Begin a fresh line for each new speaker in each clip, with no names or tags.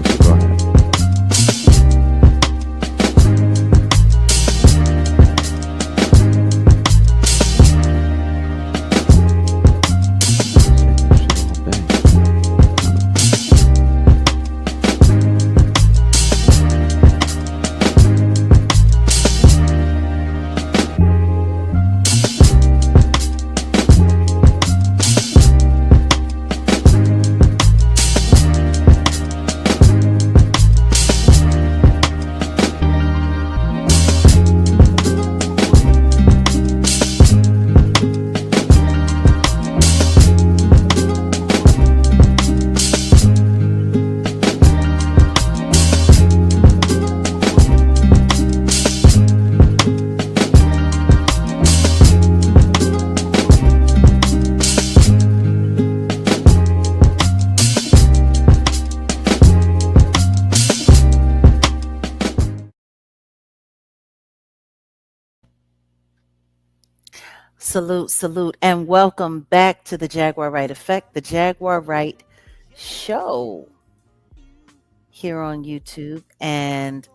person. Go ahead.
Salute, salute, and welcome back to the Jaguar Wright Effect, the Jaguar Wright Show here on YouTube. And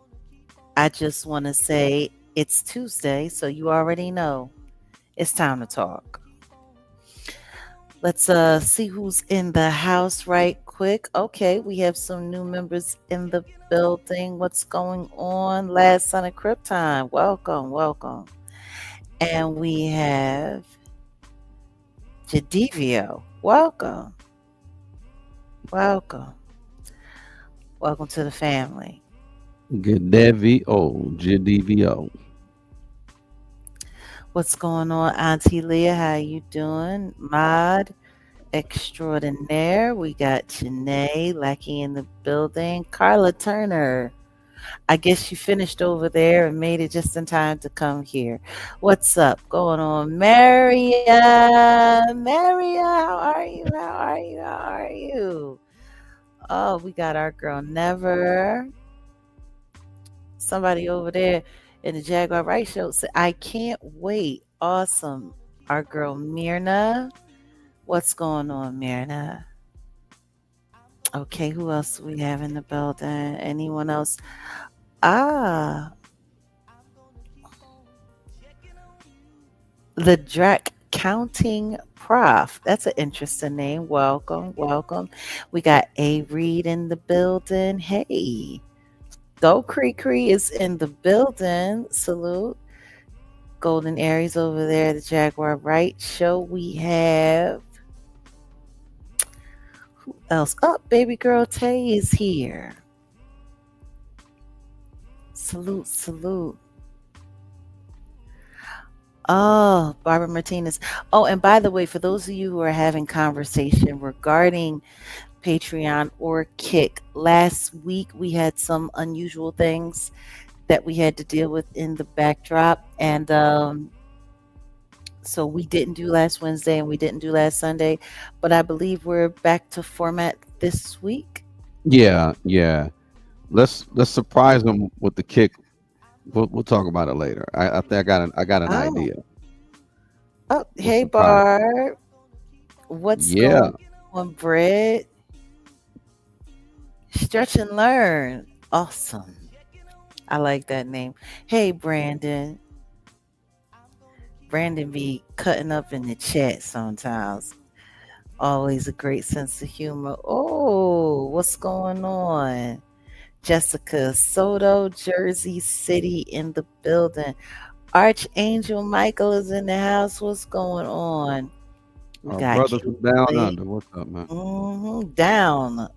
I just want to say it's Tuesday, so you already know it's time to talk. Let's see who's in the house right quick. Okay, we have some new members in the building. What's going on? Last Son of Crypt time. Welcome, welcome. And we have Jadivio. Welcome. Welcome. Welcome to the family.
Good DVO, GDVO.
What's going on, Auntie Leah? How you doing? Mod extraordinaire. We got Janae Lackey in the building. Carla Turner. I guess you finished over there and made it just in time to come here. What's up? Going on, Maria? Maria, how are you? How are you? How are you? Oh, we got our girl Never. Somebody over there in the Jaguar Wright show said, I can't wait. Awesome. Our girl Myrna. What's going on, Myrna? Okay, who else do we have in the building? Anyone else? Ah, the Drac Counting Prof. That's an interesting name. Welcome, welcome. We got A Reed in the building. Hey. Go Cree Cree is in the building. Salute. Golden Aries over there, the Jaguar Wright show. We have who else? Oh, baby girl Tay is here. Salute, salute. Oh, Barbara Martinez. Oh, and by the way, for those of you who are having conversation regarding Patreon or Kick, last week we had some unusual things that we had to deal with in the backdrop, and so we didn't do last Wednesday and we didn't do last Sunday, but I believe we're back to format this week.
Yeah, yeah. Let's surprise them with the kick. We'll talk about it later. I think I got an
Oh,
idea.
oh,
We'll
hey
surprise.
Barb, what's
Yeah.
going on, Brett? Stretch and learn, awesome. I like that name. Hey Brandon, Brandon be cutting up in the chat sometimes. Always a great sense of humor. Oh, what's going on? Jessica Soto, Jersey City in the building. Archangel Michael is in the house. What's going on? We
Our
got
brothers from down
Kimberly.
under. What's up, man?
Down,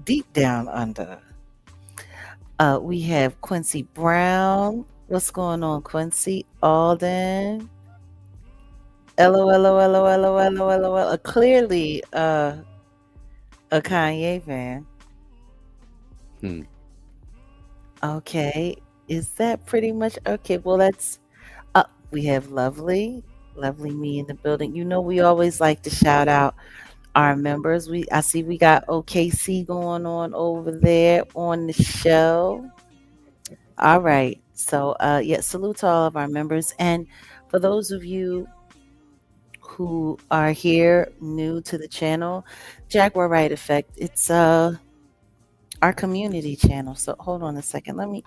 deep down under. We have Quincy Brown. What's going on, Quincy? Alden. LOL. Clearly, a Kanye fan.
Hmm.
Okay. Is that pretty much okay? Well, that's we have lovely me in the building. You know, we always like to shout out our members. I see we got OKC going on over there on the show. All right. So yeah, salute to all of our members. And for those of you who are here new to the channel, Jaguar Wright Effect, it's our community channel. So hold on a second. Let me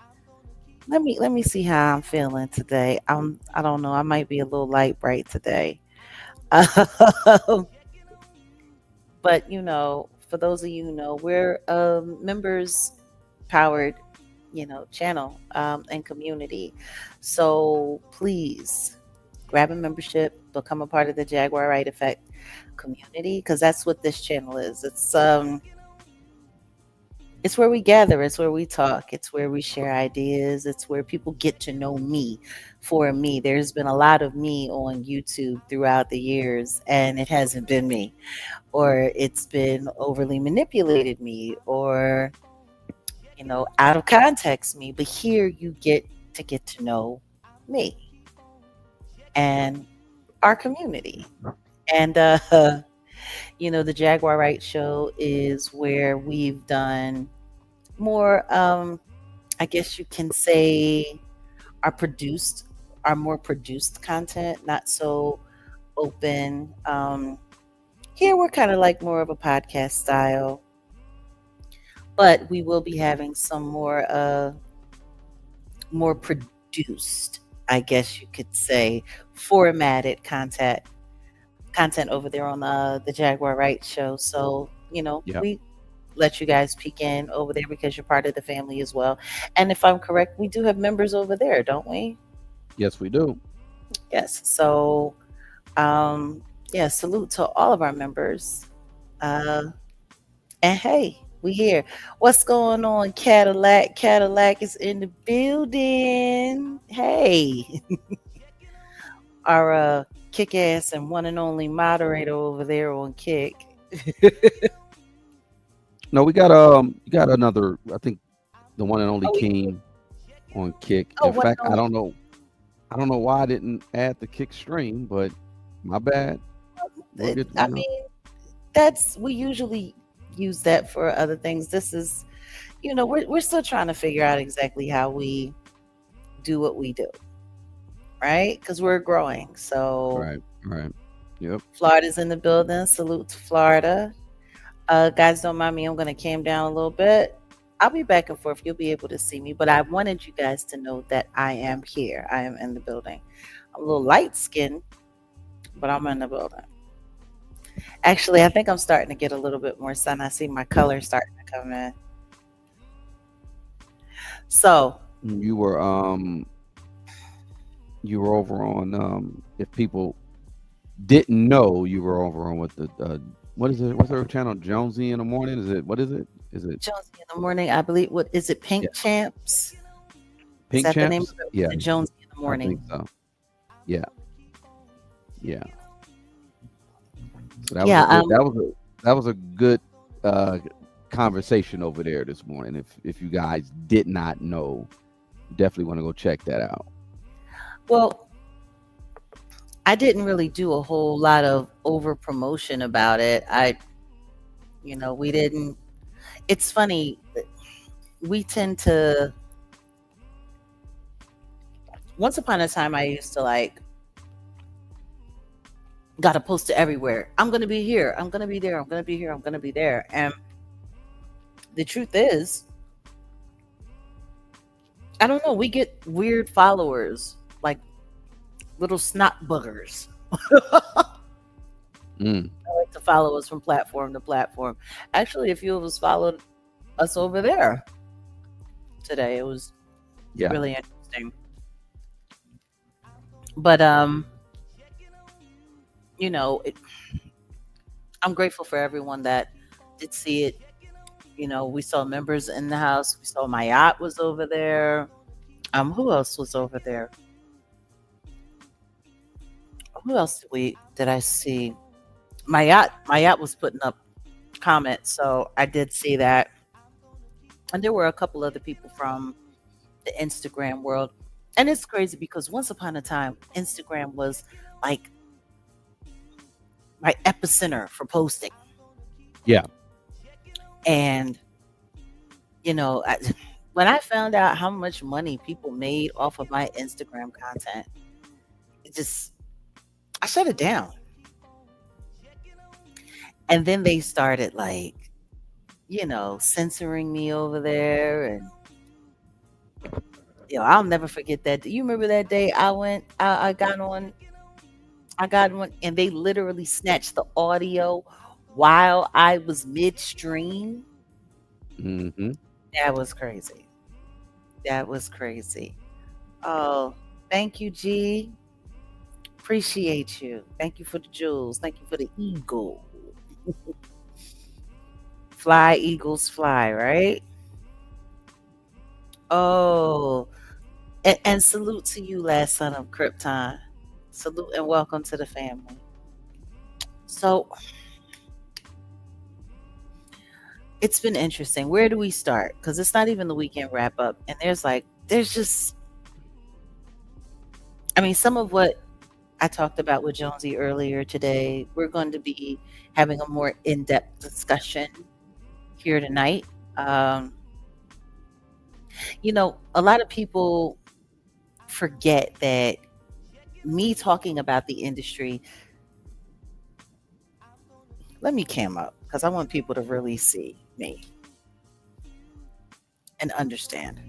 see how I'm feeling today. I don't know. I might be a little light bright today. But for those of you who know, we're members powered, channel and community. So please grab a membership, become a part of the Jaguar Right Effect community, because that's what this channel is. It's where we gather, it's where we talk, it's where we share ideas, it's where people get to know me for me. There's been a lot of me on YouTube throughout the years, and it hasn't been me, or it's been overly manipulated me, or out of context me. But here you get to know me and our community. And the Jaguar Wright show is where we've done more, I guess you can say, our more produced content, not so open. Here we're kind of like more of a podcast style, but we will be having some more produced, I guess you could say, formatted content over there on the Jaguar Wright show. So
Yeah.
we let you guys peek in over there because you're part of the family as well. And if I'm correct, we do have members over there, don't we?
Yes, we do.
Yes. So yeah, salute to all of our members. Uh, and hey, we here. What's going on, Cadillac? Cadillac is in the building. Hey, our kick ass and one and only moderator over there on Kick.
No, we got another. I think the one and only
Oh,
King on Kick.
oh,
In
one and
fact,
only.
I don't know why I didn't add the Kick stream, but my bad. We'll get.
I mean, we usually use that for other things. This is, we're still trying to figure out exactly how we do what we do, right? Because we're growing. So
Right. Right. Yep.
Florida's in the building. Salute to Florida. Guys, don't mind me. I'm going to cam down a little bit. I'll be back and forth. You'll be able to see me. But I wanted you guys to know that I am here. I am in the building. I'm a little light skinned, but I'm in the building. Actually, I think I'm starting to get a little bit more sun. I see my color starting to come in. So
you were over on if people didn't know, you were over on what the what is it? What's her channel? Jonesy in the morning? Is it what is it? Is it
Jonesy in the morning, I believe. What is it? Pink
yeah,
Champs? Is
Pink
that the name
Champs?
of it?
Yeah,
The Jonesy in the
I think
morning.
so. Yeah, yeah. So
Yeah.
that was a good uh conversation over there this morning. If you guys did not know, definitely want to go check that out.
Well, I didn't really do a whole lot of over promotion about it. We didn't. It's funny. We tend to. Once upon a time, I used to got to post it everywhere. I'm gonna be here. I'm gonna be there. I'm gonna be here. I'm gonna be there. And the truth is, I don't know. We get weird followers, like little snot boogers.
Mm,
Like to follow us from platform to platform. Actually, a few of us followed us over there today. It was
yeah,
really interesting. But it, I'm grateful for everyone that did see it. We saw members in the house. We saw my yacht was over there. Who else was over there? Who else did I see? My yacht was putting up comments, so I did see that. And there were a couple other people from the Instagram world. And it's crazy because once upon a time, Instagram was like my epicenter for posting.
yeah,
And, when I found out how much money people made off of my Instagram content, I shut it down. And then they started censoring me over there. And I'll never forget that. Do you remember that day I got on, and they literally snatched the audio while I was midstream?
Mm-hmm.
That was crazy. That was crazy. Oh, thank you, G. Appreciate you. Thank you for the jewels. Thank you for the eagle. Fly, eagles, fly, right? Oh, and salute to you, last son of Krypton. Salute and welcome to the family. So it's been interesting. Where do we start? Because it's not even the weekend wrap up. And there's just, I mean, some of what I talked about with Jonesy earlier today, we're going to be having a more in depth discussion here tonight. Um, a lot of people forget that me talking about the industry, let me cam up because I want people to really see me and understand.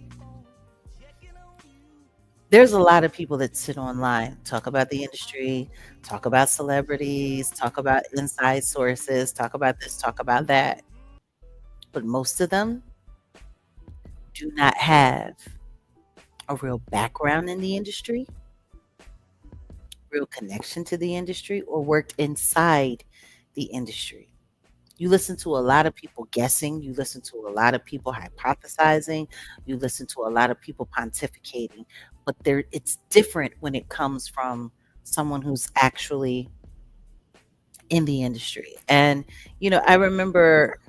There's a lot of people that sit online, talk about the industry, talk about celebrities, talk about inside sources, talk about this, talk about that. But most of them do not have a real background in the industry, real connection to the industry, or worked inside the industry. You listen to a lot of people guessing, you listen to a lot of people hypothesizing, you listen to a lot of people pontificating, but it's different when it comes from someone who's actually in the industry. And I remember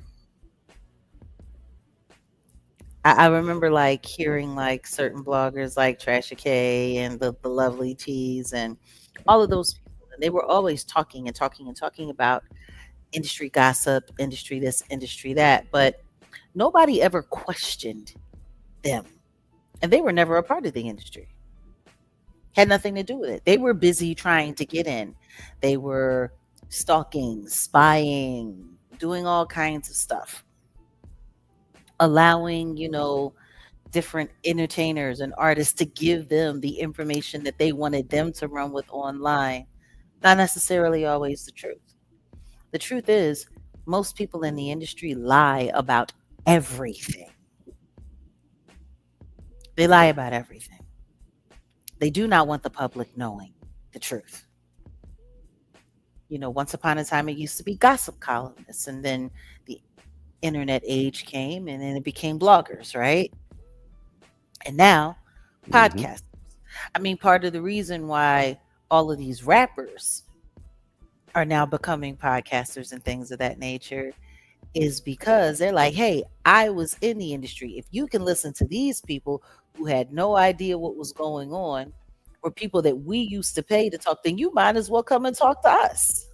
like hearing like certain bloggers like Trasha K and the Lovely Teas and all of those people, and they were always talking and talking and talking about industry gossip, industry this, industry that, but nobody ever questioned them. And they were never a part of the industry. Had nothing to do with it. They were busy trying to get in. They were stalking, spying, doing all kinds of stuff. Allowing, different entertainers and artists to give them the information that they wanted them to run with online. Not necessarily always the truth. The truth is, most people in the industry lie about everything. They lie about everything. They do not want the public knowing the truth. Once upon a time, it used to be gossip columnists, and then the internet age came, and then it became bloggers, right? And now,
Mm-hmm.
podcasts. I mean, part of the reason why all of these rappers are now becoming podcasters and things of that nature is because they're like, hey, I was in the industry. If you can listen to these people who had no idea what was going on, or people that we used to pay to talk, then you might as well come and talk to us.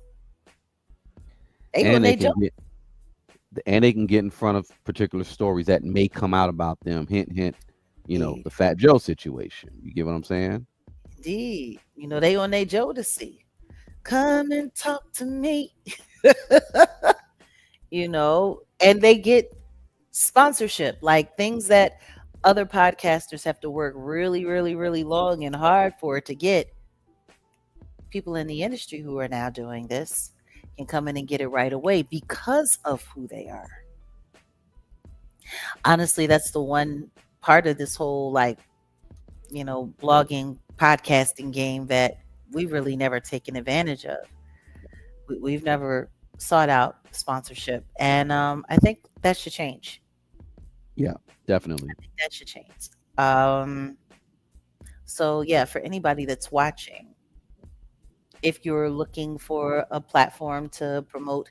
They on
And
their job.
they can get in front of particular stories that may come out about them. Hint, hint.
Indeed.
The Fat Joe situation. You get what I'm saying?
Indeed. They on their Joe to see. Come and talk to me. And they get sponsorship, like things that other podcasters have to work really, really, really long and hard for to get. People in the industry who are now doing this can come in and get it right away because of who they are. Honestly, that's the one part of this whole blogging, podcasting game that we've really never taken advantage of. We've never sought out sponsorship, and I think that should change.
Yeah, definitely.
That should change. Um, so yeah, for anybody that's watching, if you're looking for a platform to promote,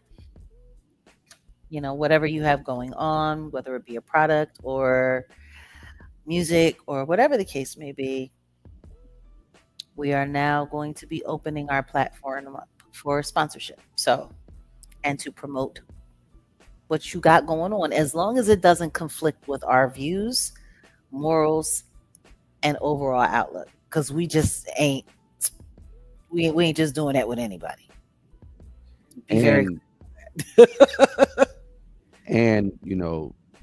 whatever you have going on, whether it be a product or music or whatever the case may be, we are now going to be opening our platform up for sponsorship. So, and to promote what you got going on, as long as it doesn't conflict with our views, morals, and overall outlook. Because we just ain't, we ain't just doing that with anybody. Be very
And And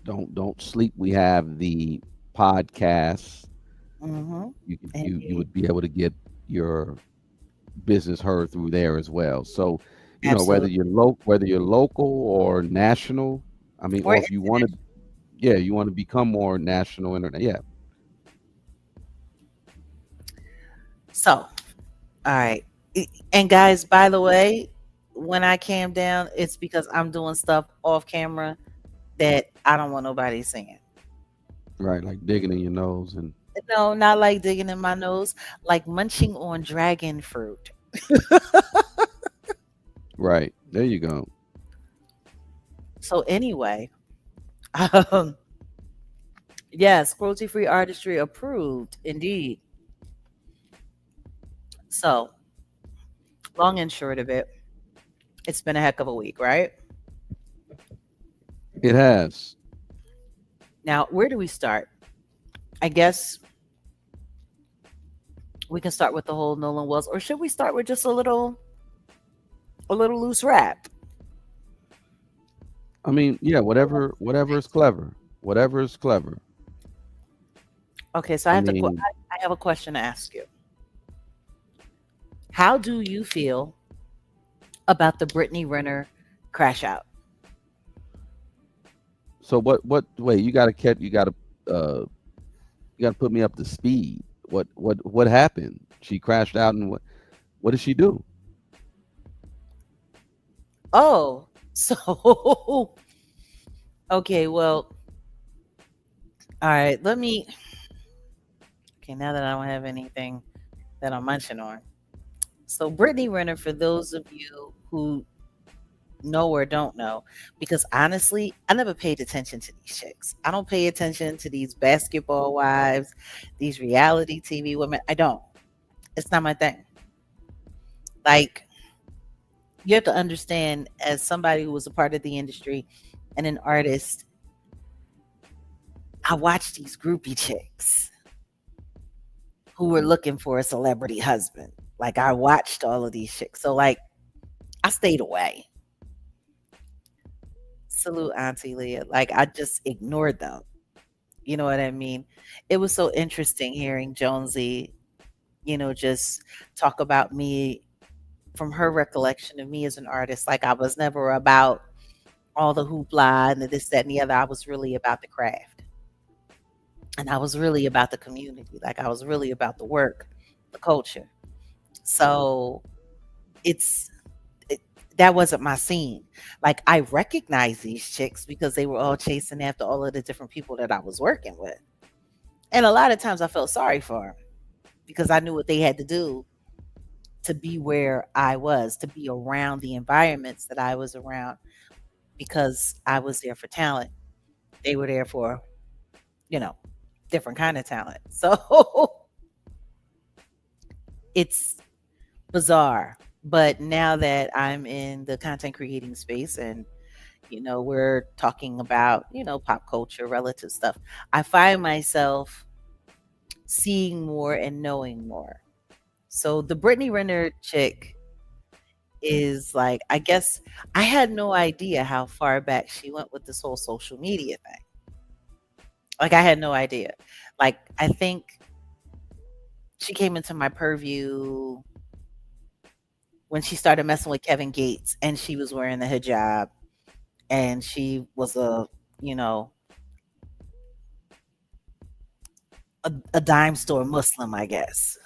don't sleep. We have the podcasts.
Mm-hmm.
You
Indeed.
would be able to get your business heard through there as well. So,
Absolutely.
whether you're local or national, I mean,
Or
or if you want to, yeah, you want to become more national internet. Yeah,
so, all right. And guys, by the way, when I cam down, it's because I'm doing stuff off camera that I don't want nobody seeing.
right. Like digging in your nose and
No, not like digging in my nose, like munching on dragon fruit.
right there you go.
So anyway, um, yes, cruelty-free artistry approved, indeed. So, long and short of it, it's been a heck of a week, right?
It has.
Now, where do we start? I guess we can start with the whole Nolan Wells, or should we start with just a little loose rap?
I mean, yeah, whatever is clever, whatever is clever.
Okay, so
I mean,
I have a question to ask you. How do you feel about the Brittany Renner crash out?
so what? Wait, you got to catch. Uh, you got to put me up to speed. What happened? She crashed out, and what did she do?
Oh, so okay, well, all right, let me okay, now that I don't have anything that I'm munching on. So Brittany Renner, for those of you who know or don't know, because honestly, I never paid attention to these chicks. I don't pay attention to these basketball wives, these reality TV women. I don't. It's not my thing. Like, you have to understand, as somebody who was a part of the industry and an artist, I watched these groupie chicks who were looking for a celebrity husband. Like, I watched all of these chicks. So, like, I stayed away. Salute Auntie Leah. Like, I just ignored them. You know what I mean? It was so interesting hearing Jonesy, just talk about me from her recollection of me as an artist. Like, I was never about all the hoopla and the this, that, and the other. I was really about the craft. And I was really about the community. Like, I was really about the work, the culture. So it's it, that wasn't my scene. Like, I recognized these chicks because they were all chasing after all of the different people that I was working with. And a lot of times I felt sorry for them because I knew what they had to do to be where I was, to be around the environments that I was around, because I was there for talent. They were there for, you know, different kind of talent. So it's bizarre. But now that I'm in the content creating space and we're talking about, pop culture, relative stuff, I find myself seeing more and knowing more. So the Brittany Renner chick is like, I guess I had no idea how far back she went with this whole social media thing. Like, I had no idea. Like, I think she came into my purview when she started messing with Kevin Gates and she was wearing the hijab and she was you know, a dime store Muslim, I guess.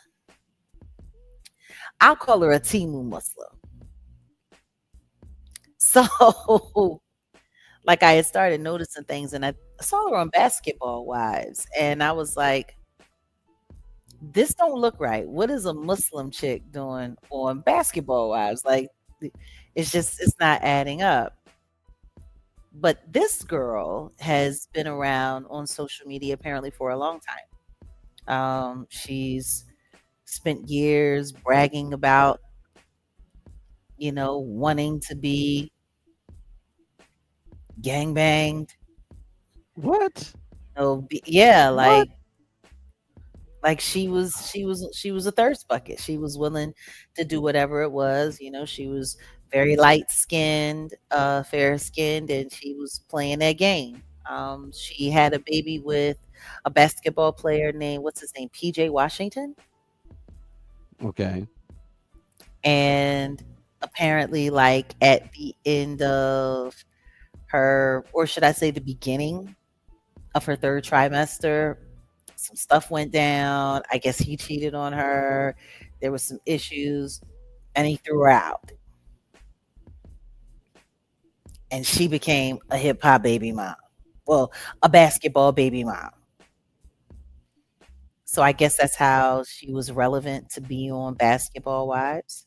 I'll call her a Timu Muslim. So, like, I had started noticing things and I saw her on Basketball Wives and I was like, this don't look right. What is a Muslim chick doing on Basketball Wives? Like, it's not adding up. But this girl has been around on social media apparently for a long time. She's spent years bragging about, wanting to be gangbanged.
What?
Yeah,
What?
like she was a thirst bucket. She was willing to do whatever it was. She was very light skinned, fair skinned, and she was playing that game. She had a baby with a basketball player named, what's his name, PJ Washington.
Okay.
And apparently, like at the end of her, or should I say the beginning of her third trimester, some stuff went down. I guess he cheated on her. There was some issues, and he threw her out. And she became a hip hop baby mom. Well, a basketball baby mom. So I guess that's how she was relevant to be on Basketball Wives,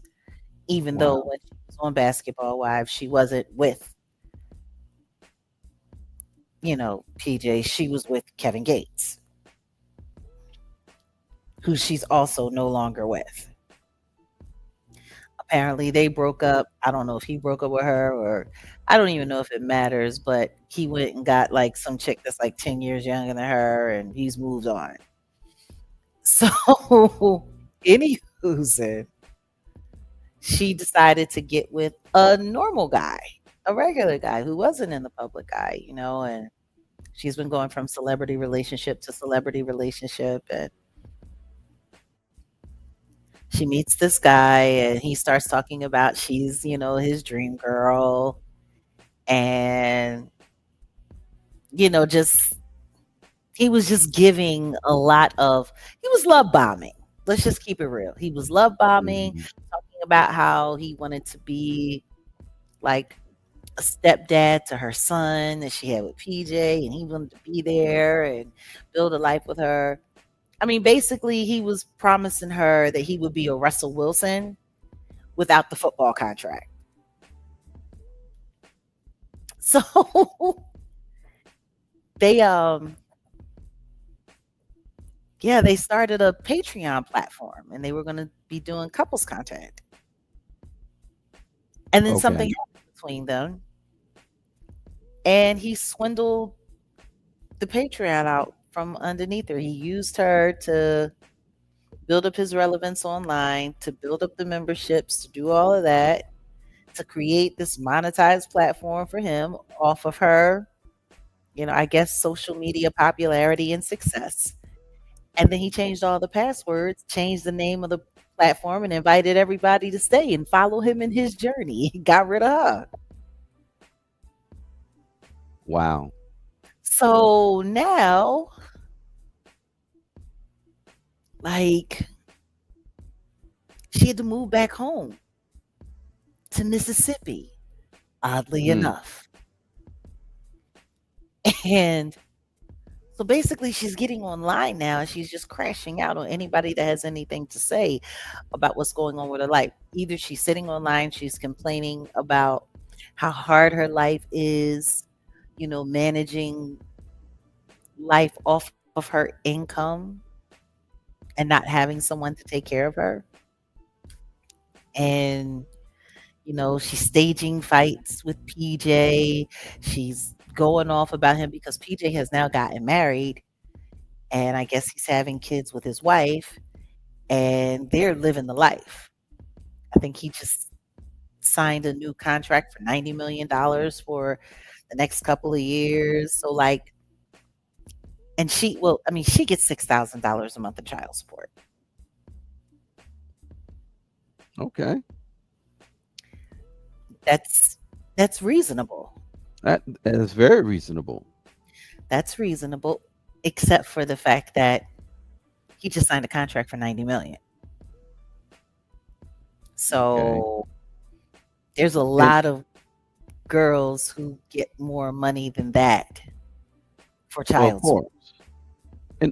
even though
Wow.
when she was on Basketball Wives, she wasn't with, PJ. She was with Kevin Gates, who she's also no longer with. Apparently, they broke up. I don't know if he broke up with her, or I don't even know if it matters, but he went and got like some chick that's like 10 years younger than her, and he's moved on. So, anywho, she decided to get with a normal guy, a regular guy who wasn't in the public eye, and she's been going from celebrity relationship to celebrity relationship. And she meets this guy, and he starts talking about she's, his dream girl. And, just, he was just giving a lot of, he was love bombing. Let's just keep it real. He was love bombing,
Mhm.
talking about how he wanted to be like a stepdad to her son that she had with PJ, and he wanted to be there and build a life with her. I mean, basically, he was promising her that he would be a Russell Wilson without the football contract. So they yeah, they started a Patreon platform, and they were going to be doing couples content. And then something
Okay.
happened between them, and he swindled the Patreon out from underneath her. He used her to build up his relevance online, to build up the memberships, to do all of that, to create this monetized platform for him off of her, I guess social media popularity and success. And then he changed all the passwords, changed the name of the platform, and invited everybody to stay and follow him in his journey. He got rid of her.
Wow.
So now, like, she had to move back home to Mississippi, oddly
Mm.
enough. And so basically, she's getting online now, and she's just crashing out on anybody that has anything to say about what's going on with her life. Either she's sitting online, she's complaining about how hard her life is, managing life off of her income and not having someone to take care of her. And, she's staging fights with PJ. She's going off about him because PJ has now gotten married, and I guess he's having kids with his wife, and they're living the life. I think he just signed a new contract for $90 million for the next couple of years. So like, and I mean, she gets $6,000 a month in child support.
Okay.
That's that's reasonable.
That is very reasonable.
That's reasonable, except for the fact that he just signed a contract for 90 million.
Okay.
So there's a
And
lot of girls who get more money than that for
well, of
child support.
course.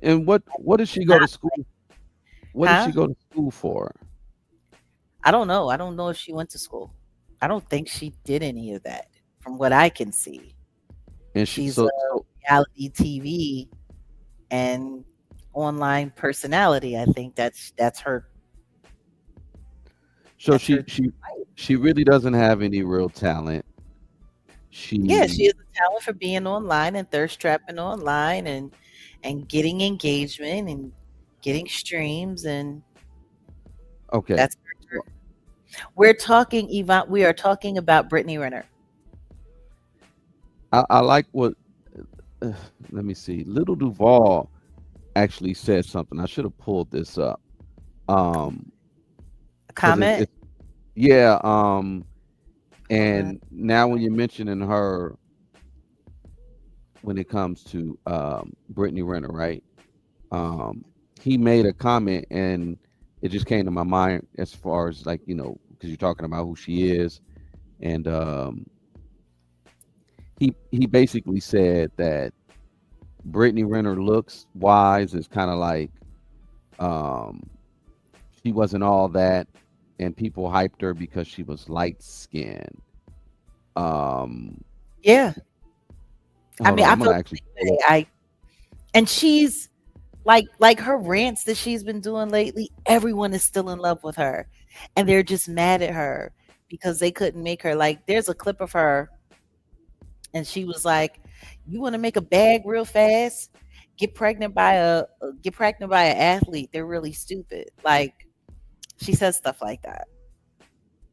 And what did she go to
Not,
school? What did she
huh?
go to school for?
I don't know. I don't know if she went to school. I don't think she did any of that from what I can see.
And she
She's a reality TV and online personality. I think
so
that's
she
her.
she she really doesn't have any real talent.
Yeah, she
She
has a talent for being online and thirst trapping online and getting engagement and getting streams, and
okay.
that's
So
her. We're talking, Yvonne. We are talking about Brittany Renner.
I like what. Uh, Let me see. Little Duval actually said something. I should have pulled this up. Um,
A
because
comment.
it's yeah.
Hold
And now when you're mentioning her, when it comes to Brittany Renner, right? Um, he made a comment, and it just came to my mind as far as like because you're talking about who she is, and he basically said that Brittany Renner looks wise is kind of like um, she wasn't all that, and people hyped her because she was light skinned. Um,
Yeah. I
hold
mean,
on,
I
I'm gonna
felt
actually
the
pull
same
up.
way. And she's like her rants that she's been doing lately, everyone is still in love with her. And they're just mad at her because they couldn't make her. Like there's a clip of her and she was like, "You want to make a bag real fast? Get pregnant by an athlete. They're really stupid." Like she says stuff like that.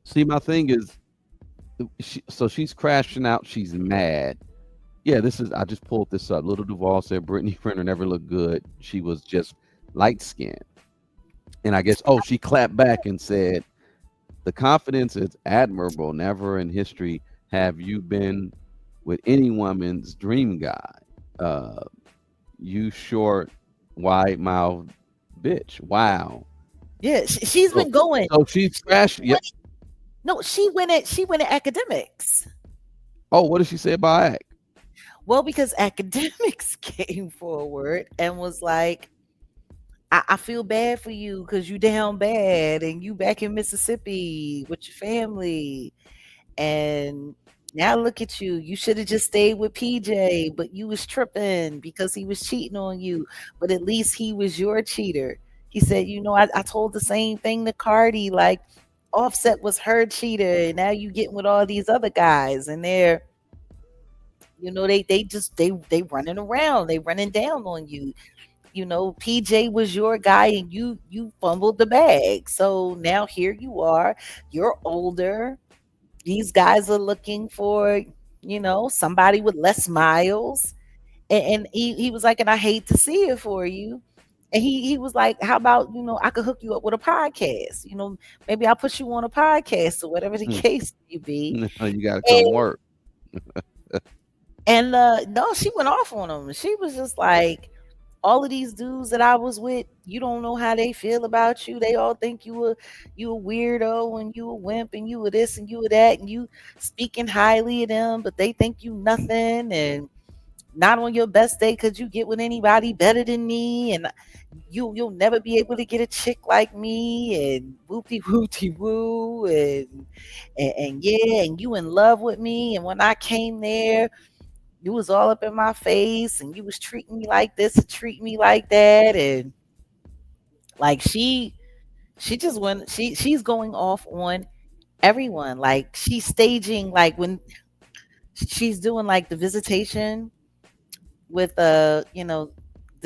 See, my thing is, so she's crashing out. She's mad. Yeah, this is. I just pulled this up. Little Duval said Brittany Renner never looked good. She was just light skinned. And I guess, she clapped back and said, "The confidence is admirable. Never in history have you been with any woman's dream guy. Uh, you short, wide mouth bitch. Wow."
Yeah, she's
So,
been going.
so she's
She
crashing. Yep.
went, no, she went at academics.
Oh, what did she say about Act?
Well, because academics came forward and was like, I feel bad for you because you down bad and you back in Mississippi with your family. And now look at you. You should have just stayed with PJ, but you was tripping because he was cheating on you. But at least he was your cheater. He said, I told the same thing to Cardi, like Offset was her cheater, and now you getting with all these other guys, and they running around, they running down on you. PJ was your guy and you fumbled the bag. So now here you are. You're older. These guys are looking for, somebody with less miles. And he was like, and I hate to see it for you. And he was like, how about, I could hook you up with a podcast. Maybe I'll put you on a podcast or whatever the
Hmm.
case may be.
You got to come
And
work.
no, she went off on him. She was just like, all of these dudes that I was with, you don't know how they feel about you. They all think you a weirdo and you a wimp and you a this and you a that and you speaking highly of them, but they think you nothing and not on your best day could you get with anybody better than me and you'll never be able to get a chick like me and whoopty whoopty woo and yeah and you in love with me and when I came there you was all up in my face and you was treating me like this and treating me like that and like she just went she's going off on everyone like she's staging like when she's doing like the visitation with the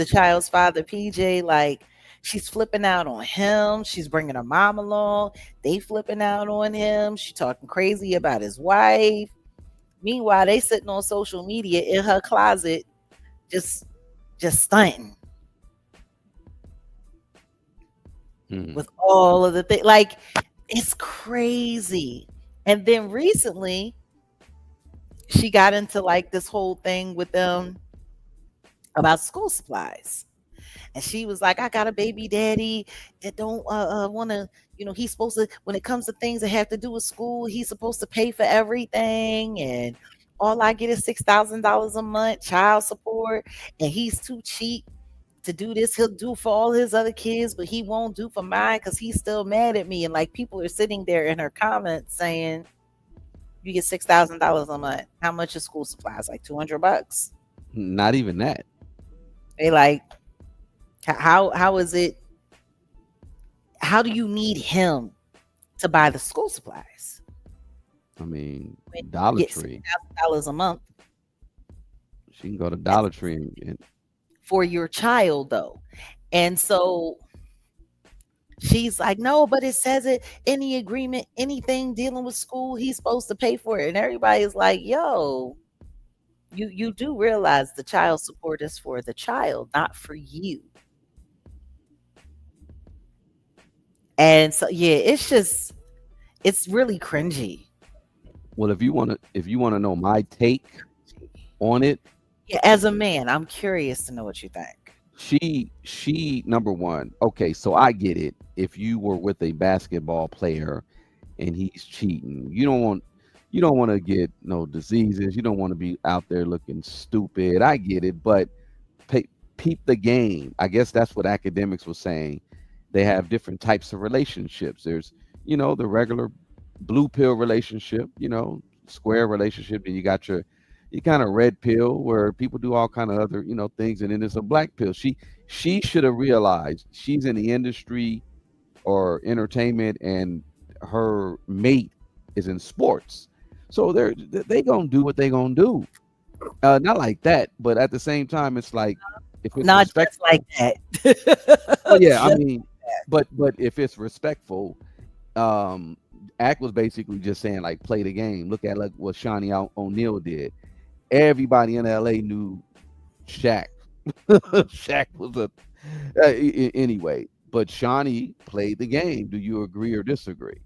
child's father PJ like she's flipping out on him, she's bringing her mom along, they flipping out on him, she talking crazy about his wife. Meanwhile they sitting on social media in her closet just stunting
Hmm.
with all of the things. Like, it's crazy. And then recently, she got into like this whole thing with them about school supplies. And she was like, I got a baby daddy that don't want to, he's supposed to, when it comes to things that have to do with school, he's supposed to pay for everything. And all I get is $6,000 a month child support. And he's too cheap to do this. He'll do for all his other kids, but he won't do for mine because he's still mad at me. And like people are sitting there in her comments saying, "You get $6,000 a month. How much is school supplies? Like $200."
Not even that.
They like, how is it? How do you need him to buy the school supplies
I mean,
when you
Dollar
get six
Tree.
thousand dollars a month
She can go to Dollar Tree and
for your child though? And so She's like, no, but it says it any agreement, anything dealing with school, he's supposed to pay for it. And everybody's like, yo, you do realize the child support is for the child, not for you. And so yeah, it's really cringy.
Well, if you want to know my take on it,
Yeah, as a man, I'm curious to know what you think.
she number one. Okay, so I get it. If you were with a basketball player and he's cheating, you don't want to get no diseases. You don't want to be out there looking stupid. I get it, but pe- peep the game. I guess that's what academics was saying. They have different types of relationships. There's, the regular blue pill relationship, square relationship, and you got your kind of red pill where people do all kind of other, things, and then there's a black pill. She should have realized she's in the industry or entertainment, and her mate is in sports. So they gonna do what they gonna do. Not like that, but at the same time, it's like if it's
Not just like
respectful. Well,
that.
yeah, I
Just
mean, but if it's respectful, um, Act was basically just saying like play the game. Look at like what Shawnee O'Neal did. Everybody in LA knew Shaq. Shaq was anyway. But Shawnee played the game. Do you agree or disagree?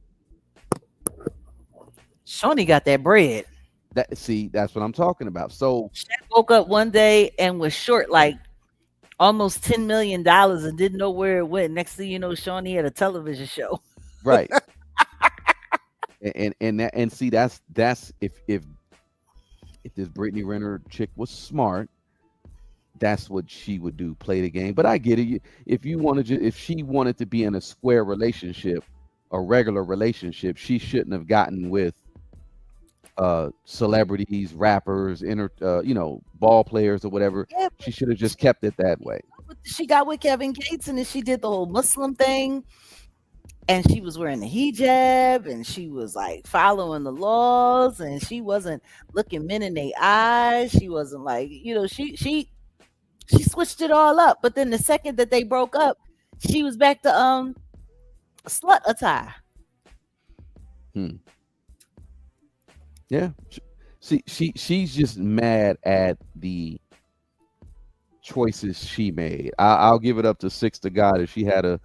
Shawnee got that bread.
That's what I'm talking about. So
Shaq woke up one day and was short like almost $10 million and didn't know where it went. Next thing you know, Shawnee had a television show.
right, and see that's if this Brittany Renner chick was smart, that's what she would do, play the game. But I get it. If you wanted to, if she wanted to be in a square relationship, a regular relationship, she shouldn't have gotten with celebrities, rappers, ball players or whatever.
Yeah,
She should have
she
just kept it that way.
she got with Kevin Gates and then she did the whole Muslim thing and she was wearing the hijab and she was like following the laws and she wasn't looking men in their eyes. She wasn't like, she switched it all up. But then the second that they broke up, she was back to slut attire.
Hmm. Yeah. She's just mad at the choices she made. I'll give it up to Six to God if she had a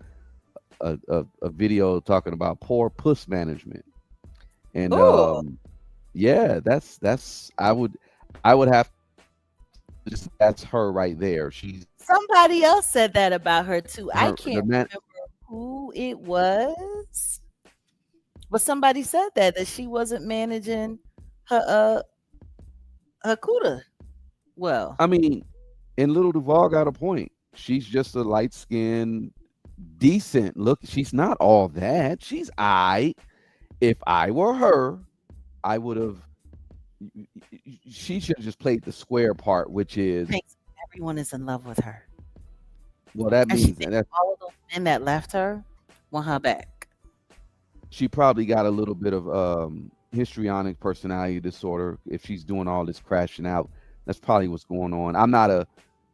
video talking about poor puss management. And
Oh,
yeah, that's I would have just that's her right there. She's
somebody else said that about her too. I
her
can't
the man.
remember who it was, but somebody said that she wasn't managing her her cuda well.
I mean, and Little Duval got a point. She's just a light skinned, decent look. She's not all that. She's I. If I were her, I would have. She should have just played the square part, which is
Thinks everyone is in love with her,
well. That
and she
means
thinks
that
all of those men that left her want her back.
she probably got a little bit of histrionic personality disorder. If she's doing all this crashing out, that's probably what's going on. I'm not a.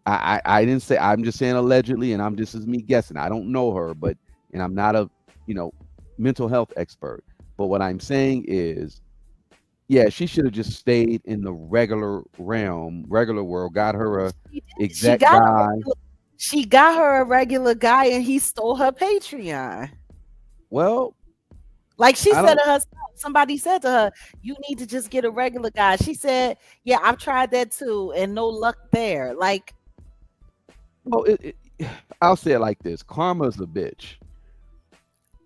I didn't say. I'm just saying allegedly, and I'm just as me guessing. I don't know her, but and I'm not a you know mental health expert. But what I'm saying is, yeah, she should have just stayed in the regular realm, regular world. Got her a
She did.
exec guy.
She got her a regular guy, and he stole her Patreon.
Well,
Like she
I
said
don't.
to herself, somebody said to her, "You need to just get a regular guy." She said, "Yeah, I've tried that too, and no luck there." Like,
Well, I'll say it like this: Karma's a bitch.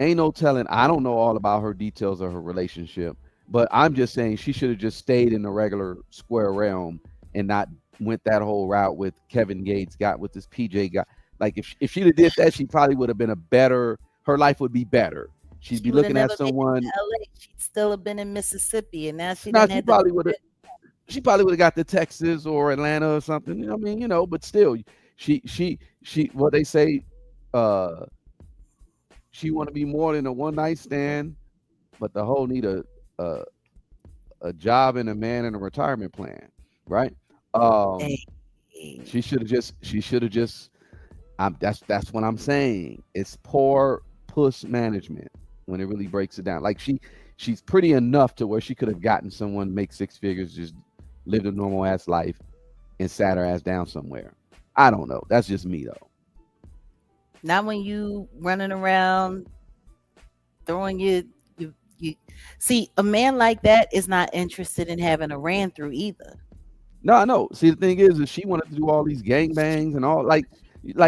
Ain't no telling. I don't know all about her details of her relationship, but I'm just saying she should have just stayed in the regular square realm and not went that whole route with Kevin Gates, got with this PJ guy. Like if she'd have did that, she probably would have been a better. Her life would be better. She'd
she
be
would have
looking at
never made it
someone.
to LA. She'd still have been in Mississippi, and now she
Now
didn't
she
have to
probably
do
would have.
it.
She probably would have got to Texas or Atlanta or something. I mean, but still, she. What they say, uh, she want to be more than a one night stand, but the whole need a a job and a man and a retirement plan, right? Um,
Hey,
she should have just. That's what I'm saying. It's poor puss management when it really breaks it down. Like she's pretty enough to where she could have gotten someone make six figures, just lived a normal ass life and sat her ass down somewhere. I don't know. That's just me though.
Not when you running around throwing you see a man like that is not interested in having a ran through either.
No, I know. See, the thing is she wanted to do all these gangbangs and all like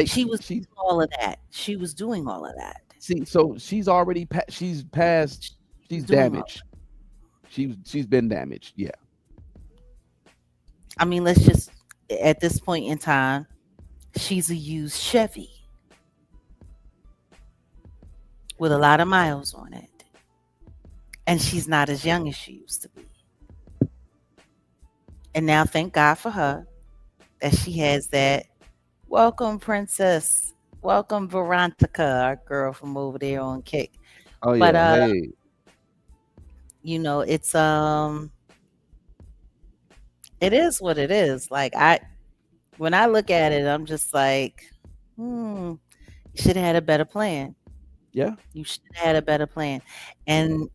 She was
she's
doing all of that. She was doing all of that.
see. So she's already she's past.
She
She's
was doing all.
damaged. She's been damaged. Yeah.
I mean, let's just at this point in time, she's a used Chevy with a lot of miles on it, and she's not as young as she used to be. And now, thank God for her that she has that. Welcome, Princess. Welcome, Veronica, our girl from over there on Kick.
Oh
But
yeah. Hey.
it's it is what it is. Like when I look at it, I'm just like, you should have had a better plan.
Yeah.
You should have had a better plan. And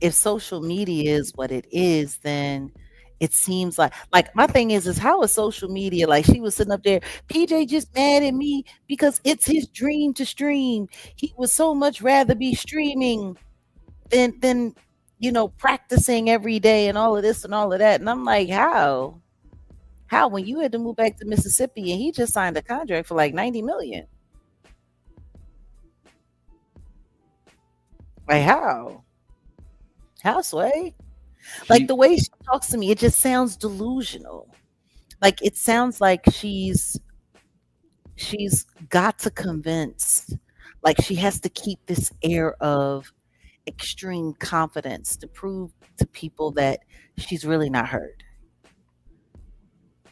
if social media is what it is, then it seems like my thing is how is social media, like she was sitting up there, PJ just mad at me because it's his dream to stream. He would so much rather be streaming than practicing every day and all of this and all of that. And I'm like, how when you had to move back to Mississippi and he just signed a contract for like 90 million? Like how Sway? Like the way she talks to me, it just sounds delusional. Like it sounds like she's got to convince, like she has to keep this air of extreme confidence to prove to people that she's really not hurt.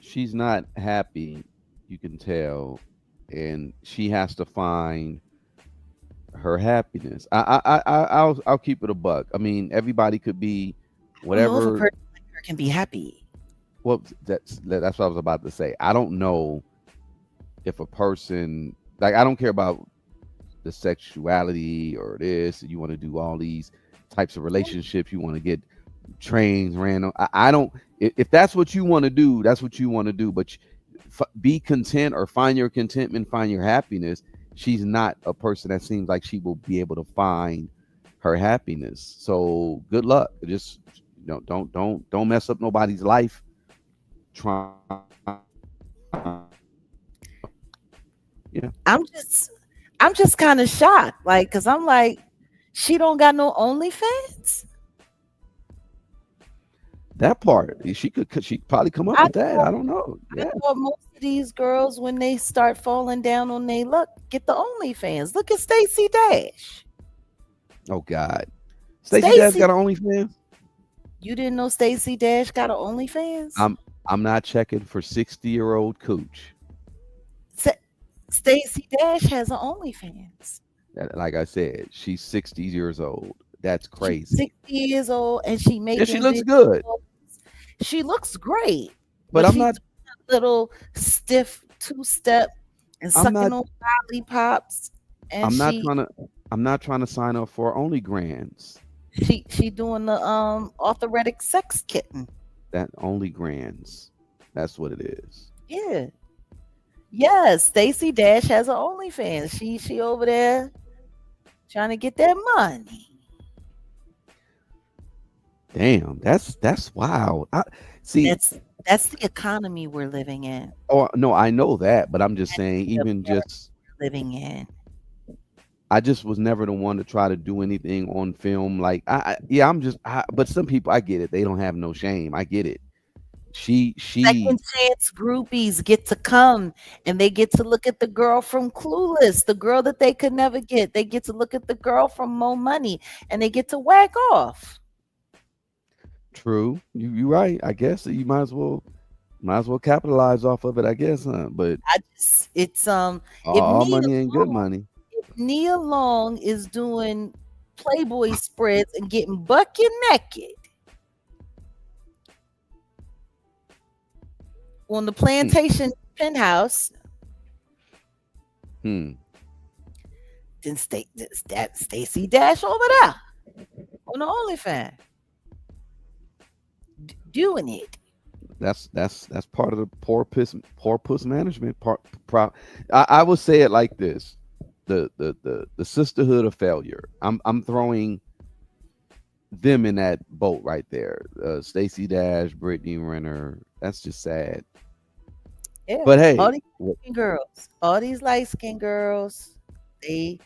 She's not happy, you can tell, and she has to find her happiness. I'll keep it a buck. I mean, everybody could be
I don't know if a
whatever.
person like her can be happy.
Well, that's what I was about to say. I don't know if a person, like, I don't care about the sexuality or this. You want to do all these types of relationships. You want to get trains random. I don't. If that's what you want to do, that's what you want to do. But be content or find your contentment, find your happiness. She's not a person that seems like she will be able to find her happiness. So good luck. Just don't mess up nobody's life. Try. Yeah.
I'm just kind of shocked, like, cause I'm like, she don't got no OnlyFans.
That part, she probably come up
I
with that. I don't know.
I
Yeah.
thought most of these girls, when they start falling down on their luck, get the OnlyFans. Look at Stacey Dash.
Oh God. Stacey Dash
Stacey,
got an OnlyFans.
you didn't know Stacey Dash got an OnlyFans?
I'm not checking for 60-year-old cooch.
Stacey Dash has an OnlyFans.
Like I said, she's 60 years old. That's
She's
crazy.
60 years old and she
And she
making
looks good.
videos. She looks great,
But
but
I'm
she
not
doing a little stiff two-step and
I'm
sucking
not
on lollipops, and
I'm not trying to sign up for only grands.
she doing the arthritic sex kitten.
That only grands. That's what it is.
Yeah. Yes, Stacey Dash has an OnlyFans. She over there trying to get that money.
Damn, that's wild. I see.
That's the economy we're living in.
Oh no, I know that, but I'm just
That's
saying,
the
even
America
just
we're living in.
I just was never the one to try to do anything on film. Like yeah, but some people, I get it. They don't have no shame. I get it. She
Second chance groupies get to come and they get to look at the girl from Clueless, the girl that they could never get. They get to look at the girl from Mo Money and they get to whack off.
true. You right. I guess you might as well capitalize off of it. I guess, huh? But
It's if
all money ain't good money.
Nia Long is doing Playboy spreads and getting bucket naked on the plantation penthouse,
Hmm.
Then that Stacy Dash over there on the OnlyFans doing it.
That's part of the poor puss management part. I would say it like this: the sisterhood of failure. I'm throwing them in that boat right there. Stacey Dash, Brittany Renner. That's just sad.
Yeah,
But hey,
all these light skinned girls, they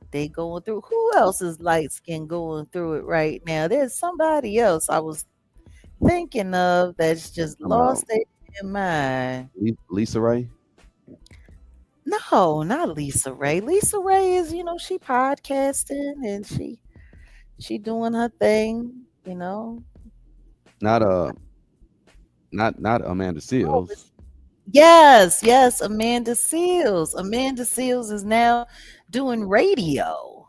they going through. Who else is light skinned going through it right now? There's somebody else I was thinking of that's just
about
lost their mind.
Lisa Ray.
No, not Lisa Ray. Lisa Ray is, she podcasting and she doing her thing,
Not not Amanda
Oh,
Seals.
yes, yes, Amanda Seals. Amanda Seals is now doing radio.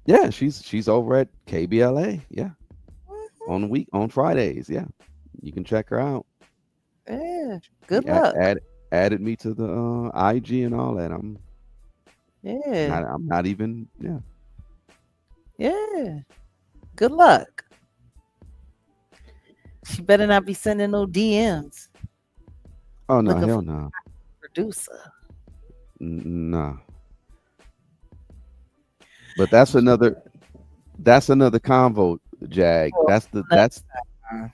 Yeah, she's over at KBLA. Yeah,
Mhm.
on Fridays. Yeah, you can check her out.
Yeah.
She
Good luck.
added me to the IG and all that.
Yeah.
I'm not even. Yeah.
Yeah. Good luck. She better not be sending no DMs
Oh no,
looking for
hell no,
a producer.
nah. But that's another convo, Jag.
Well,
That's the
next time.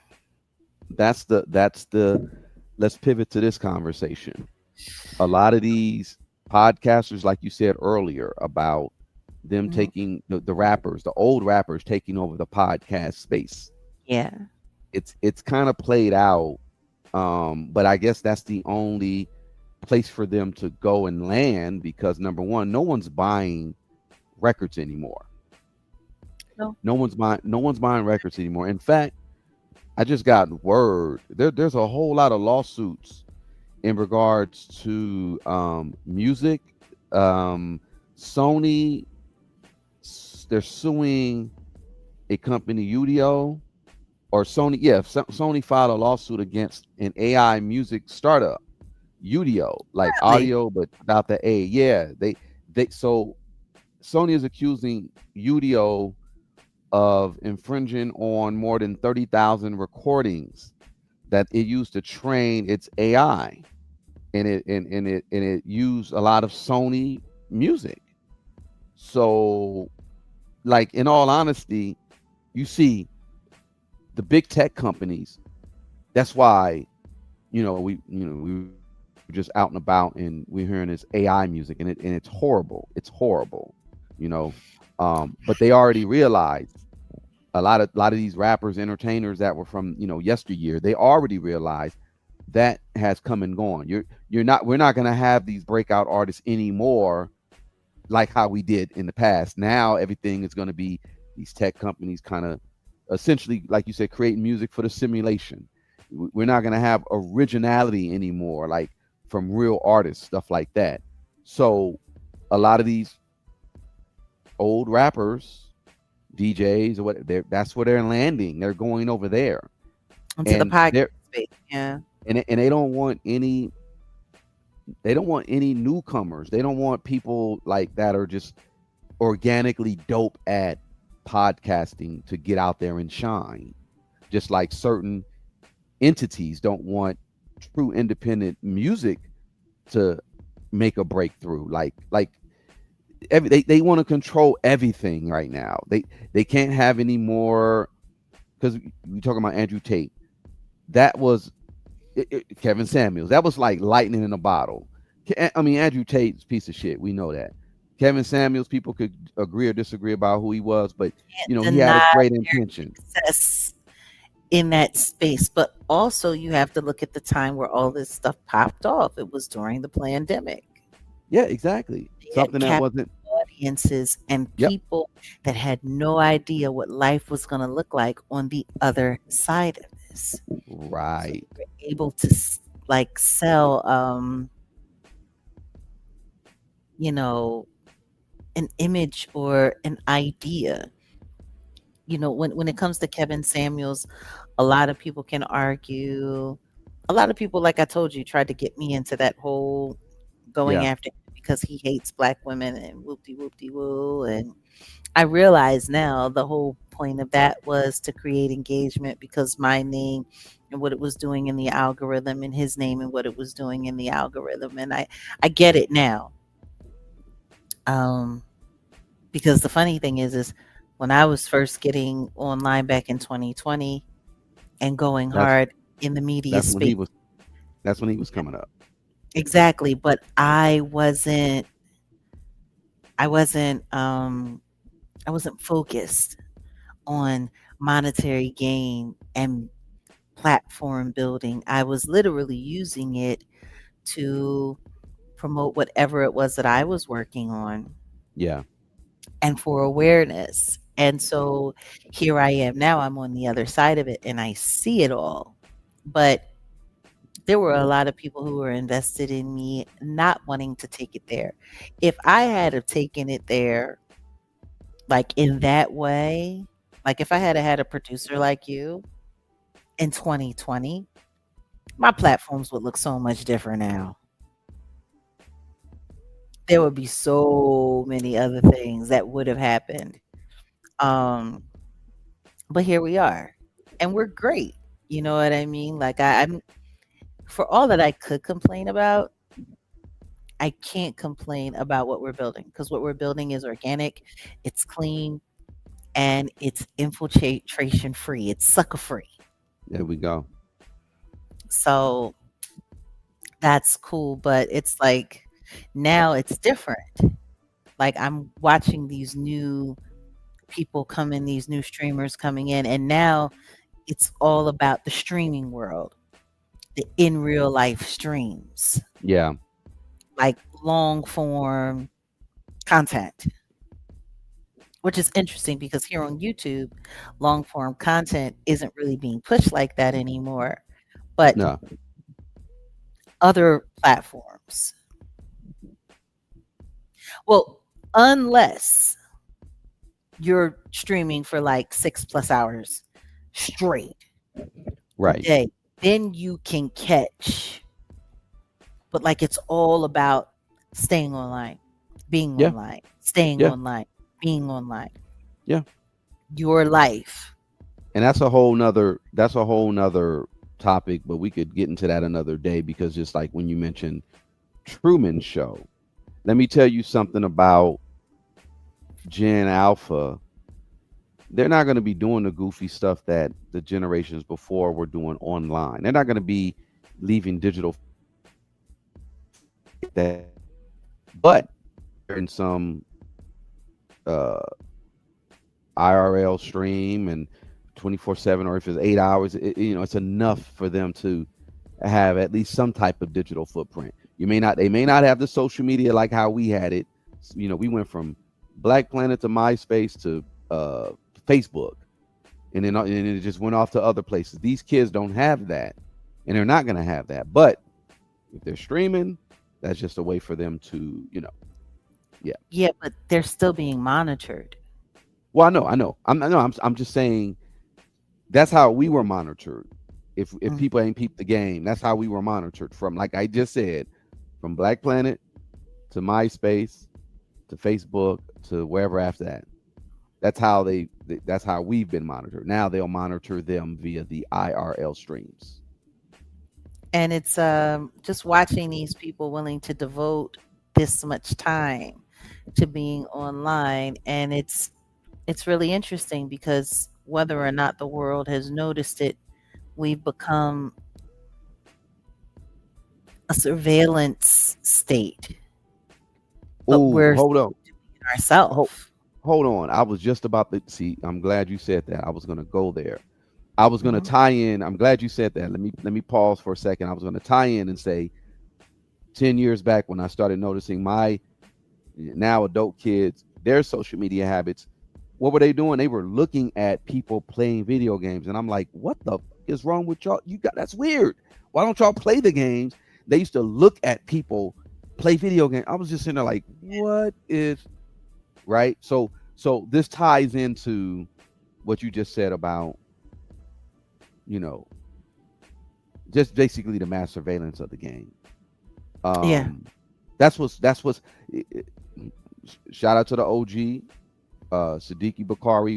that's the let's pivot to this conversation. A lot of these podcasters, like you said earlier, about them
Mhm.
taking the rappers, the old rappers taking over the podcast space.
Yeah.
It's kind of played out, but I guess that's the only place for them to go and land because number one, no one's buying records anymore.
No.
No one's buying records anymore. In fact, I just got word there's a whole lot of lawsuits in regards to music. Um, Sony, they're suing a company, Udio, or Sony. Yeah, Sony filed a lawsuit against an AI music startup, Udio, like
Really?
audio but without the A. Yeah, so Sony is accusing Udio of infringing on more than 30,000 recordings that it used to train its AI, and it used a lot of Sony music. So, like in all honesty, you see the big tech companies. That's why we just out and about and we're hearing this AI music and it's horrible. It's horrible, you know. But they already realized a lot of these rappers, entertainers that were from yesteryear. They already realized that has come and gone. We're not gonna have these breakout artists anymore like how we did in the past. Now everything is gonna be these tech companies kind of essentially, like you said, creating music for the simulation. We're not gonna have originality anymore, like from real artists, stuff like that. So a lot of these old rappers, DJs, or what, that's where they're landing. They're going over there,
Into the
and
podcast
they're
space. Yeah.
and they don't want any newcomers. They don't want people like that are just organically dope at podcasting to get out there and shine. Just like certain entities don't want true independent music to make a breakthrough. Like they want to control everything right now. They can't have any more because we talking about Andrew Tate. That was Kevin Samuels. That was like lightning in a bottle. I mean, Andrew Tate's a piece of shit. We know that. Kevin Samuels, people could agree or disagree about who he was, but
Can't
he had a
deny
great intention.
success in that space. But also you have to look at the time where all this stuff popped off. It was during the pandemic.
Yeah, exactly.
They had
Something that
captive
wasn't.
audiences and
Yep.
people that had no idea what life was going to look like on the other side of this. So
Right.
they were able to like sell you know an image or an idea. When it comes to Kevin Samuels, a lot of people can argue. A lot of people, like I told you, tried to get me into that whole going
Yeah.
after him because he hates black women and whoopty whoopty woo. And I realize now the whole point of that was to create engagement because my name and what it was doing in the algorithm and his name and what it was doing in the algorithm. And I get it now. Um, because the funny thing is when I was first getting online back in 2020 and going
That's
hard in the media
that's when
space,
he was that's when he was coming up.
exactly. But I wasn't, I wasn't focused on monetary gain and platform building. I was literally using it to promote whatever it was that I was working on
Yeah,
and for awareness. And so here I am now, I'm on the other side of it and I see it all. But there were a lot of people who were invested in me not wanting to take it there. If I had have taken it there, like in that way, like if I had a producer like you in 2020, my platforms would look so much different now. There would be so many other things that would have happened. Um, but here we are, and we're great. You know what I mean? Like I'm for all that I could complain about, I can't complain about what we're building because what we're building is organic, it's clean, and it's infiltration free. It's sucker free.
there we go.
So that's cool, but it's like now it's different. Like I'm watching these new people come in, these new streamers coming in, and now it's all about the streaming world, the in real life streams,
Yeah,
like long form content, which is interesting because here on YouTube, long form content isn't really being pushed like that anymore. But
no,
other platforms, well, unless you're streaming for like 6+ hours straight a
right.
day, then you can catch. But like it's all about staying online, being
Yeah,
online, staying
yeah,
online, being online.
yeah.
Your life.
And that's a whole nother topic, but we could get into that another day because just like when you mentioned Truman Show, let me tell you something about Gen Alpha. They're not going to be doing the goofy stuff that the generations before were doing online. They're not going to be leaving digital like that. But they're in some uh, IRL stream and 24/7, or if it's 8 hours, it's enough for them to have at least some type of digital footprint. They may not have the social media like how we had it. We went from Black Planet to MySpace to Facebook, and it just went off to other places. These kids don't have that, and they're not going to have that. But if they're streaming, that's just a way for them to, yeah.
Yeah, but they're still being monitored.
Well, I know. I'm just saying that's how we were monitored. If
Mm.
people ain't peeped the game, that's how we were monitored from, like I just said, from Black Planet to MySpace to Facebook to wherever after that. That's how we've been monitored. Now they'll monitor them via the IRL streams.
And it's just watching these people willing to devote this much time to being online, and it's really interesting because whether or not the world has noticed it, we've become a surveillance state, but
Oh,
we're
hold on. Hold,
ourselves.
hold on. I was just about to see. I'm glad you said that. I was going to go there. I was going to
Mhm.
tie in. I'm glad you said that. Let me pause for a second. I was going to tie in and say 10 years back when I started noticing my now adult kids, their social media habits, what were they doing? They were looking at people playing video games. And I'm like, what the is wrong with y'all? That's weird. Why don't y'all play the games? They used to look at people play video games. I was just sitting there like, what is right? So this ties into what you just said about, you know, just basically the mass surveillance of the game.
Yeah.
Um That's what's. Shout out to the OG, Siddiqui Bakari.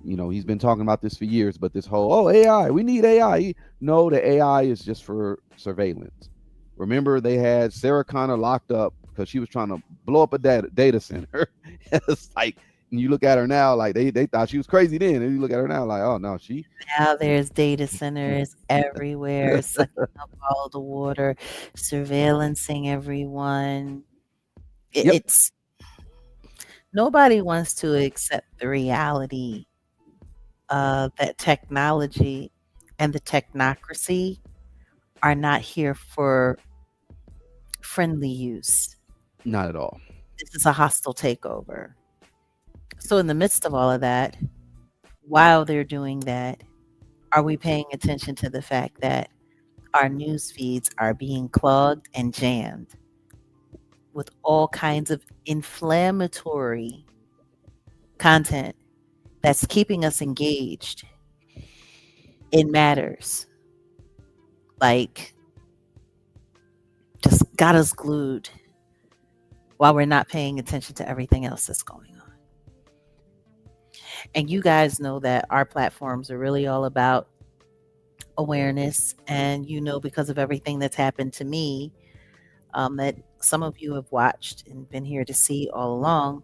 He's been talking about this for years. But this whole AI, we need AI. No, the AI is just for surveillance. Remember, they had Sarah Connor locked up because she was trying to blow up a data center. It's like, and you look at her now, like they thought she was crazy then, and you look at her now, like, oh no, she.
Now there's data centers everywhere, sucking up all the water, surveillancing everyone.
Yep,
It's nobody wants to accept the reality that technology and the technocracy are not here for friendly use.
not at all.
This is a hostile takeover. So, in the midst of all of that, while they're doing that, are we paying attention to the fact that our news feeds are being clogged and jammed with all kinds of inflammatory content that's keeping us engaged in matters like just got us glued while we're not paying attention to everything else that's going on. And you guys know that our platforms are really all about awareness. And because of everything that's happened to me, that some of you have watched and been here to see all along,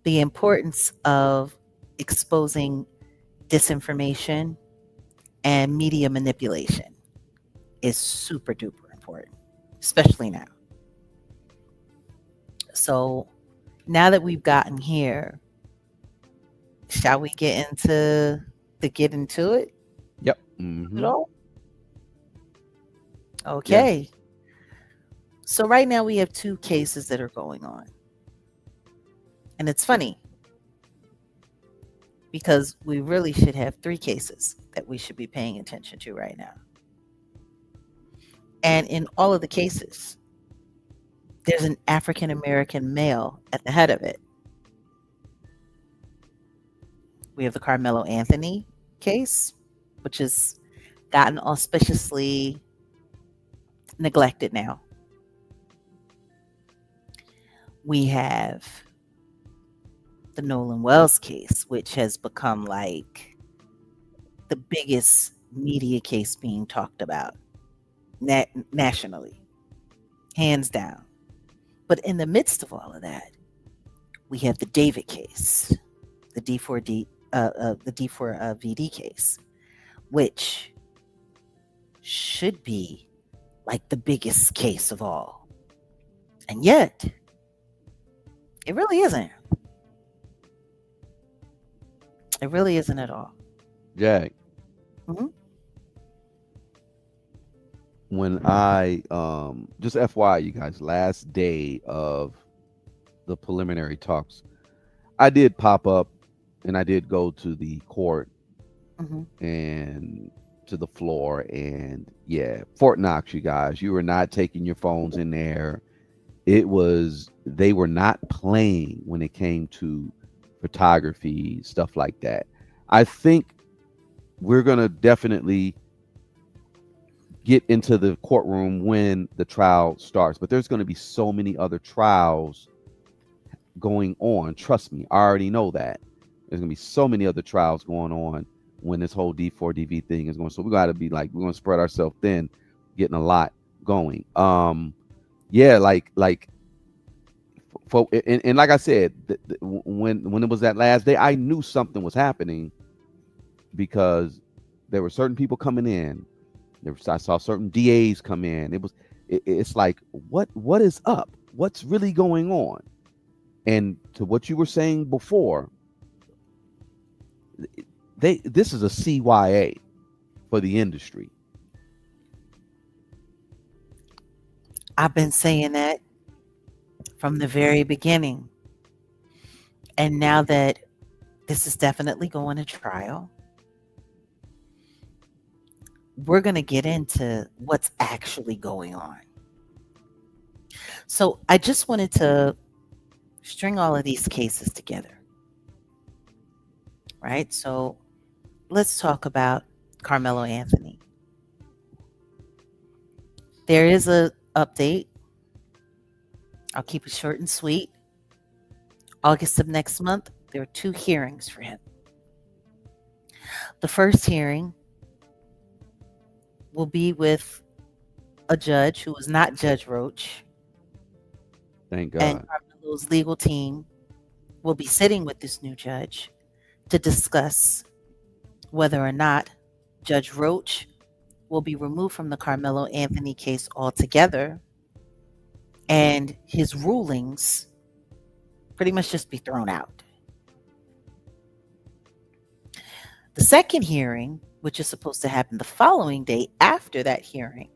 the importance of exposing disinformation and media manipulation is super duper important, especially now. So now that we've gotten here, shall we get into it?
Yep.
At all?
Yeah.
Okay. So right now we have two cases that are going on. And it's funny because we really should have three cases that we should be paying attention to right now. And in all of the cases, there's an African American male at the head of it. We have the Carmelo Anthony case, which has gotten auspiciously neglected now. We have the Nolan Wells case, which has become like the biggest media case being talked about nationally, hands down. But in the midst of all of that, we have the David case, the D4VD case, which should be like the biggest case of all. And yet, it really isn't. It really isn't at all.
Jag.
Mhm.
When I just FYI, you guys, last day of the preliminary talks, I did pop up and I did go to the court
Mhm.
and to the floor, and yeah, Fort Knox, you guys, you were not taking your phones in there. They were not playing when it came to photography, stuff like that. I think we're gonna definitely get into the courtroom when the trial starts, but there's going to be so many other trials going on. Trust me, I already know that there's going to be so many other trials going on when this whole D4DV thing is going. So we got to be like, we're going to spread ourselves thin, getting a lot going. Yeah, like for and like I said, when it was that last day, I knew something was happening because there were certain people coming in. I saw certain DAs come in. It's like, what is up? What's really going on? And to what you were saying before, this is a CYA for the industry.
I've been saying that from the very beginning. And now that this is definitely going to trial, we're going to get into what's actually going on. So I just wanted to string all of these cases together, right? So let's talk about Carmelo Anthony. There is a update. I'll keep it short and sweet. August of next month, there are 2 hearings for him. The first hearing will be with a judge who is not Judge Roach,
Thank
and
God.
Carmelo's legal team will be sitting with this new judge to discuss whether or not Judge Roach will be removed from the Carmelo Anthony case altogether, and his rulings pretty much just be thrown out. The second hearing, which is supposed to happen the following day after that hearing,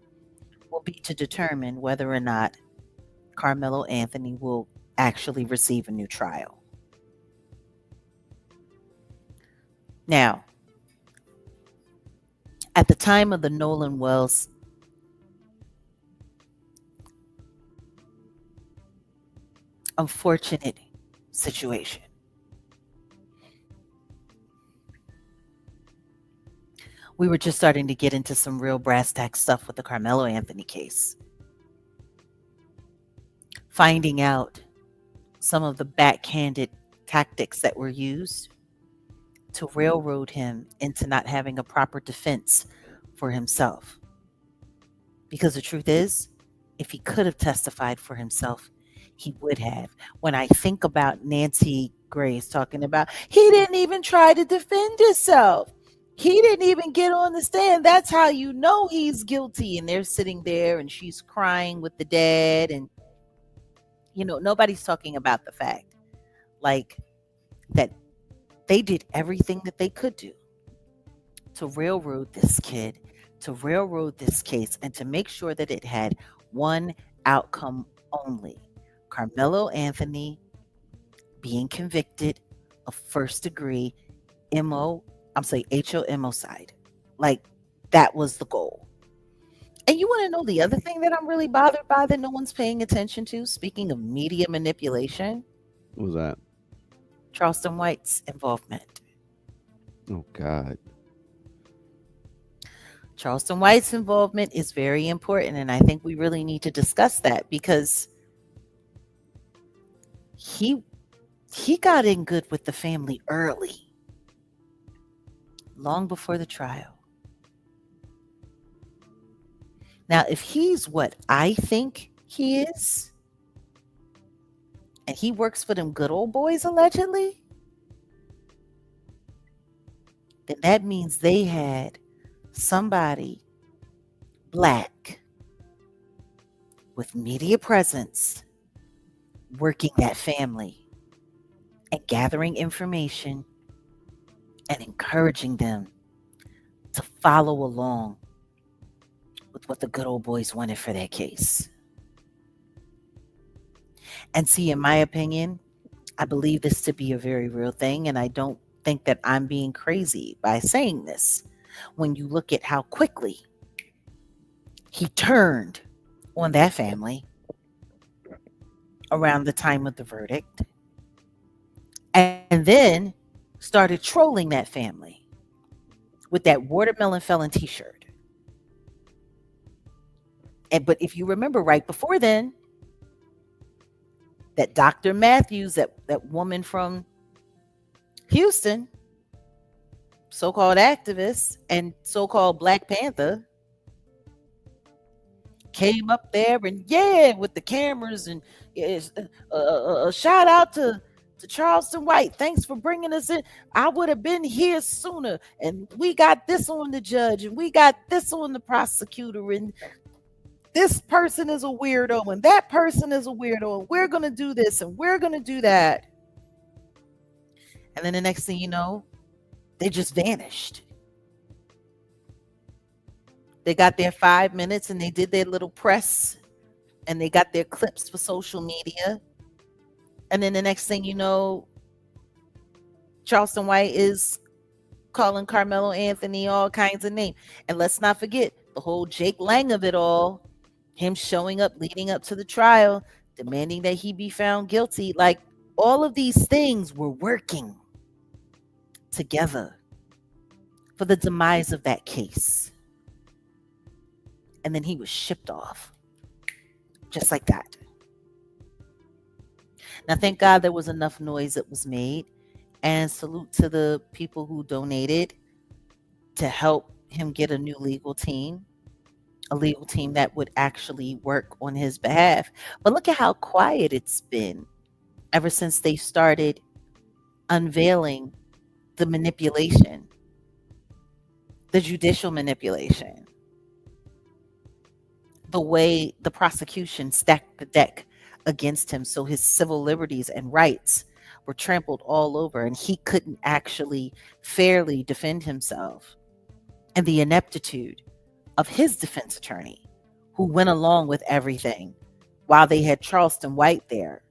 will be to determine whether or not Carmelo Anthony will actually receive a new trial. Now, at the time of the Nolan Wells unfortunate situation, we were just starting to get into some real brass tack stuff with the Carmelo Anthony case. Finding out some of the backhanded tactics that were used to railroad him into not having a proper defense for himself. Because the truth is, if he could have testified for himself, he would have. When I think about Nancy Grace talking about, he didn't even try to defend himself. He didn't even get on the stand. That's how you know he's guilty. And they're sitting there and she's crying with the dad. And, nobody's talking about the fact like that they did everything that they could do to railroad this kid, to railroad this case, and to make sure that it had one outcome only: Carmelo Anthony being convicted of first degree HOMicide. Like, that was the goal. And you want to know the other thing that I'm really bothered by that no one's paying attention to? Speaking of media manipulation,
What was that?
Charleston White's involvement.
Oh God.
Charleston White's involvement is very important, and I think we really need to discuss that because he got in good with the family early, long before the trial. Now, if he's what I think he is, and he works for them good old boys allegedly, then that means they had somebody black with media presence working that family and gathering information and encouraging them to follow along with what the good old boys wanted for their case. And see, in my opinion, I believe this to be a very real thing, and I don't think that I'm being crazy by saying this. When you look at how quickly he turned on that family around the time of the verdict, and then started trolling that family with that watermelon felon t-shirt. But if you remember right before then, that Dr. Matthews, that woman from Houston, so-called activist and so-called Black Panther, came up there and with the cameras and shout out to Charleston White. Thanks for bringing us in. I would have been here sooner. And we got this on the judge and we got this on the prosecutor. And this person is a weirdo and that person is a weirdo. And we're going to do this and we're going to do that. And then the next thing you know, they just vanished. They got their 5 minutes and they did their little press and they got their clips for social media. And then the next thing you know, Charleston White is calling Carmelo Anthony all kinds of names. And let's not forget the whole Jake Lang of it all, him showing up, leading up to the trial, demanding that he be found guilty. Like, all of these things were working together for the demise of that case. And then he was shipped off. just like that. Now, thank God there was enough noise that was made, and salute to the people who donated to help him get a new legal team, a legal team that would actually work on his behalf. But look at how quiet it's been ever since they started unveiling the manipulation, the judicial manipulation, the way the prosecution stacked the deck against him so his civil liberties and rights were trampled all over and he couldn't actually fairly defend himself. And the ineptitude of his defense attorney, who went along with everything while they had Charleston White there,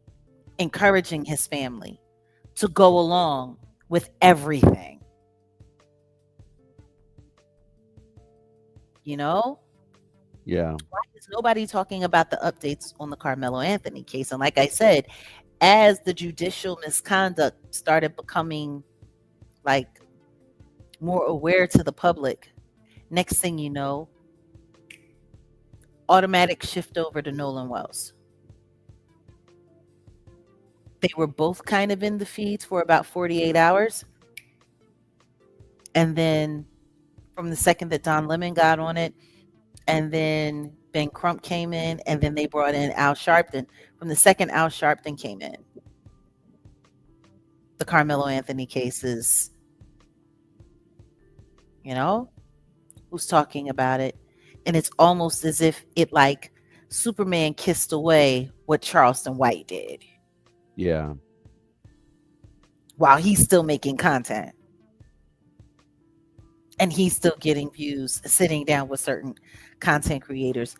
encouraging his family to go along with everything. You know?
Yeah.
Why is nobody talking about the updates on the Carmelo Anthony case? And like I said, as the judicial misconduct started becoming like more aware to the public, next thing you know, automatic shift over to Nolan Wells. They were both kind of in the feeds for about 48 hours. And then from the second that Don Lemon got on it, and then Ben Crump came in, and then they brought in Al Sharpton. From the second Al Sharpton came in, the Carmelo Anthony cases, you know, who's talking about it? And it's almost as if it like Superman kissed away what Charleston White did
Yeah.
while he's still making content. And he's still getting views, sitting down with certain content creators.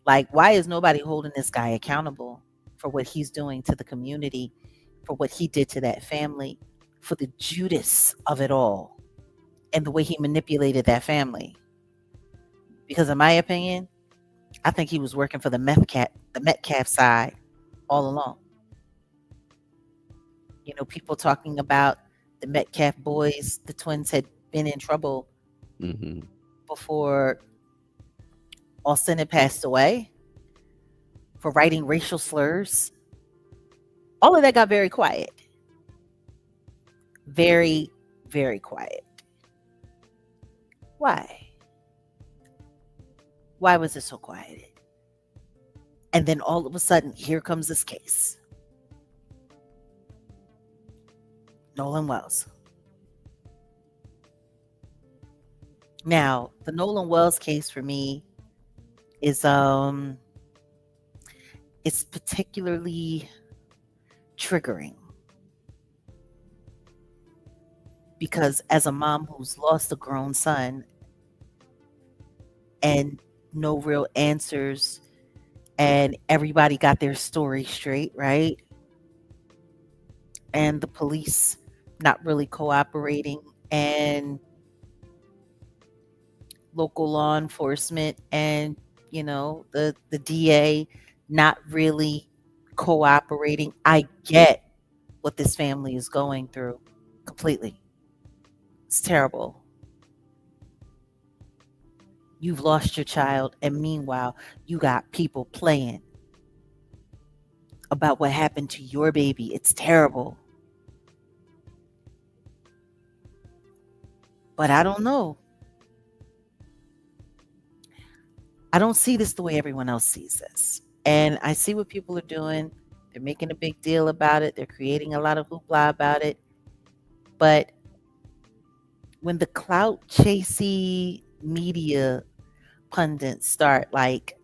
Like, why is nobody holding this guy accountable for what he's doing to the community, for what he did to that family, for the Judas of it all, and the way he manipulated that family? Because in my opinion, I think he was working for the Metcalf side all along. You know, people talking about the Metcalf boys, the twins had been in trouble
Mm-hmm.
before Austin had passed away for writing racial slurs. All of that got very quiet. Very, very quiet. Why? Why was it so quiet? And then all of a sudden, here comes this case. Nolan Wells. Now, the Nolan Wells case for me is it's particularly triggering because as a mom who's lost a grown son and no real answers and everybody got their story straight, right? And the police not really cooperating and local law enforcement and the DA not really cooperating. I get what this family is going through completely. It's terrible. You've lost your child, and meanwhile you got people playing about what happened to your baby. It's terrible. But I don't know. I don't see this the way everyone else sees this. And I see what people are doing. They're making a big deal about it. They're creating a lot of hoopla about it. But when the clout chasey media pundits start like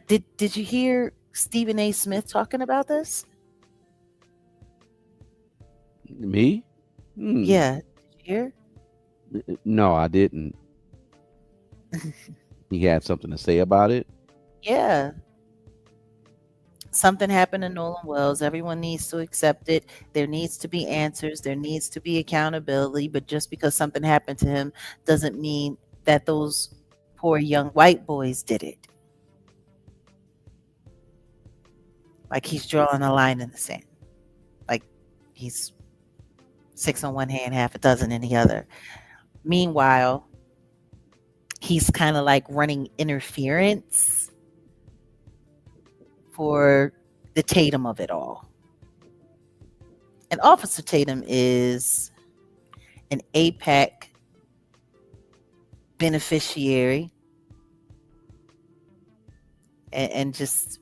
did you hear Stephen A. Smith talking about this?
Me?
Yeah. Did you hear?
No, I didn't. He had something to say about it.
Yeah. Something happened to Nolan Wells. Everyone needs to accept it. There needs to be answers. There needs to be accountability. But just because something happened to him doesn't mean that those poor young white boys did it. Like he's drawing a line in the sand. Like he's 6 on one hand, half a dozen in the other. Meanwhile, he's kind of like running interference for the Tatum of it all. And Officer Tatum is an APAC beneficiary, and just,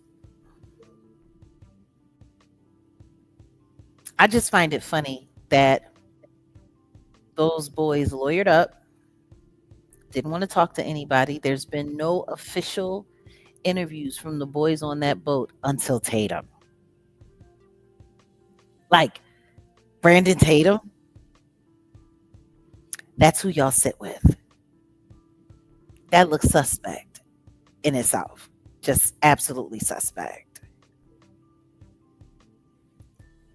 I just find it funny that those boys lawyered up, didn't want to talk to anybody. There's been no official interviews from the boys on that boat until Tatum. Like Brandon Tatum, that's who y'all sit with. That looks suspect in itself. Just absolutely suspect.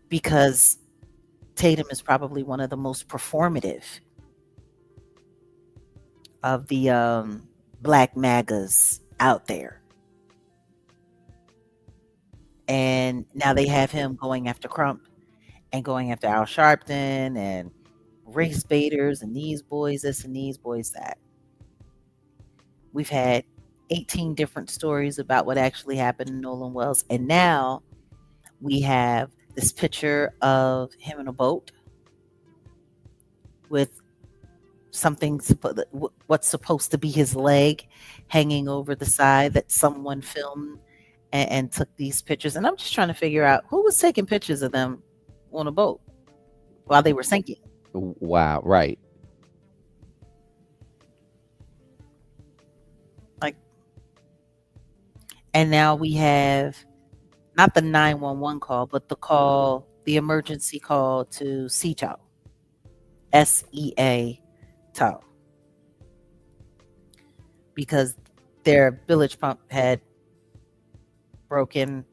Because Tatum is probably one of the most performative of the black MAGAs out there. And now they have him going after Crump and going after Al Sharpton and race baiters and these boys this and these boys that. We've had 18 different stories about what actually happened in Nolan Wells. And now we have this picture of him in a boat with something, what's supposed to be his leg hanging over the side, that someone filmed and took these pictures. And I'm just trying to figure out who was taking pictures of them on a boat while they were sinking.
Wow, right.
Like, and now we have not the 911 call, but the emergency call to SEA, SEA tow, because their bilge pump had broken.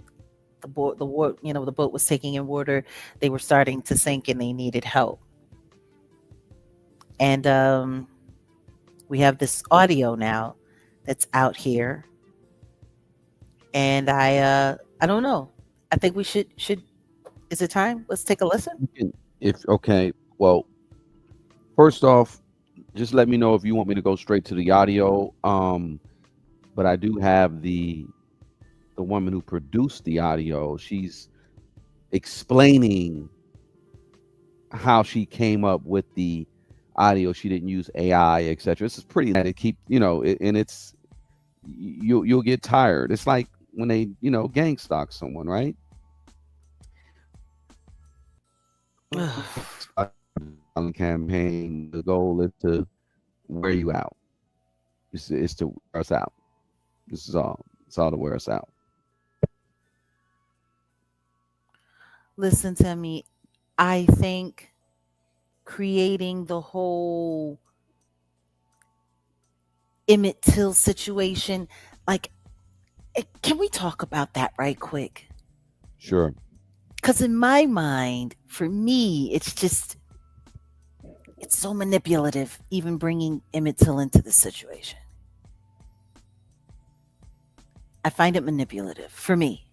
The boat was taking in water. They were starting to sink and they needed help. And we have this audio now that's out here. And I don't know. I think we should is it time? Let's take a listen.
Okay. Well, first off, just let me know if you want me to go straight to the audio. But I do have the woman who produced the audio. She's explaining how she came up with the audio. She didn't use AI, etc. This is pretty that it keep, and it's you'll get tired. It's like when they, gang stalk someone, right? Campaign. The goal is to wear you out. It's to wear us out. This is all. It's all to wear us out.
Listen to me. I think creating the whole Emmett Till situation, like, can we talk about that right quick?
Sure.
Because in my mind, for me, it's so manipulative, even bringing Emmett Till into the situation. I find it manipulative for me.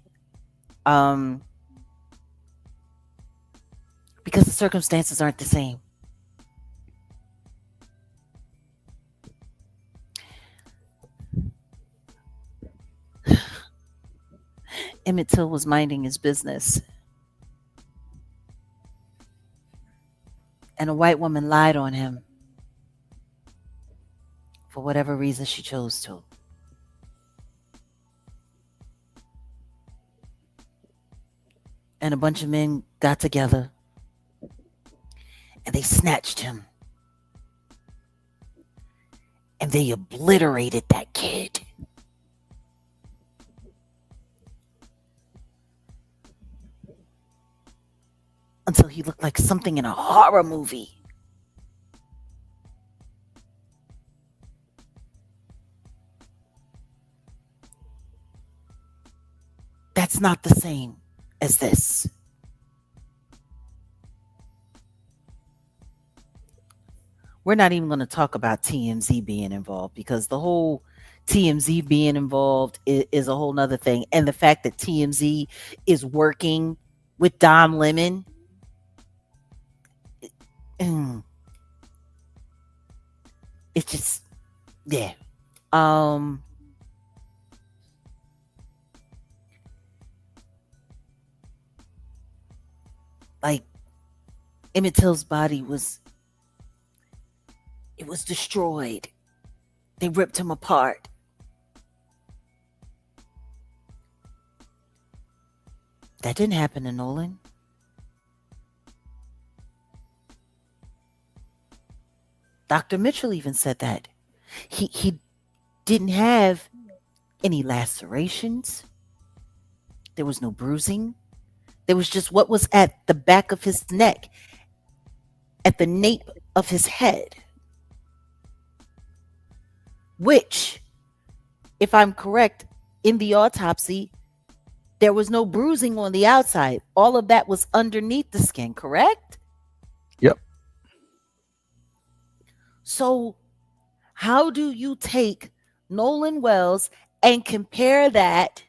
Because the circumstances aren't the same. Emmett Till was minding his business. And a white woman lied on him for whatever reason she chose to. And a bunch of men got together and they snatched him. And they obliterated that kid. Until he looked like something in a horror movie. That's not the same as this. We're not even going to talk about TMZ being involved, because the whole TMZ being involved is a whole nother thing. And the fact that TMZ is working with Don Lemon, it's just, yeah. Like Emmett Till's body was destroyed. They ripped him apart. That didn't happen to Nolan. Dr. Mitchell even said that. He didn't have any lacerations. There was no bruising. There was just what was at the back of his neck, at the nape of his head, which, if I'm correct, in the autopsy, there was no bruising on the outside. All of that was underneath the skin, correct?
Yep.
So how do you take Nolan Wells and compare that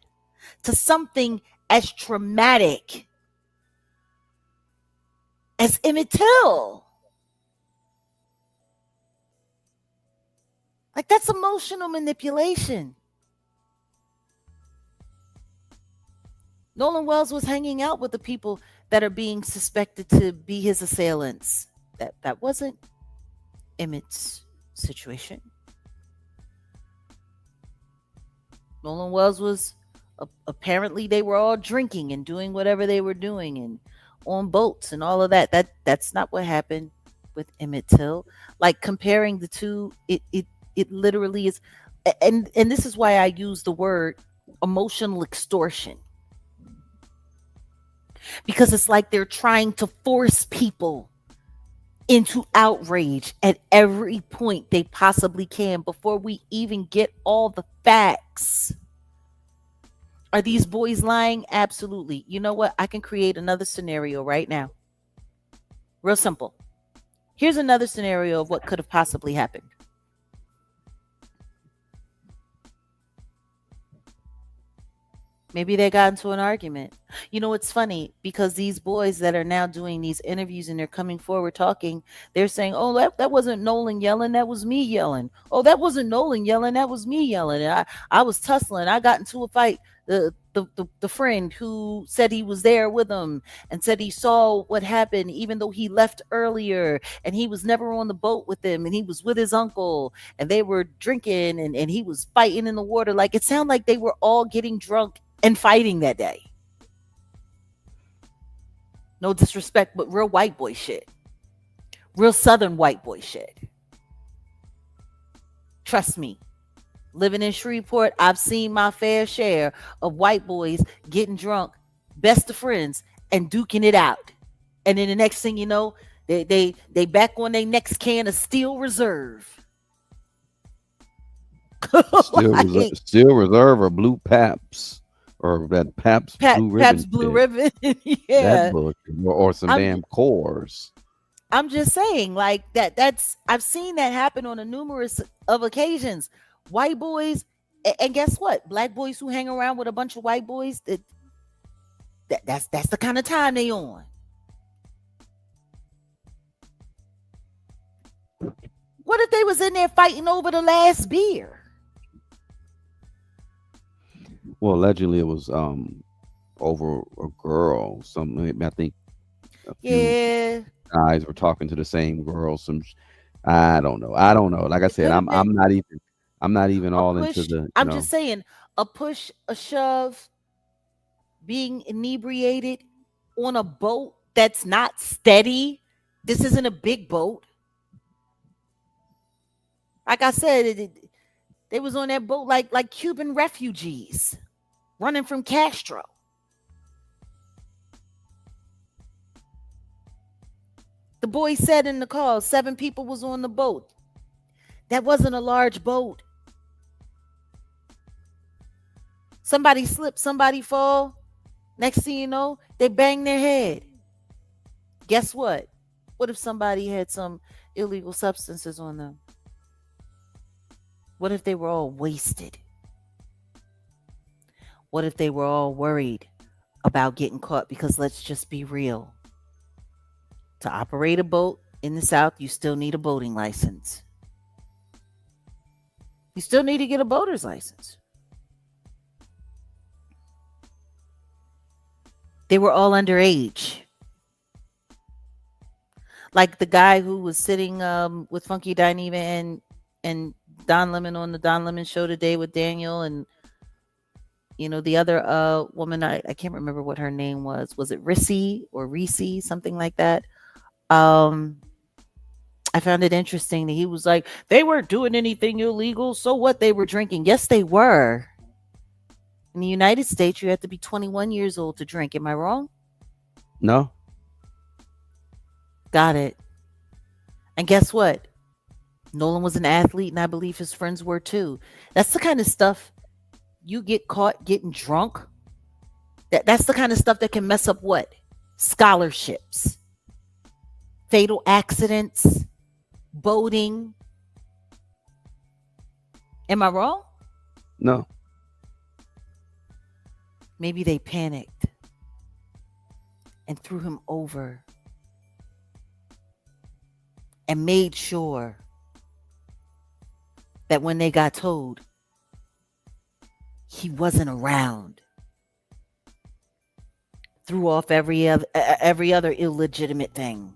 to something as traumatic as Emmett Till? Like, that's emotional manipulation. Nolan Wells was hanging out with the people that are being suspected to be his assailants. That wasn't Emmett's situation. Nolan Wells was apparently, they were all drinking and doing whatever they were doing and on boats and all of that. That's not what happened with Emmett Till. Like, comparing the two, it literally is, and this is why I use the word emotional extortion. Because it's like they're trying to force people into outrage at every point they possibly can before we even get all the facts. Are these boys lying? Absolutely. You know what? I can create another scenario right now. Real simple. Here's another scenario of what could have possibly happened. Maybe they got into an argument. You know, it's funny because these boys that are now doing these interviews and they're coming forward talking, they're saying, oh, that wasn't Nolan yelling, that was me yelling. Oh, that wasn't Nolan yelling, that was me yelling. And I was tussling. I got into a fight. The friend who said he was there with him and said he saw what happened, even though he left earlier and he was never on the boat with them and he was with his uncle and they were drinking and he was fighting in the water. Like, it sounded like they were all getting drunk and fighting that day. No disrespect, but real white boy shit. Real Southern white boy shit. Trust me. Living in Shreveport, I've seen my fair share of white boys getting drunk, best of friends, and duking it out. And then the next thing you know, they back on their next can of Steel Reserve.
Steel Reserve or Blue Paps. Or that Pabst Blue Ribbon.
Pabst Blue Ribbon. Yeah.
That bullshit. Or some damn Coors.
I'm just saying, like, that's I've seen that happen on a numerous of occasions. White boys, and guess what? Black boys who hang around with a bunch of white boys, that's the kind of time they on. What if they was in there fighting over the last beer?
Well, allegedly it was over a girl. I think a few guys were talking to the same girl. I don't know. Like I said, I'm not even all into the.
I'm just saying, a push, a shove, being inebriated on a boat that's not steady. This isn't a big boat. Like I said, they was on that boat like Cuban refugees running from Castro. The boy said in the call, 7 people was on the boat. That wasn't a large boat. Somebody slip, somebody fall. Next thing you know, they bang their head. Guess what? What if somebody had some illegal substances on them? What if they were all wasted? What if they were all worried about getting caught? Because let's just be real. To operate a boat in the South, you still need a boating license. You still need to get a boater's license. They were all underage. Like the guy who was sitting with Funky Dineva and Don Lemon on the Don Lemon show today with Daniel, and the other woman, I can't remember what her name was. Was it Rissy or Reese, something like that? Um I found it interesting that he was like, they weren't doing anything illegal. So what? They were drinking. Yes, they were. In the United States, you have to be 21 years old to drink. Am I wrong?
No,
Got it. And guess what? Nolan was an athlete, and I believe his friends were too. That's the kind of stuff you get caught getting drunk. That's the kind of stuff that can mess up what? Scholarships, fatal accidents, boating. Am I wrong?
no,
Maybe they panicked and threw him over and made sure that when they got told he wasn't around, threw off every other illegitimate thing.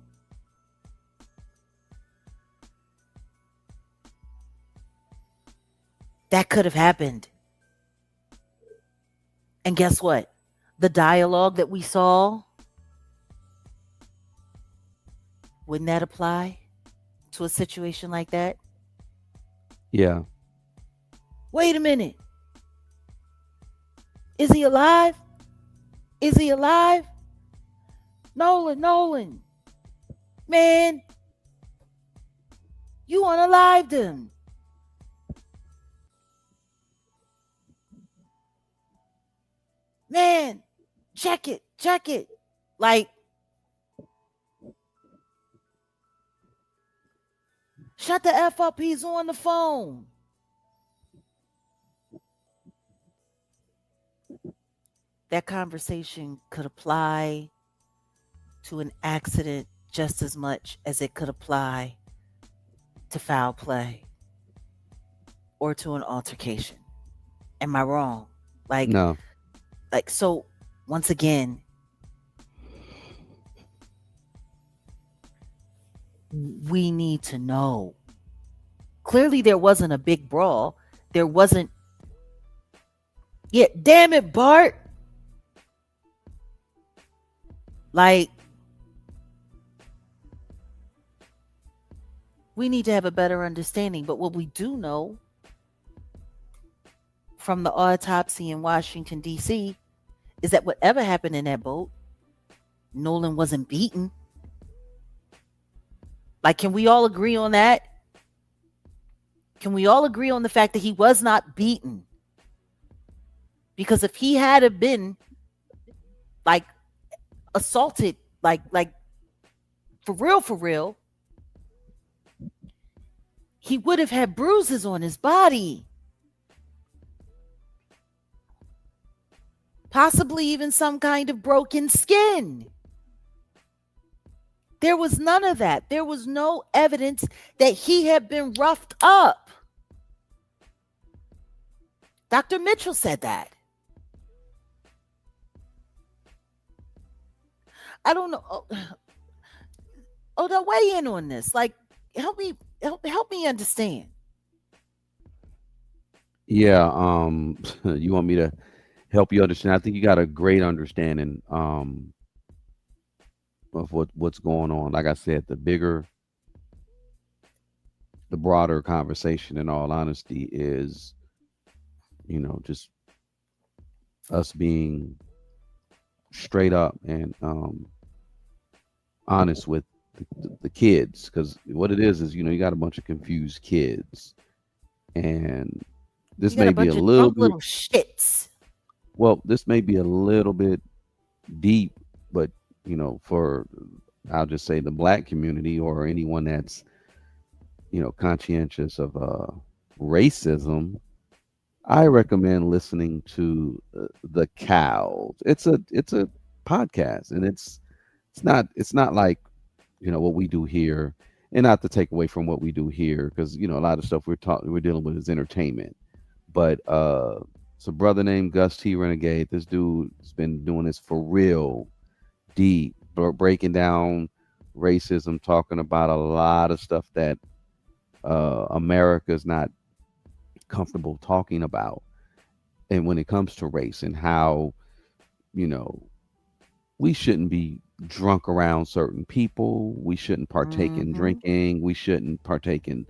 That could have happened. And guess what? The dialogue that we saw, wouldn't that apply to a situation like that?
yeah,
Wait a minute. Is he alive? Is he alive? Nolan. Man, you unalived him. Man, check it. Like, shut the F up. He's on the phone. That conversation could apply to an accident just as much as it could apply to foul play or to an altercation. Am I wrong? Like,
no,
so once again, we need to know. Clearly there wasn't a big brawl. There wasn't. Yeah, damn it, Bart. Like, we need to have a better understanding. But what we do know from the autopsy in Washington, D.C., is that whatever happened in that boat, Nolan wasn't beaten. Like, can we all agree on that? Can we all agree on the fact that he was not beaten? Because if he had have been like assaulted, like for real, he would have had bruises on his body. Possibly even some kind of broken skin. There was none of that. There was no evidence that he had been roughed up. Dr. Mitchell said that. I don't know. Oh, they'll weigh in on this. Like, help me understand.
yeah. You want me to help you understand? I think you got a great understanding of what's going on. Like I said, the broader conversation, in all honesty, is just us being straight up and honest with the kids, because what it is you got a bunch of confused kids, and this
You got
may
a
be a
bunch of
little
drunk
bit
little shits.
well, this may be a little bit deep, but for, I'll just say, the black community or anyone that's conscientious of racism, I recommend listening to the Cows. It's a podcast, and it's not like what we do here, and not to take away from what we do here, because a lot of stuff we're dealing with is entertainment. But it's a brother named Gus T Renegade. This dude's been doing this for real, deep, breaking down racism, talking about a lot of stuff that America's not comfortable talking about. And when it comes to race and how, you know, we shouldn't be drunk around certain people, we shouldn't partake in
Mm-hmm.
drinking, we shouldn't partake in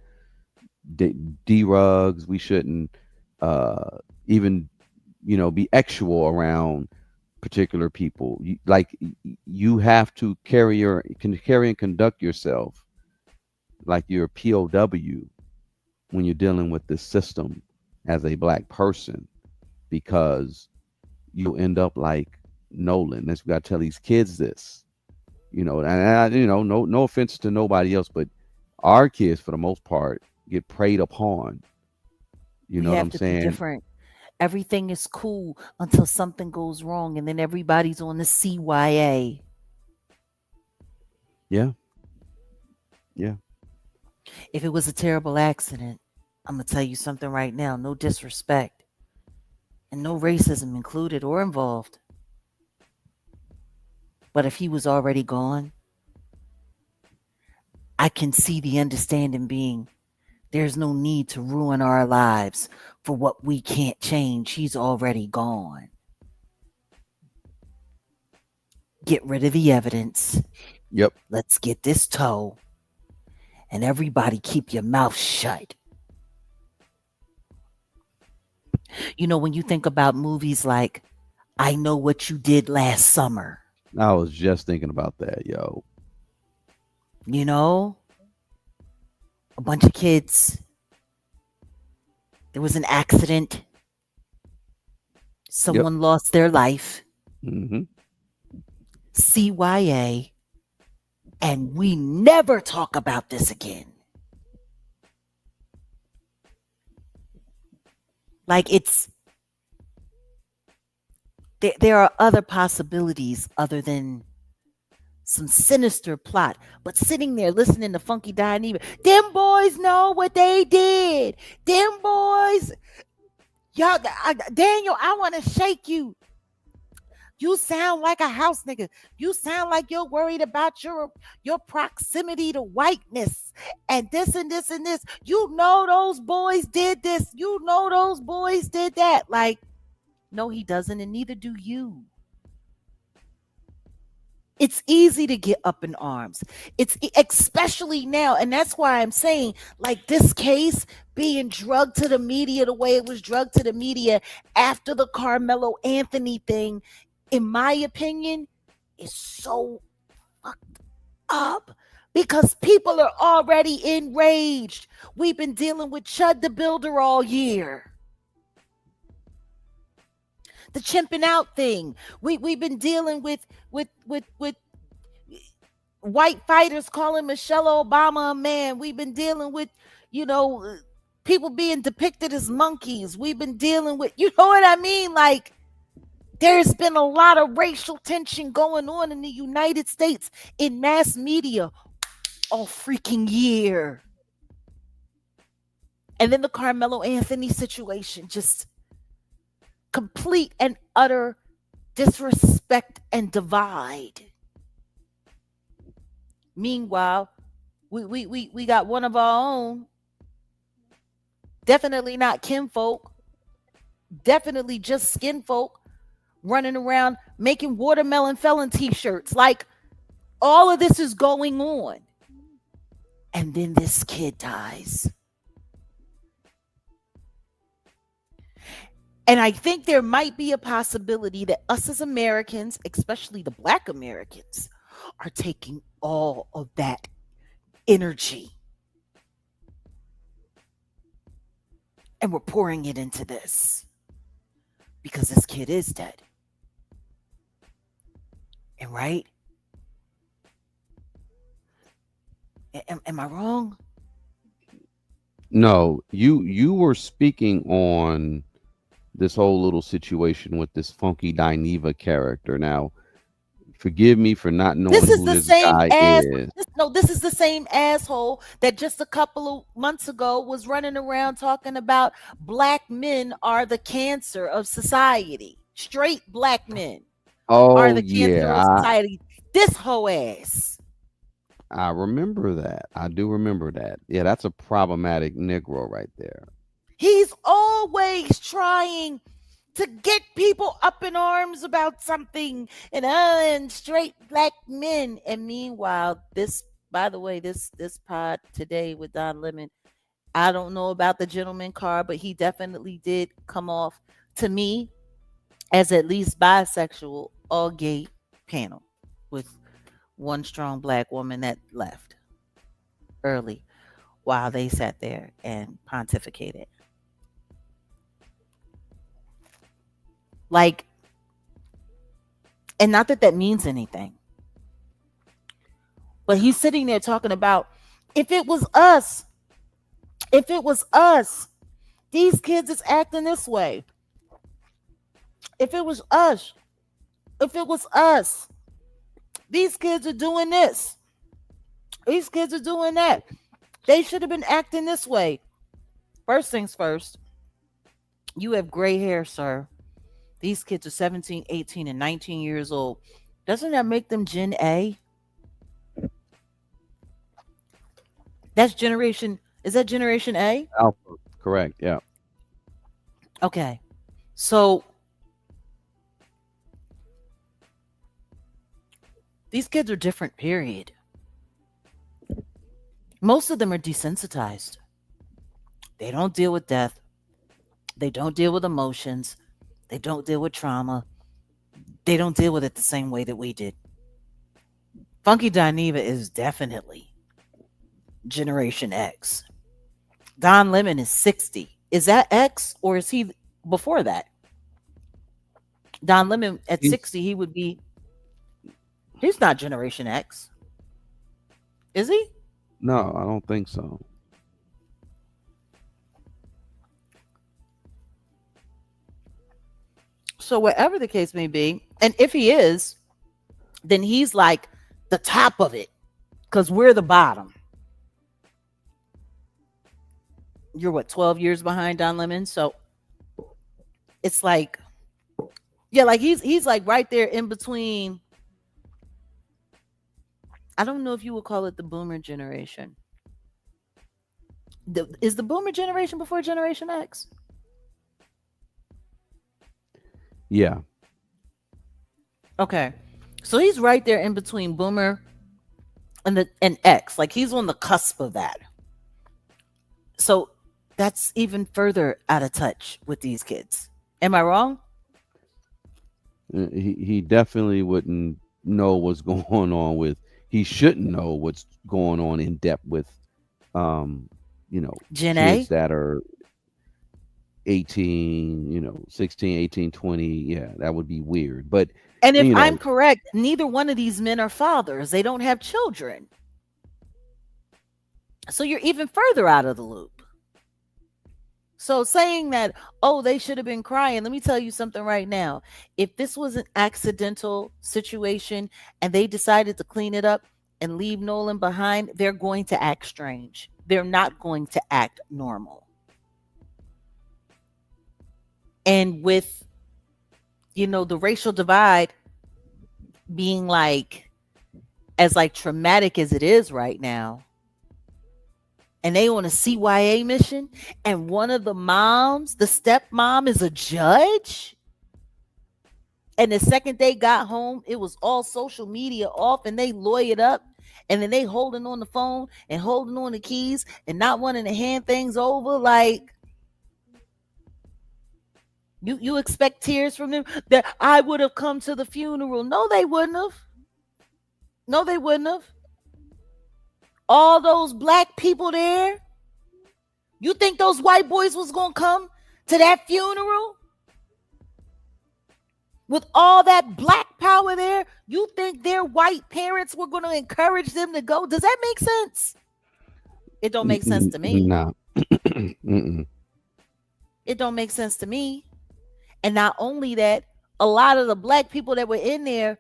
drugs, we shouldn't uh, even, be actual around particular people. You have to carry and conduct yourself like you're a POW when you're dealing with this system as a black person, because you'll end up like Nolan. That's, we got to tell these kids this. No offense to nobody else, but our kids for the most part get preyed upon. You
We
know what
have
I'm
to be
saying?
different. Everything is cool until something goes wrong, and then everybody's on the CYA.
Yeah, yeah.
If it was a terrible accident, I'm going to tell you something right now, no disrespect and no racism included or involved. But if he was already gone, I can see the understanding being there's no need to ruin our lives for what we can't change. He's already gone. Get rid of the evidence.
Yep.
Let's get this toe. And everybody keep your mouth shut. When you think about movies like I Know What You Did Last Summer,
I was just thinking about that, yo.
you know, a bunch of kids, there was an accident,
Yep.
someone lost their life,
Hmm.
CYA, and we never talk about this again. Like there are other possibilities other than some sinister plot. But sitting there listening to Funky Dineva, them boys know what they did. Them boys, y'all, Daniel, I want to shake you. You sound like a house nigga. You sound like you're worried about your proximity to whiteness and this and this and this. You know those boys did this. You know those boys did that. Like, no, he doesn't, and neither do you. It's easy to get up in arms. Especially now, and that's why I'm saying, like, this case being drugged to the media the way it was drugged to the media after the Carmelo Anthony thing, in my opinion, is so fucked up because people are already enraged. We've been dealing with Chud the Builder all year. The chimping out thing. We've been dealing with white fighters calling Michelle Obama a man. We've been dealing with, people being depicted as monkeys. We've been dealing with, you know what I mean? Like, there's been a lot of racial tension going on in the United States in mass media all freaking year. And then the Carmelo Anthony situation, just complete and utter disrespect and divide. Meanwhile, we got one of our own, definitely not kinfolk, definitely just skin folk, running around making watermelon felon t-shirts. Like, all of this is going on. And then this kid dies. And I think there might be a possibility that us as Americans, especially the Black Americans, are taking all of that energy and we're pouring it into this because this kid is dead. And right? Am I wrong?
No, you were speaking on this whole little situation with this Funky Dineva character. Now, forgive me for not knowing
This is
who
the
this
same
guy
as
is.
this is the same asshole that just a couple of months ago was running around talking about black men are the cancer of society. Straight black men are
Oh
the cancer of
yeah,
society. This hoe ass.
I remember that. I do remember that. Yeah, that's a problematic Negro right there.
He's always trying to get people up in arms about something and straight black men. And meanwhile, this, by the way, this pod today with Don Lemon, I don't know about the gentleman card, but he definitely did come off to me as at least bisexual, all gay panel with one strong black woman that left early while they sat there and pontificated. Like, and not that that means anything, but he's sitting there talking about if it was us, if it was us, these kids is acting this way. If it was us, if it was us, these kids are doing this. These kids are doing that. They should have been acting this way. First things first, you have gray hair, sir. These kids are 17, 18, and 19 years old. Doesn't that make them Gen A? That's generation. Is that generation A?
Alpha. Correct. Yeah.
Okay. So these kids are different, period. Most of them are desensitized. They don't deal with death. They don't deal with emotions. They don't deal with trauma. They don't deal with it the same way that we did. Funky Dineva is definitely Generation X. Don Lemon is 60. Is that X or is he before that? Don Lemon at
He's
60, he would be, he's not Generation X. Is he?
no, I don't think so.
So, whatever the case may be, and if he is, then he's like the top of it because we're the bottom. You're what, 12 years behind Don Lemon? So, it's like, yeah, like he's like right there in between. I don't know if you would call it the boomer generation. Is the boomer generation before Generation X?
Yeah.
Okay. So he's right there in between boomer and X. Like he's on the cusp of that. So that's even further out of touch with these kids. Am I wrong?
He definitely wouldn't know what's going on with. He shouldn't know what's going on in depth with, um,
Gen A?
kids that are 18, 16, 18, 20. Yeah, that would be weird. But
And if
you
I'm
know,
correct, neither one of these men are fathers. They don't have children. So you're even further out of the loop. So saying that, oh, they should have been crying, let me tell you something right now. If this was an accidental situation and they decided to clean it up and leave Nolan behind, they're going to act strange. They're not going to act normal. And with, the racial divide being like as like traumatic as it is right now, and they on a CYA mission, and one of the moms, the stepmom, is a judge. And the second they got home, it was all social media off, and they lawyered up, and then they holding on the phone and holding on the keys and not wanting to hand things over. Like you expect tears from them that I would have come to the funeral. No, they wouldn't have. No, they wouldn't have. All those black people there. You think those white boys was going to come to that funeral? With all that black power there, you think their white parents were going to encourage them to go? Does that make sense? It don't make sense to me.
nah.
It don't make sense to me. And not only that, a lot of the black people that were in there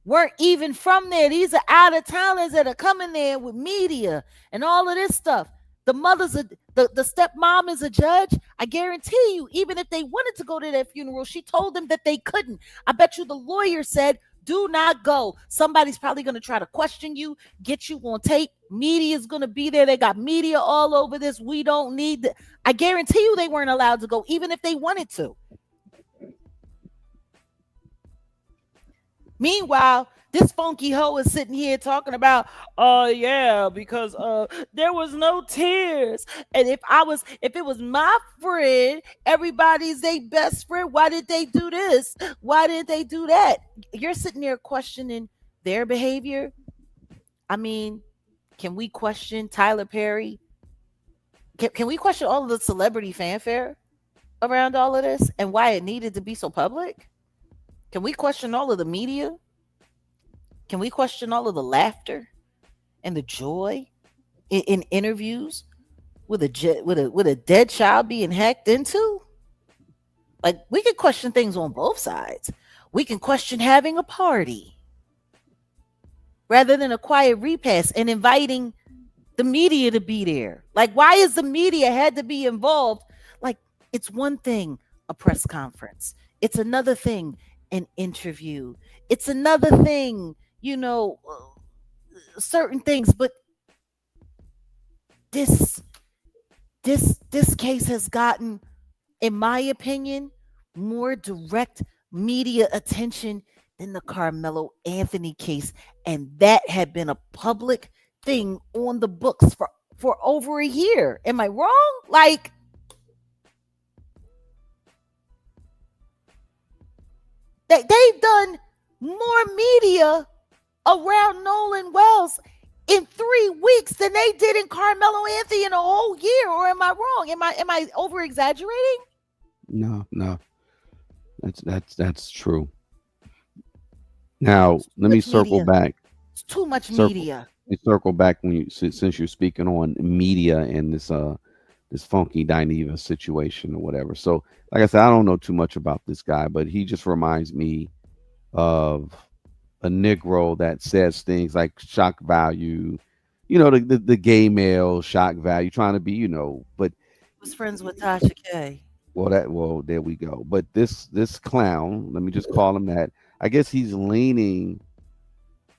weren't even from there. These are out of towners that are coming there with media and all of this stuff. The mother's the stepmom is a judge. I guarantee you, even if they wanted to go to that funeral, she told them that they couldn't. I bet you the lawyer said, Do not go. Somebody's probably going to try to question you, get you on tape. Media is going to be there. They got media all over this. We don't need I guarantee you they weren't allowed to go, even if they wanted to. Meanwhile, this funky hoe is sitting here talking about, oh yeah, because there was no tears. And if it was my friend, everybody's their best friend. Why did they do this? Why did they do that? You're sitting there questioning their behavior. I mean, can we question Tyler Perry? Can we question all of the celebrity fanfare around all of this and why it needed to be so public? Can we question all of the media? Can we question all of the laughter and the joy in interviews with a dead child being hacked into? Like, we can question things on both sides. We can question having a party rather than a quiet repast and inviting the media to be there. Like, why is the media had to be involved? Like, it's one thing, a press conference. It's another thing, an interview. It's another thing, certain things. But this case has gotten, in my opinion, more direct media attention than the Carmelo Anthony case, and that had been a public thing on the books for over a year. Am I wrong? Like, they've done more media around Nolan Wells in 3 weeks than they did in Carmelo Anthony in a whole year. Or am I wrong? Am I over exaggerating?
No, no, that's true. Now
It's too
let me
much
circle
media.
back.
It's too much
Circle.
media.
Let me circle back when since you're speaking on media and this funky Dineva situation or whatever. So, like I said, I don't know too much about this guy, but he just reminds me of a Negro that says things like shock value, the gay male shock value, trying to be, but
Was friends with Tasha K.
well, there we go. But this clown, let me just call him that. I guess he's leaning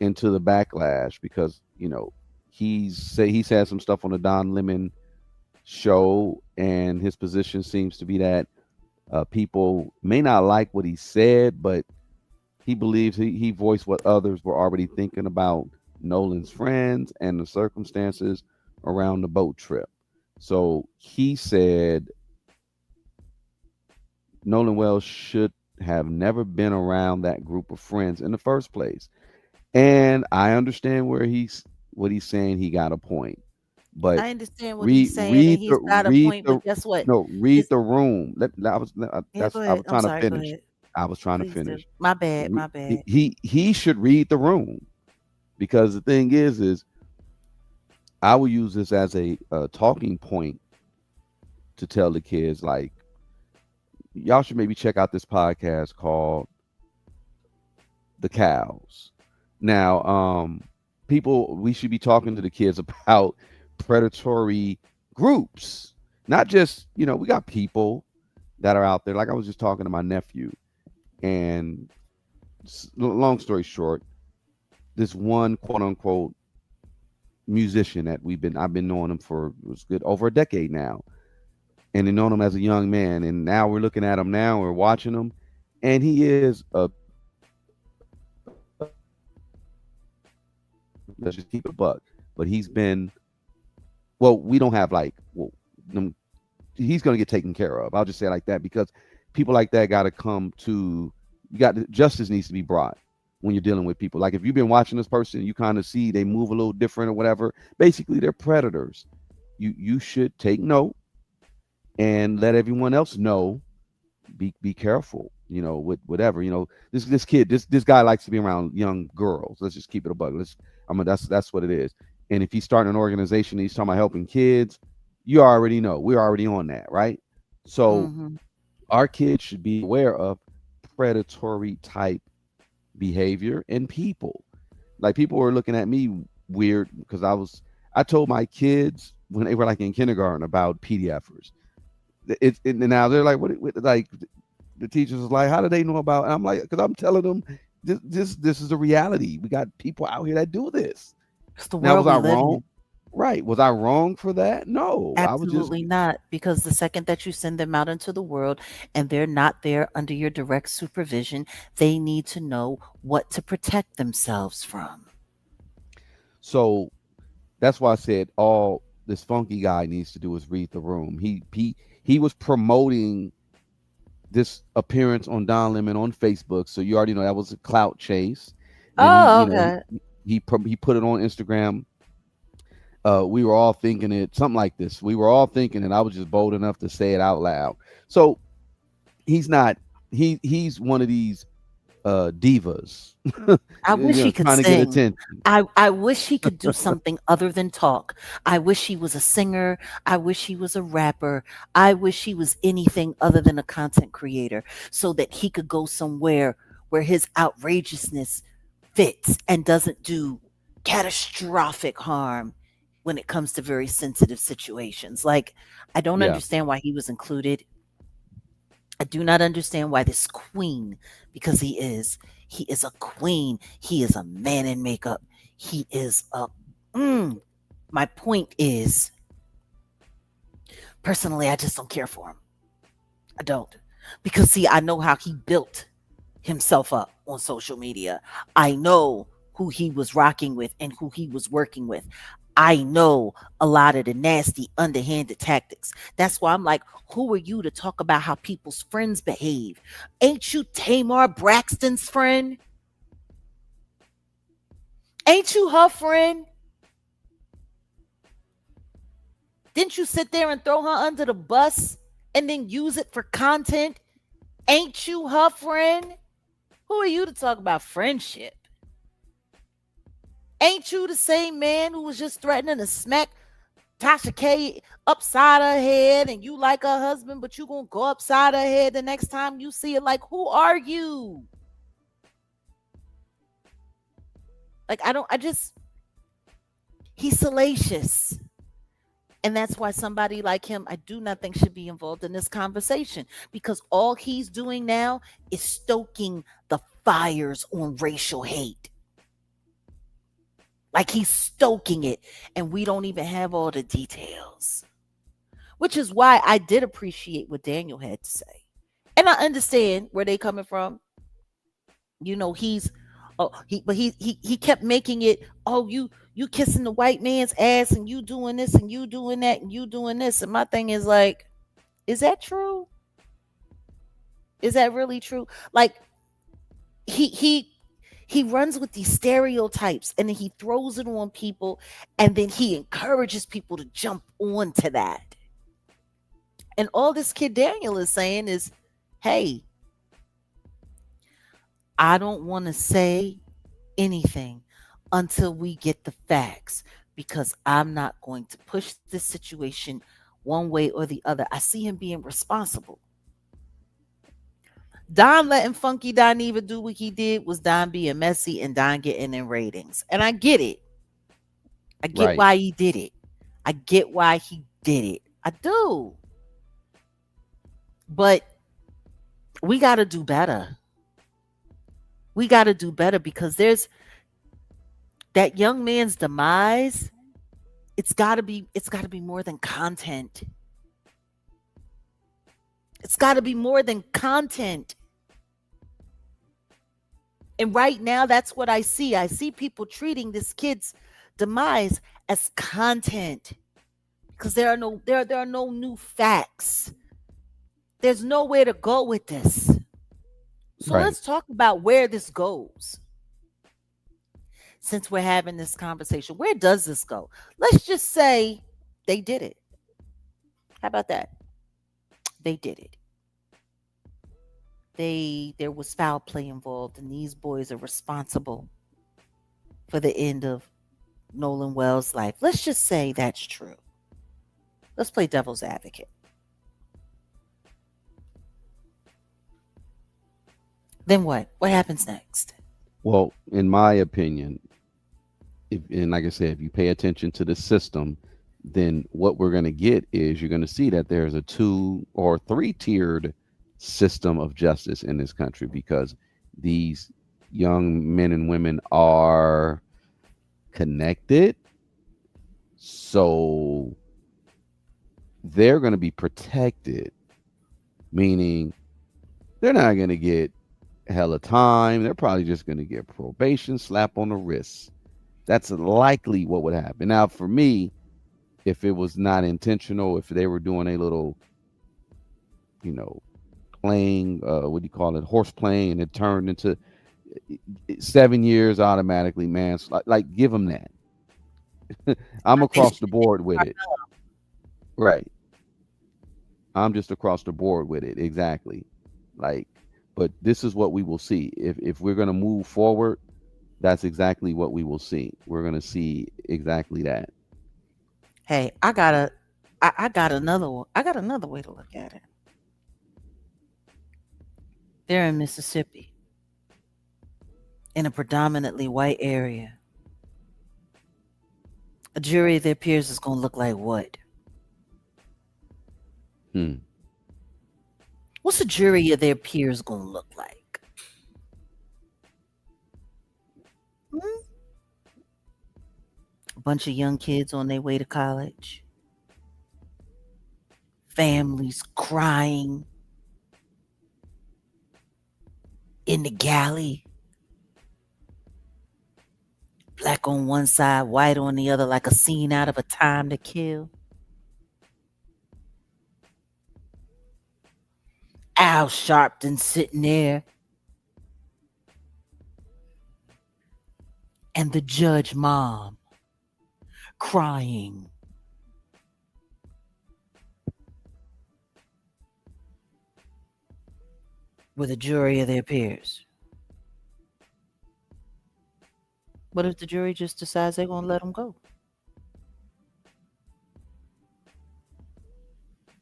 into the backlash because he's had some stuff on the Don Lemon show, and his position seems to be that people may not like what he said, but he believes he voiced what others were already thinking about Nolan's friends and the circumstances around the boat trip. So he said Nolan Wells should have never been around that group of friends in the first place. And I understand what he's saying. He got a point, but
I understand what he's saying, and he's got a
read
point,
the
but guess what?
no read
His
the room.
Yeah, go
I
ahead.
was
I'm
trying to
sorry. Go
finish.
ahead.
I was trying to
Please do.
finish.
My bad.
Re-
My bad.
he should read the room because the thing is I will use this as a talking point to tell the kids like y'all should maybe check out this podcast called The Cows. Now, people, we should be talking to the kids about predatory groups, not just, we got people that are out there. Like I was just talking to my nephew, and long story short, this one quote unquote musician that I've been knowing him for it was good over a decade now, and they known him as a young man, and now we're looking at him now, we're watching him, and he is a let's just keep it a buck. But he's been we don't have like he's gonna get taken care of. I'll just say it like that because people like that gotta come to justice needs to be brought when you're dealing with people. Like if you've been watching this person, you kind of see they move a little different or whatever. Basically, they're predators. You should take note and let everyone else know. Be careful, with whatever. This kid, this guy likes to be around young girls. Let's just keep it a bug. That's what it is. And if he's starting an organization, he's talking about helping kids. You already know. We're already on that, right? So
Mm-hmm.
our kids should be aware of predatory type behavior and people. Like people were looking at me weird because I told my kids when they were like in kindergarten about PDFers. Now they're like, what like the teachers was like, how do they know about? And I'm like, because I'm telling them This is a reality. We got people out here that do this.
It's the
Now,
world
was
we
I
live
wrong?
in.
Right. Was I wrong for that? No. I was just
Absolutely not, because the second that you send them out into the world and they're not there under your direct supervision, they need to know what to protect themselves from.
so that's why I said all this funky guy needs to do is read the room. He was promoting this appearance on Don Lemon on Facebook, so you already know that was a clout chase. Then he,
Oh,
you know,
okay.
he put it on Instagram. We were all thinking it, something like this. We were all thinking it. I was just bold enough to say it out loud. So he's not. He's one of these divas,
I wish he could
trying to get
sing.
attention.
I wish he could do something other than talk. I wish he was a singer. I wish he was a rapper. I wish he was anything other than a content creator, so that he could go somewhere where his outrageousness fits and doesn't do catastrophic harm when it comes to very sensitive situations. Like, I don't
Yeah,
understand why he was included. I do not understand why this queen, because he is a queen. He is a man in makeup. He is a. Mm, my point is, personally, I just don't care for him. I don't. Because, see, I know how he built himself up on social media. I know who he was rocking with and who he was working with. I know a lot of the nasty, underhanded tactics. That's why I'm like, who are you to talk about how people's friends behave? Ain't you Tamar Braxton's friend? Ain't you her friend? Didn't you sit there and throw her under the bus and then use it for content? Ain't you her friend? Who are you to talk about friendship? Ain't you the same man who was just threatening to smack Tasha K upside her head, and you like her husband, but you gonna go upside her head the next time you see it? Like, who are you? Like, he's salacious. And that's why somebody like him, I do not think should be involved in this conversation, because all he's doing now is stoking the fires on racial hate. Like, he's stoking it, and we don't even have all the details. Which is why I did appreciate what Daniel had to say. And I understand where they coming from. You know, he kept making it, oh, you kissing the white man's ass, and you doing this and you doing that and you doing this. And my thing is like, is that true? Is that really true? Like, he he he runs with these stereotypes, and then he throws it on people, and then he encourages people to jump onto that. And all this kid Daniel is saying is, hey, I don't want to say anything until we get the facts, because I'm not going to push this situation one way or the other. I see him being responsible. Don letting Funky Dineva do what he did was Don being messy and Don getting in ratings. And I get it. I get
right,
why he did it. I get why he did it. I do. But we got to do better. We got to do better, because there's that young man's demise. It's got to be more than content. It's got to be more than content. And right now, that's what I see. I see people treating this kid's demise as content, because there are no new facts. There's nowhere to go with this. So
right.
let's talk about where this goes. Since we're having this conversation, where does this go? Let's just say they did it. How about that? They did it. There was foul play involved, and these boys are responsible for the end of Nolan Wells' life. Let's just say that's true. Let's play devil's advocate. Then what? What happens next?
Well, in my opinion, and like I said, if you pay attention to the system, then what we're going to get is you're going to see that there's a two or three tiered system of justice in this country, because these young men and women are connected. So they're going to be protected, meaning they're not going to get hella time. They're probably just going to get probation, slap on the wrist. That's likely what would happen. Now, for me, if it was not intentional, if they were doing a little, you know, playing, what do you call it, horse playing, and it turned into 7 years automatically, man. So like give them that. I'm
It's
across the board with it. Right. I'm just across the board with it. Exactly. Like, but this is what we will see. If we're gonna move forward, that's exactly what we will see. We're gonna see exactly that.
hey, I got another one. I got another way to look at it. They're in Mississippi, in a predominantly white area. A jury of their peers is gonna look like what?
Hmm.
What's a jury of their peers gonna look like? Hmm? A bunch of young kids on their way to college, families crying in the galley, black on one side, white on the other, like a scene out of A Time to Kill. Al Sharpton sitting there, and the judge mom crying. With a jury of their peers. What if the jury just decides they're going to let them go?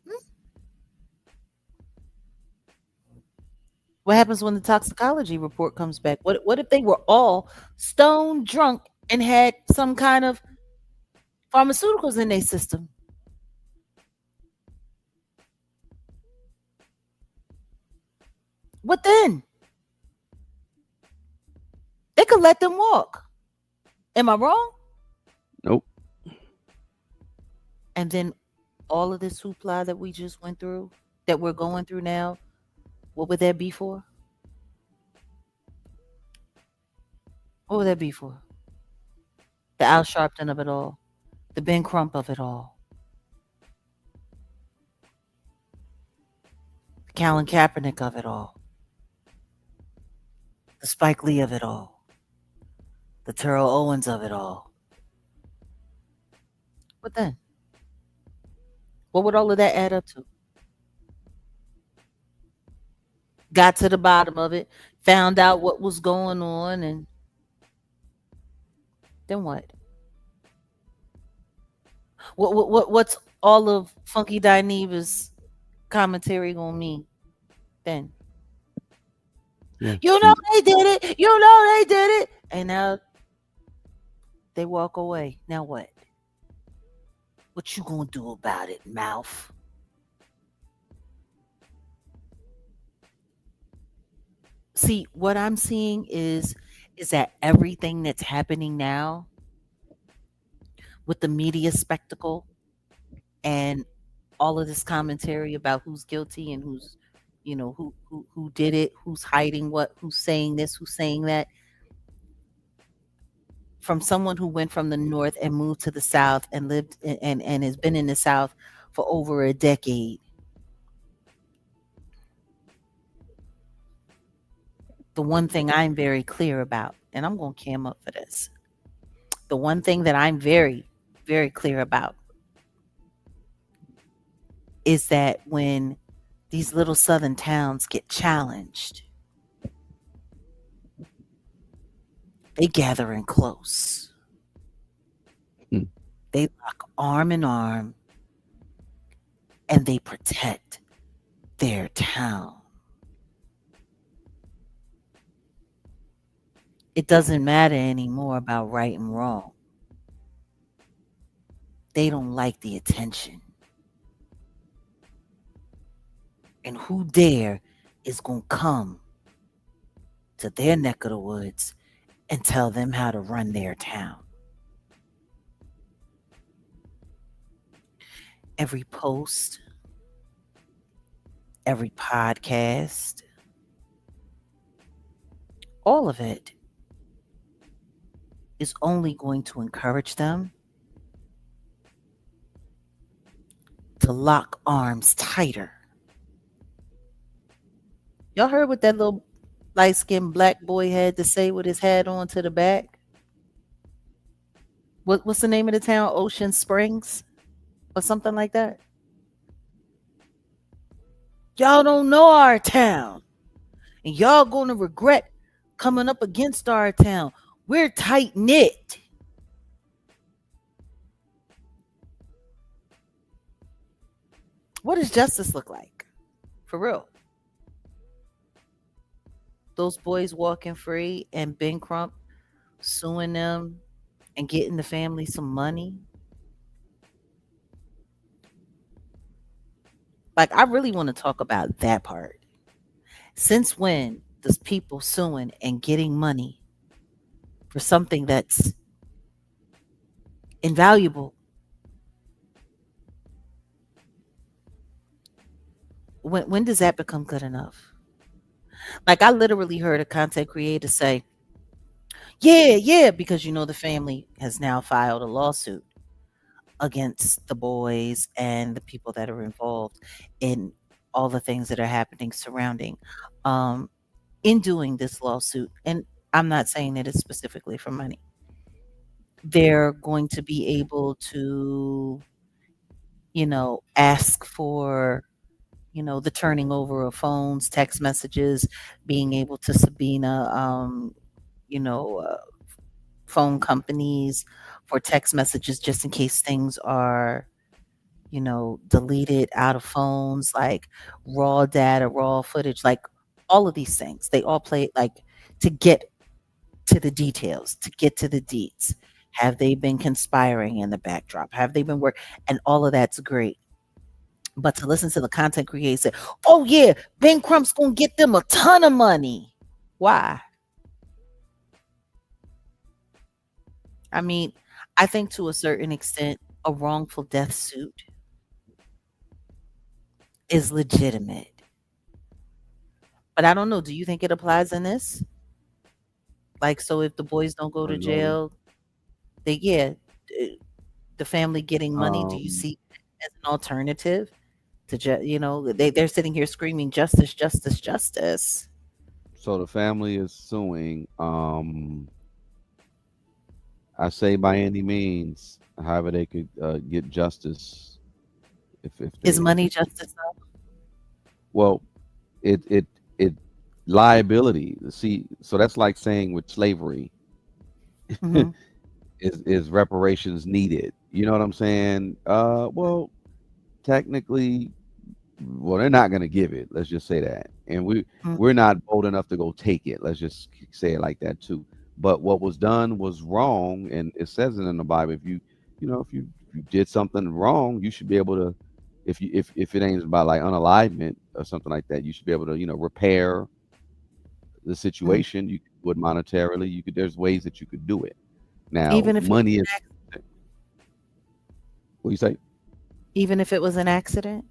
Hmm? What happens when the toxicology report comes back? What if they were all stone drunk and had some kind of pharmaceuticals in their system? What then? They could let them walk. Am I wrong?
Nope.
And then all of this hoopla that we just went through, that we're going through now, what would that be for? What would that be for? The Al Sharpton of it all, the Ben Crump of it all, the Colin Kaepernick of it all, the Spike Lee of it all, the Terrell Owens of it all. What then? What would all of that add up to? Got to the bottom of it, found out what was going on, and then what? What's all of Funky Dineva's commentary gonna mean then?
Yeah.
You know they did it. You know they did it. And now they walk away. Now what? What you gonna do about it, mouth? See, what I'm seeing is that everything that's happening now with the media spectacle and all of this commentary about who's guilty and who's, who did it, who's hiding what, who's saying this, who's saying that, from someone who went from the north and moved to the south and lived and has been in the south for over a decade. The one thing I'm very clear about, and I'm going to cam up for this. The one thing that I'm very, very clear about is that when these little southern towns get challenged, they gather in close.
Hmm.
They lock arm in arm and they protect their town. It doesn't matter anymore about right and wrong. They don't like the attention. And who dare is going to come to their neck of the woods and tell them how to run their town. Every post, every podcast, all of it is only going to encourage them to lock arms tighter. Y'all heard what that little light skinned black boy had to say with his hat on to the back? What's the name of the town? Ocean Springs or something like that? Y'all don't know our town. And y'all gonna regret coming up against our town. We're tight knit. What does justice look like? For real. Those boys walking free and Ben Crump suing them and getting the family some money. Like, I really want to talk about that part. Since when does people suing and getting money for something that's invaluable, when does that become good enough? Like, I literally heard a content creator say, yeah, because the family has now filed a lawsuit against the boys and the people that are involved in all the things that are happening surrounding um in doing this lawsuit. And I'm not saying that it's specifically for money. They're going to be able to, ask for, the turning over of phones, text messages, being able to subpoena, you know, uh, phone companies for text messages just in case things are, deleted out of phones, like raw data, raw footage, like all of these things. They all play like to get to the details, to get to the deets. Have they been conspiring in the backdrop? Have they been work? And all of that's great. But to listen to the content creator say, "Oh yeah, Ben Crump's gonna get them a ton of money." Why? I mean, I think to a certain extent, a wrongful death suit is legitimate. But I don't know. Do you think it applies in this? Like, so if the boys don't go to
On Nolan.
jail, they yeah, uh, the family getting money. Do you
Um,
see as an alternative to they're sitting here screaming justice, justice, justice.
so the family is suing. I say by any means, however they could get justice if
Is
they
money justice though?
well it liability. See, so that's like saying with slavery,
Hmm.
is reparations needed? You know what I'm saying? Well, technically, well, they're not going to give it. Let's just say that, and we're not bold enough to go take it. Let's just say it like that too. But what was done was wrong, and it says it in the Bible. If if you did something wrong, you should be able to. If it ain't about like unalivement or something like that, you should be able to repair the
Hmm.
situation. You could do it monetarily. You could. There's ways that you could do it. Now,
Even if it was
money is what you say.
even if it was an accident,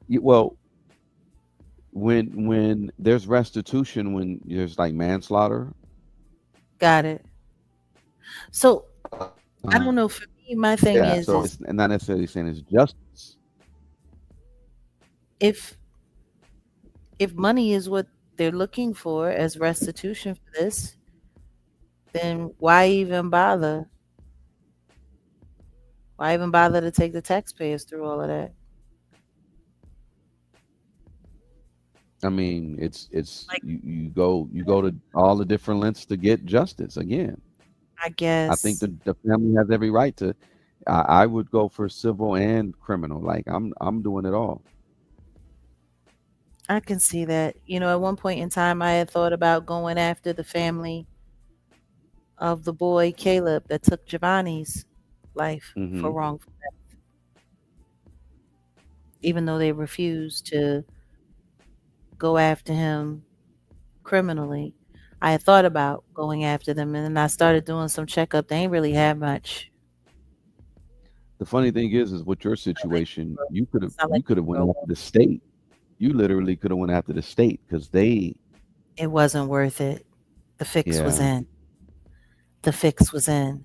Well, when there's restitution, when there's like manslaughter,
got it. So I don't
yeah.
know. For me, my
So
thing
it's
is
not necessarily saying it's justice.
if if money is what they're looking for as restitution for this, then why even bother? Why even bother to take the taxpayers through all of that?
I mean, it's
Like,
you go to all the different lengths to get justice. Again,
I
I think
guess
the family has every right to. I would go for civil and criminal. Like I'm doing it all.
I can see that. At one point in time, I had thought about going after the family of the boy Caleb that took Giovanni's life for
Hmm.
wrongful, even though they refused to go after him criminally. I had thought about going after them, and then I started doing some checkup. They ain't really had much.
The funny thing is with your
It's not like
situation,
they were,
you could have
it's not
you
like
could have
they
went
were
after the state. You literally could have went after the state because they,
it wasn't worth it. The fix was
yeah,
in. The fix was in.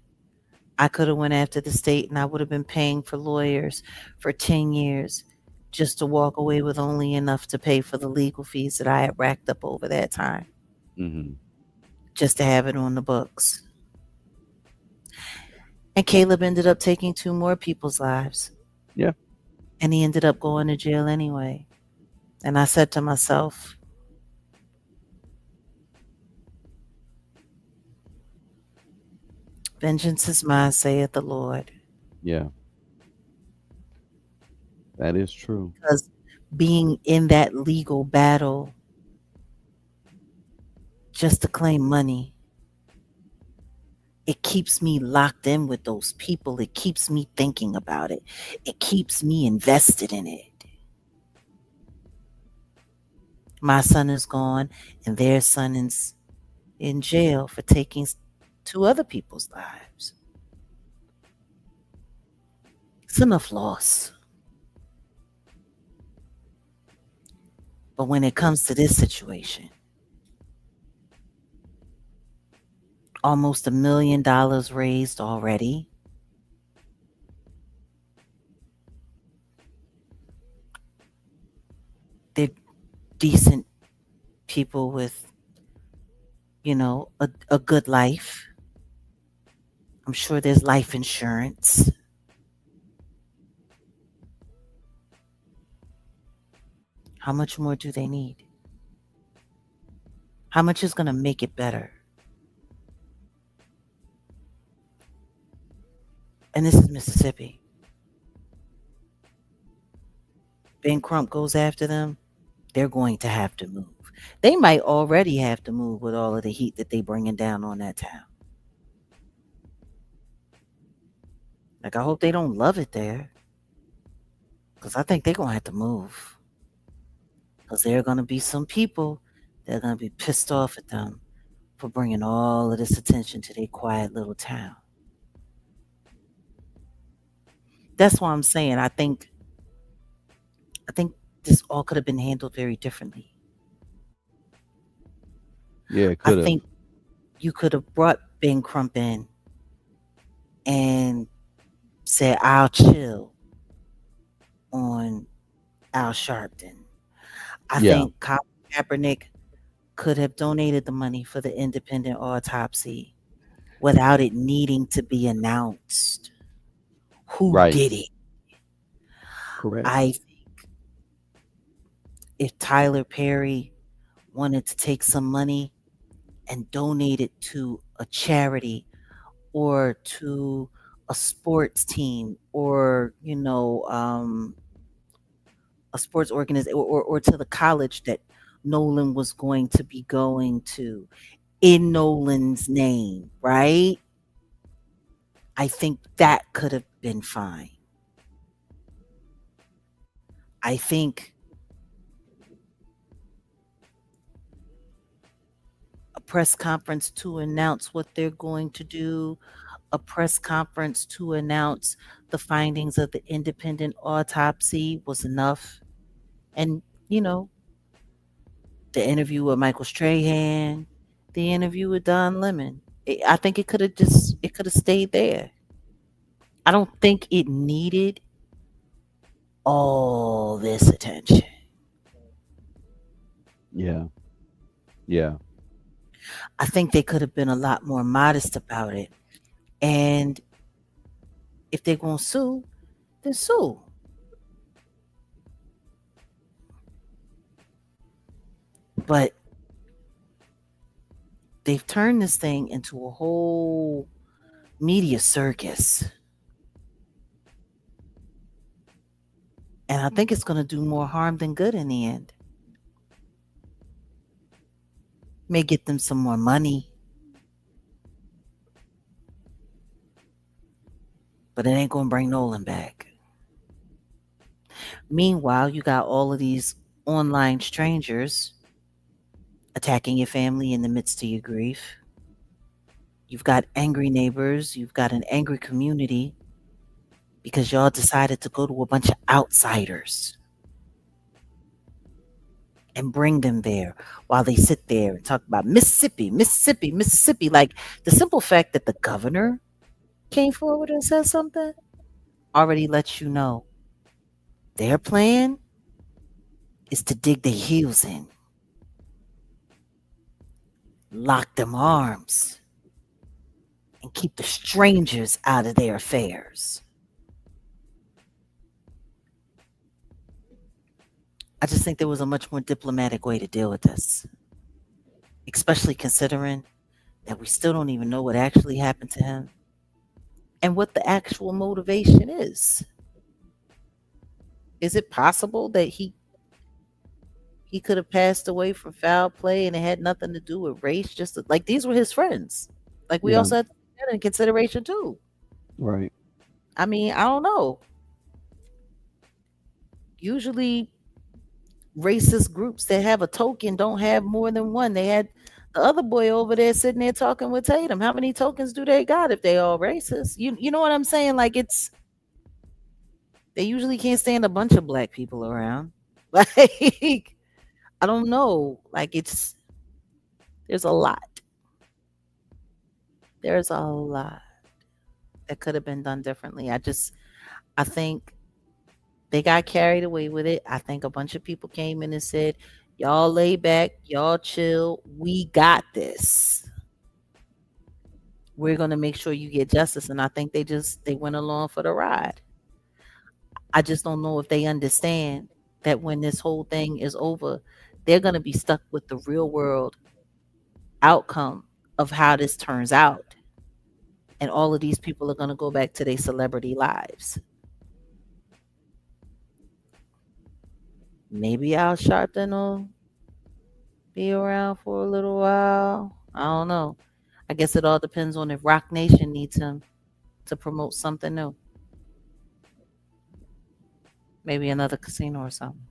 I could have went after the state, and I would have been paying for lawyers for 10 years just to walk away with only enough to pay for the legal fees that I had racked up over that time,
hmm,
just to have it on the books. And Caleb ended up taking two more people's lives,
yeah,
and he ended up going to jail anyway. And I said to myself, vengeance is mine, saith the Lord.
yeah, that is true.
Because being in that legal battle just to claim money, it keeps me locked in with those people. It keeps me thinking about it. It keeps me invested in it. My son is gone, and their son is in jail for taking two other people's lives. It's enough loss. But when it comes to this situation, almost $1 million raised already. They're decent people with, a good life. I'm sure there's life insurance. How much more do they need? How much is going to make it better? And this is Mississippi. Ben Crump goes after them, they're going to have to move. They might already have to move with all of the heat that they bringing down on that town. Like, I hope they don't love it there, because I think they're going to have to move. Because there are going to be some people that are going to be pissed off at them for bringing all of this attention to their quiet little town. That's why I'm saying I think this all could have been handled very differently.
Yeah, it
I
could have.
think you could have brought Ben Crump in and said, I'll chill on Al Sharpton. I
Yeah,
think Colin Kaepernick could have donated the money for the independent autopsy without it needing to be announced who
right,
did it.
correct.
I If Tyler Perry wanted to take some money and donate it to a charity or to a sports team or a sports organization or to the college that Nolan was going to be going to in Nolan's name, right? I think that could have been fine. I think a press conference to announce what they're going to do, a press conference to announce the findings of the independent autopsy was enough. And, you know, the interview with Michael Strahan, the interview with Don Lemon. I think it could have stayed there. I don't think it needed all this attention.
Yeah, yeah,
I think they could have been a lot more modest about it. And if they're going to sue, then sue. But they've turned this thing into a whole media circus. And I think it's going to do more harm than good in the end. May get them some more money, but it ain't going to bring Nolan back. Meanwhile, you got all of these online strangers attacking your family in the midst of your grief. You've got angry neighbors. You've got an angry community because y'all decided to go to a bunch of outsiders and bring them there while they sit there and talk about Mississippi, Mississippi, Mississippi. Like the simple fact that the governor came forward and said something already lets you know their plan is to dig their heels in, lock them arms, and keep the strangers out of their affairs. I just think there was a much more diplomatic way to deal with this, especially considering that we still don't even know what actually happened to him and what the actual motivation is. Is it possible that he could have passed away from foul play and it had nothing to do with race? Like these were his friends. Like we
Yeah,
also had to take that in consideration too.
right.
I mean, I don't know. Usually racist groups that have a token don't have more than one. They had the other boy over there sitting there talking with Tatum. How many tokens do they got if they all racist? You know what I'm saying? Like they usually can't stand a bunch of black people around. Like I don't know. Like there's a lot. There's a lot that could have been done differently. I think they got carried away with it. I think a bunch of people came in and said, "Y'all lay back, y'all chill. We got this. We're gonna make sure you get justice." And I think they went along for the ride. I just don't know if they understand that when this whole thing is over, they're gonna be stuck with the real world outcome of how this turns out. And all of these people are gonna go back to their celebrity lives. Maybe Al Sharpton will be around for a little while. I don't know. I guess it all depends on if Rock Nation needs him to promote something new. Maybe another casino or something.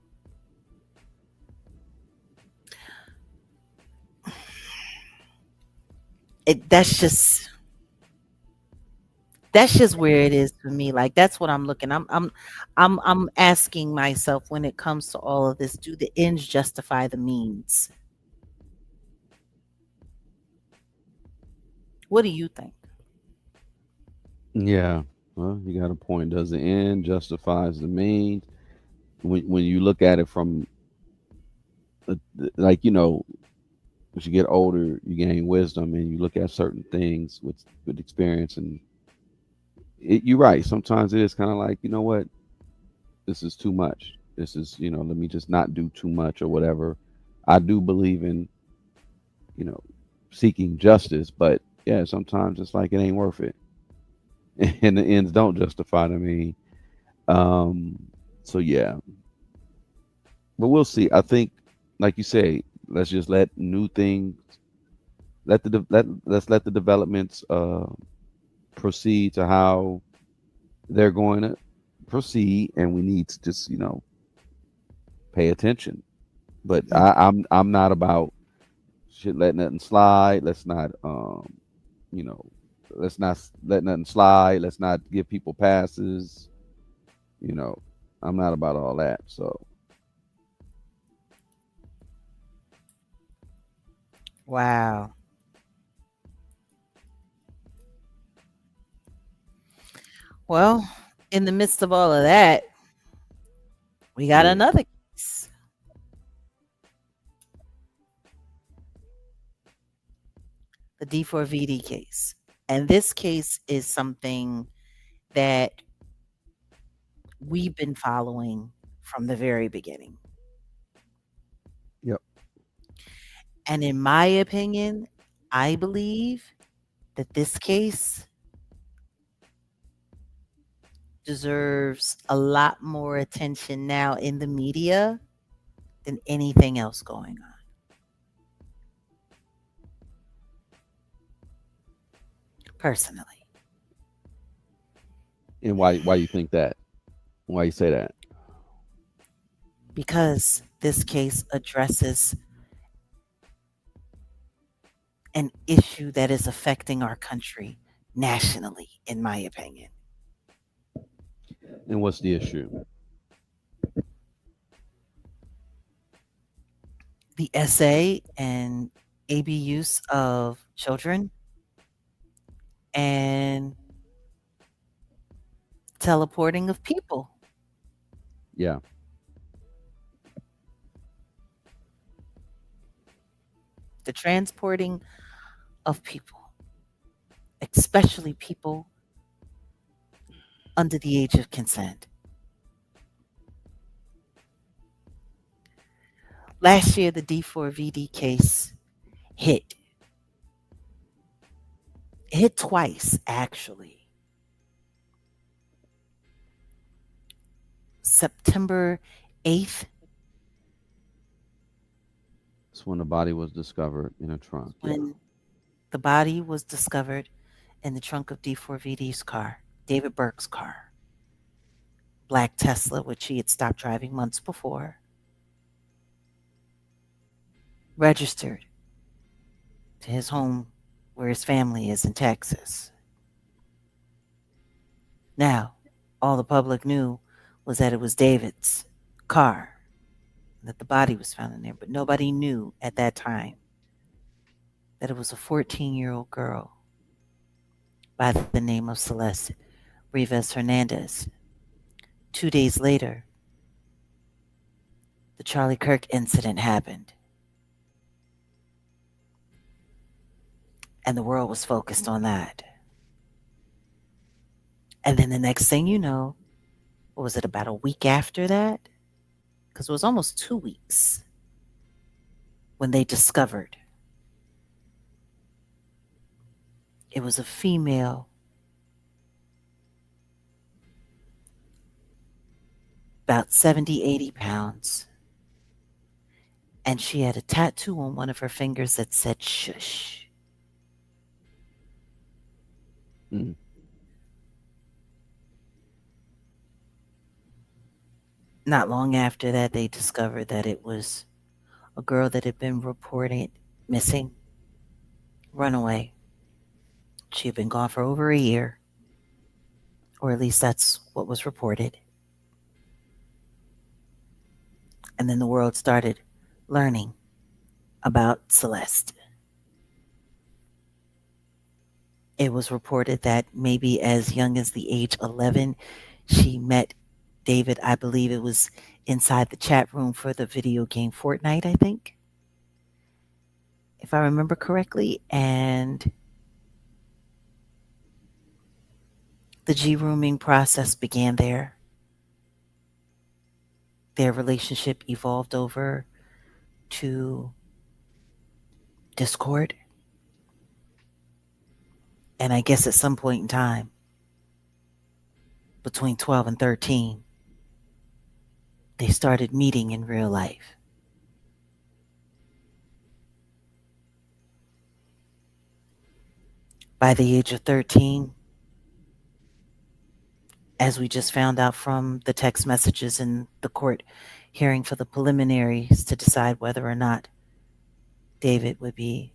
It that's just where it is for me. Like that's what I'm looking. I'm asking myself when it comes to all of this, do the ends justify the means? What do you think?
Yeah. Well, you got a point. Does the end justifies the means? When you look at it from like as you get older, you gain wisdom, and you look at certain things with experience, and you're right. Sometimes it is kind of like, you know what, this is too much. This is, let me just not do too much or whatever. I do believe in, you know, seeking justice, but yeah, sometimes it's like it ain't worth it, and the ends don't justify the mean. Um, so yeah, but we'll see. I think, like you say, let's just let new things, let's let the developments proceed to how they're going to proceed, and we need to just pay attention. But
Mm.
I'm not about shit let nothing slide. Let's not you know let's not let nothing slide. Let's not give people passes. You know, I'm not about all that. So
Wow. Well, in the midst of all of that, we got
yeah,
another case, the D4VD case. And this case is something that we've been following from the very beginning.
yep,
And in my opinion, I believe that this case deserves a lot more attention now in the media than anything else going on, personally,
and why you think that? Why you say that?
because this case addresses an issue that is affecting our country nationally, in my opinion.
And what's the issue?
The SA and AB use of children and teleporting of people.
Yeah.
The transporting of people, especially people under the age of consent. Last year, the D4VD case hit. It hit twice, actually. September 8th
That's when the body was discovered in a trunk. Yeah.
when the body was discovered in the trunk of D4VD's car, David Burke's car. Black Tesla, which he had stopped driving months before, registered to his home where his family is in Texas. Now, all the public knew was that it was David's car, that the body was found in there, but nobody knew at that time that it was a 14-year-old girl by the name of Celeste Rivas Hernandez. 2 days later, the Charlie Kirk incident happened, and the world was focused on that. And then the next thing you know, what was it, about a week after that? Because it was almost 2 weeks when they discovered it was a female about 70, 80 pounds. And she had a tattoo on one of her fingers that said shush.
Mm.
Not long after that, they discovered that it was a girl that had been reported missing, runaway. She had been gone for over a year, or at least that's what was reported. And then the world started learning about Celeste. It was reported that maybe as young as the age 11, she met David. I believe it was inside the chat room for the video game Fortnite, I think, if I remember correctly. And the G rooming process began there. Their relationship evolved over to Discord. And I guess at some point in time, between 12 and 13, they started meeting in real life. By the age of 13, as we just found out from the text messages in the court hearing for the preliminaries to decide whether or not David would be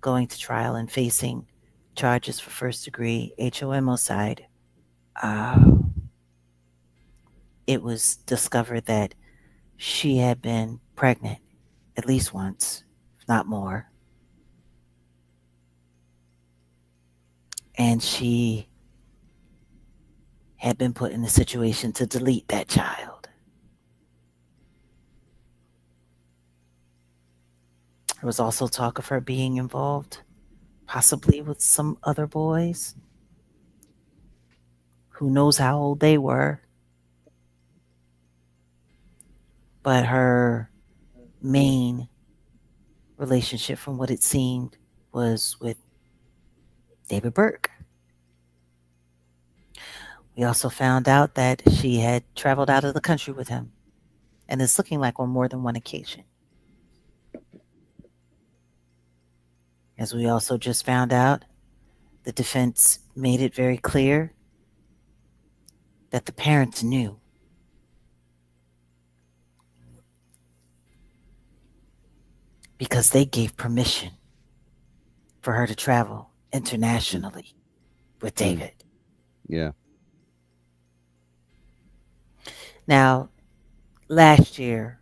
going to trial and facing charges for first degree homicide, uh, it was discovered that she had been pregnant at least once, if not more. And she had been put in a situation to delete that child. There was also talk of her being involved, possibly with some other boys. Who knows how old they were? But her main relationship, from what it seemed, was with David Burke. We also found out that she had traveled out of the country with him, and it's looking like on more than one occasion. As we also just found out, the defense made it very clear that the parents knew. Because they gave permission for her to travel
Mm,
internationally with
mm,
David.
yeah.
Now, last year,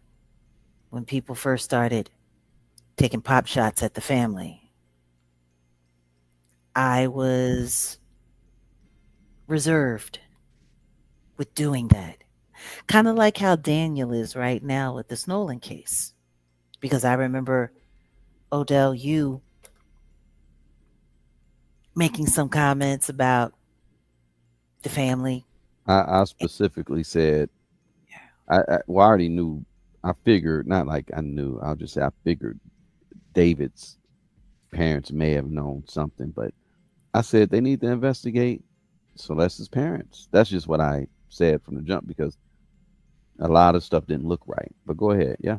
when people first started taking pop shots at the family, I was reserved with doing that. Kind of like how Daniel is right now with this Nolan case. Because I remember, Odell, you making some comments about the family.
I specifically said well, I already knew. I figured, not like I knew. I'll just say I figured David's parents may have known something, but I said they need to investigate Celeste's parents. That's just what I said from the jump because a lot of stuff didn't look right. But go ahead, yeah.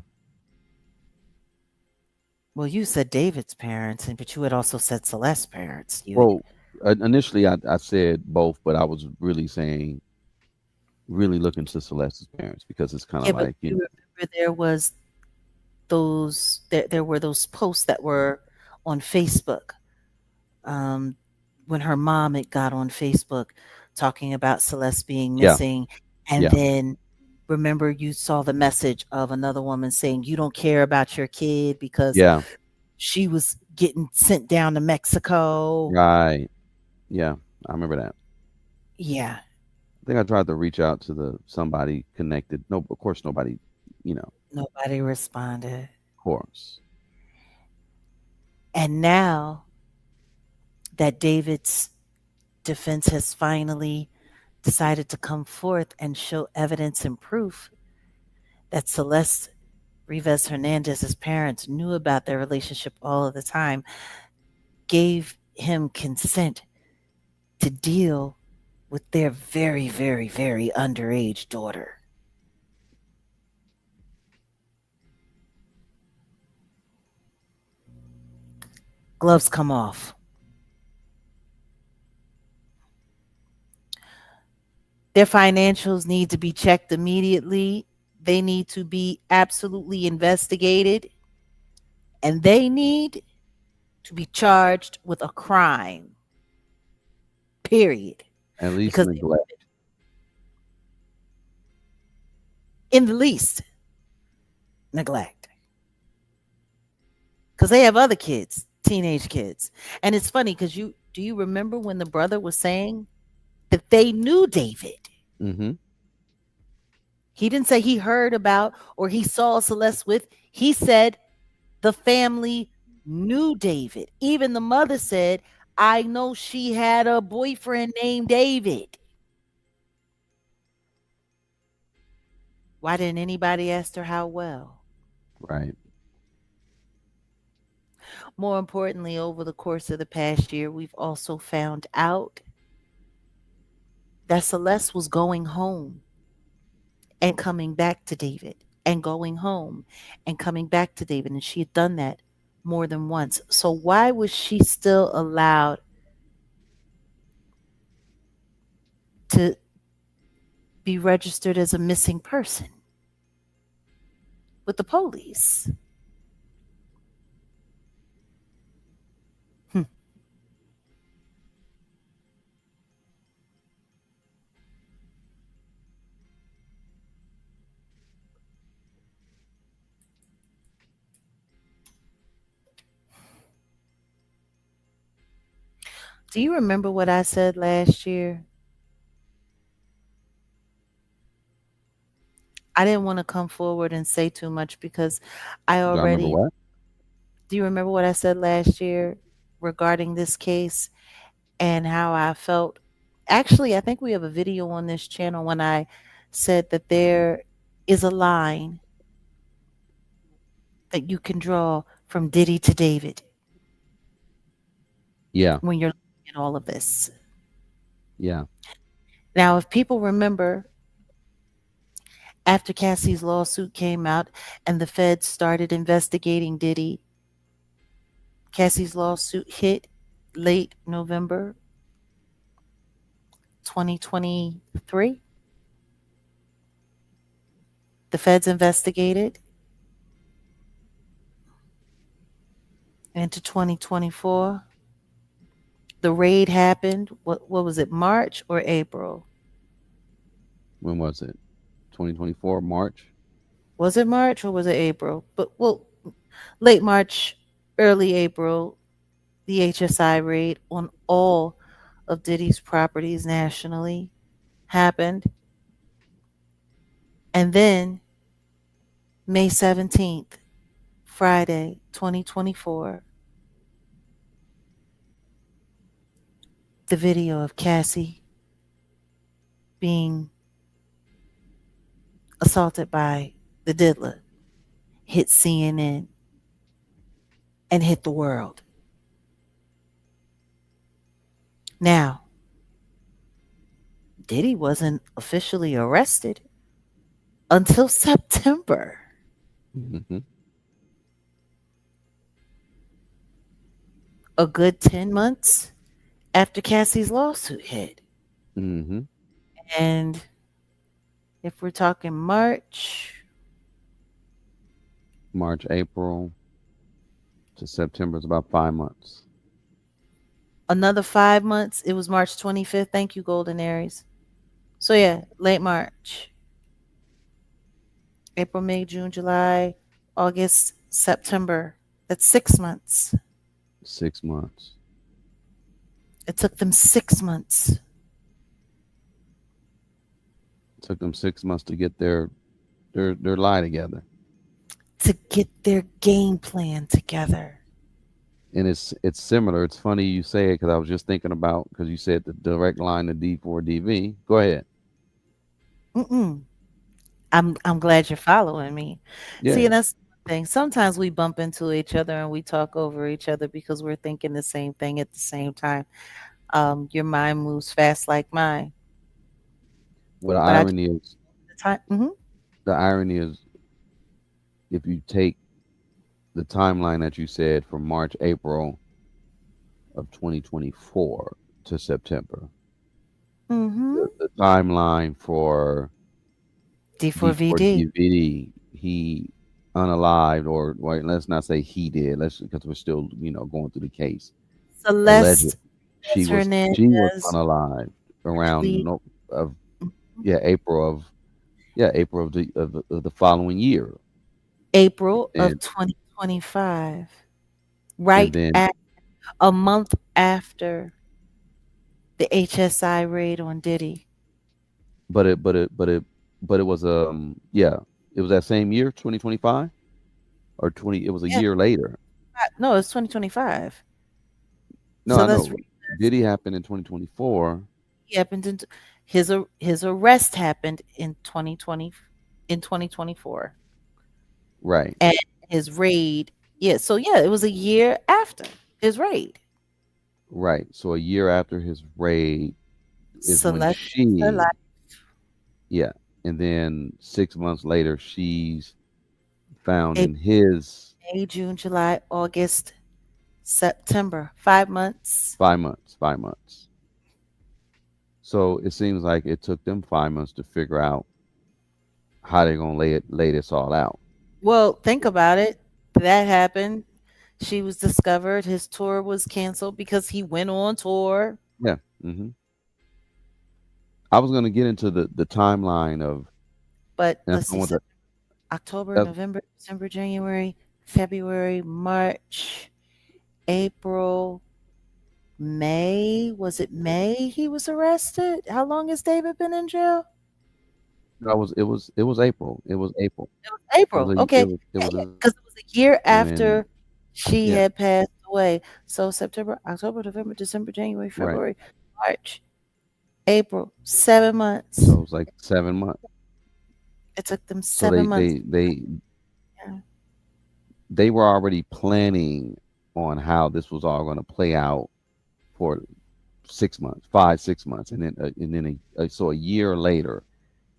Well, you said David's parents, but you had also said Celeste's parents. You had,
Well, initially I said both, but I was really saying really looking to Celeste's parents because it's kind
yeah,
of
but
like
you remember there were those posts that were on Facebook, um, when her mom had got on Facebook talking about Celeste being
yeah,
missing, and
yeah,
then remember you saw the message of another woman saying you don't care about your kid because
yeah,
she was getting sent down to Mexico.
right, yeah. I remember that.
Yeah,
I think I tried to reach out to the somebody connected. No, of course nobody, of
nobody responded.
course.
And now that David's defense has finally decided to come forth and show evidence and proof that Celeste Rivas Hernandez's parents knew about their relationship all of the time, gave him consent to deal with their very, very, very underage daughter. Gloves come off. Their financials need to be checked immediately. They need to be absolutely investigated. And they need to be charged with a crime, period.
At least
Because
neglect.
in the least, neglect. Because they have other kids, teenage kids. And it's funny because you remember when the brother was saying that they knew David?
Mm-hmm.
He didn't say he heard about or he saw Celeste with. He said the family knew David. Even the mother said, I know she had a boyfriend named David. Why didn't anybody ask her how well?
Right.
More importantly, over the course of the past year, we've also found out that Celeste was going home and coming back to David and going home and coming back to David. And she had done that more than once. So why was she still allowed to be registered as a missing person with the police? Hmm. Do you remember what I said last year? I didn't want to come forward and say too much because I
Do I remember
already.
what?
Do you remember what I said last year regarding this case and how I felt? Actually, I think we have a video on this channel when I said that there is a line that you can draw from Diddy to David
Yeah,
when you're looking at all of this.
yeah,
Now, if people remember, after Cassie's lawsuit came out and the feds started investigating Diddy, Cassie's lawsuit hit late November 2023. The feds investigated into 2024. The raid happened. What was it? March or April?
When was it? 2024 March.
Was it March or was it April? But well, late March, early April, the HSI raid on all of Diddy's properties nationally happened. And then May 17th, Friday, 2024, the video of Cassie being assaulted by the diddler hit CNN and hit the world. Now, Diddy wasn't officially arrested until September,
Mm-hmm.
a good 10 months after Cassie's lawsuit hit.
Mm-hmm.
And if we're talking March,
March, April to September is about 5 months.
another 5 months, it was March 25th. Thank you, Golden Aries. So, yeah, late March, April, May, June, July, August, September. That's 6 months.
6 months.
It took them 6 months
Took them 6 months to get their lie together.
to get their game plan together.
And it's similar. It's funny you say it because I was just thinking about because you said the direct line to D4DV. Go ahead.
Mm-mm. I'm glad you're following me. See,
Yeah.
and that's the thing. Sometimes we bump into each other and we talk over each other because we're thinking the same thing at the same time. Your mind moves fast like mine,
Well,
but I just the time.
the irony is if you take the timeline that you said from March, April of 2024 to September,
Mm-hmm.
the timeline for
D4VD.
D4DVD, he unalived, or wait, let's not say he did. Let's because we're still going through the case. Alleged,
Celeste
she was
Hernandez.
unalived around
Actually,
no of
mhm,
yeah April of the following year,
April of
and
2025.
and
Right
then
at a month after the HSI raid on Diddy.
but it was it was that same year 2025 or 20 it was a
Yeah,
year later.
no, it's 2025.
No,
So
I
let's
know. Did he happen in 2024?
he happened in his arrest happened in 2020 in 2024,
Right,
and his raid, yeah, so yeah, it was a year after his raid.
right. So a year after his raid is when
Celeste her life.
yeah, and then 6 months later, she's found in
April,
his
May, June, July, August, September, 5 months.
5 months, 5 months. So it seems like it took them 5 months to figure out how they're gonna lay this all out.
Well, think about it. That happened. She was discovered. His tour was canceled because he went on tour.
Yeah. I was gonna get into the timeline of,
But
and
let's
that's the
see,
one that
October,
that
November, December, January, February, March, April, May. Was it May he was arrested? How long has David been in jail?
that was it was April. It was April.
It was
It was
April.
a
Okay.
it
Yeah,
was
yeah.
a,
Because it was a year
when
after she
yeah,
had passed away. So September, October, November, December, January,
right.
February, March, April, 7 months.
So it was like 7 months.
It took them
So
7 months. Yeah.
they were already planning on how this was all going to play out for 6 months, 5 6 months, and then so a year later,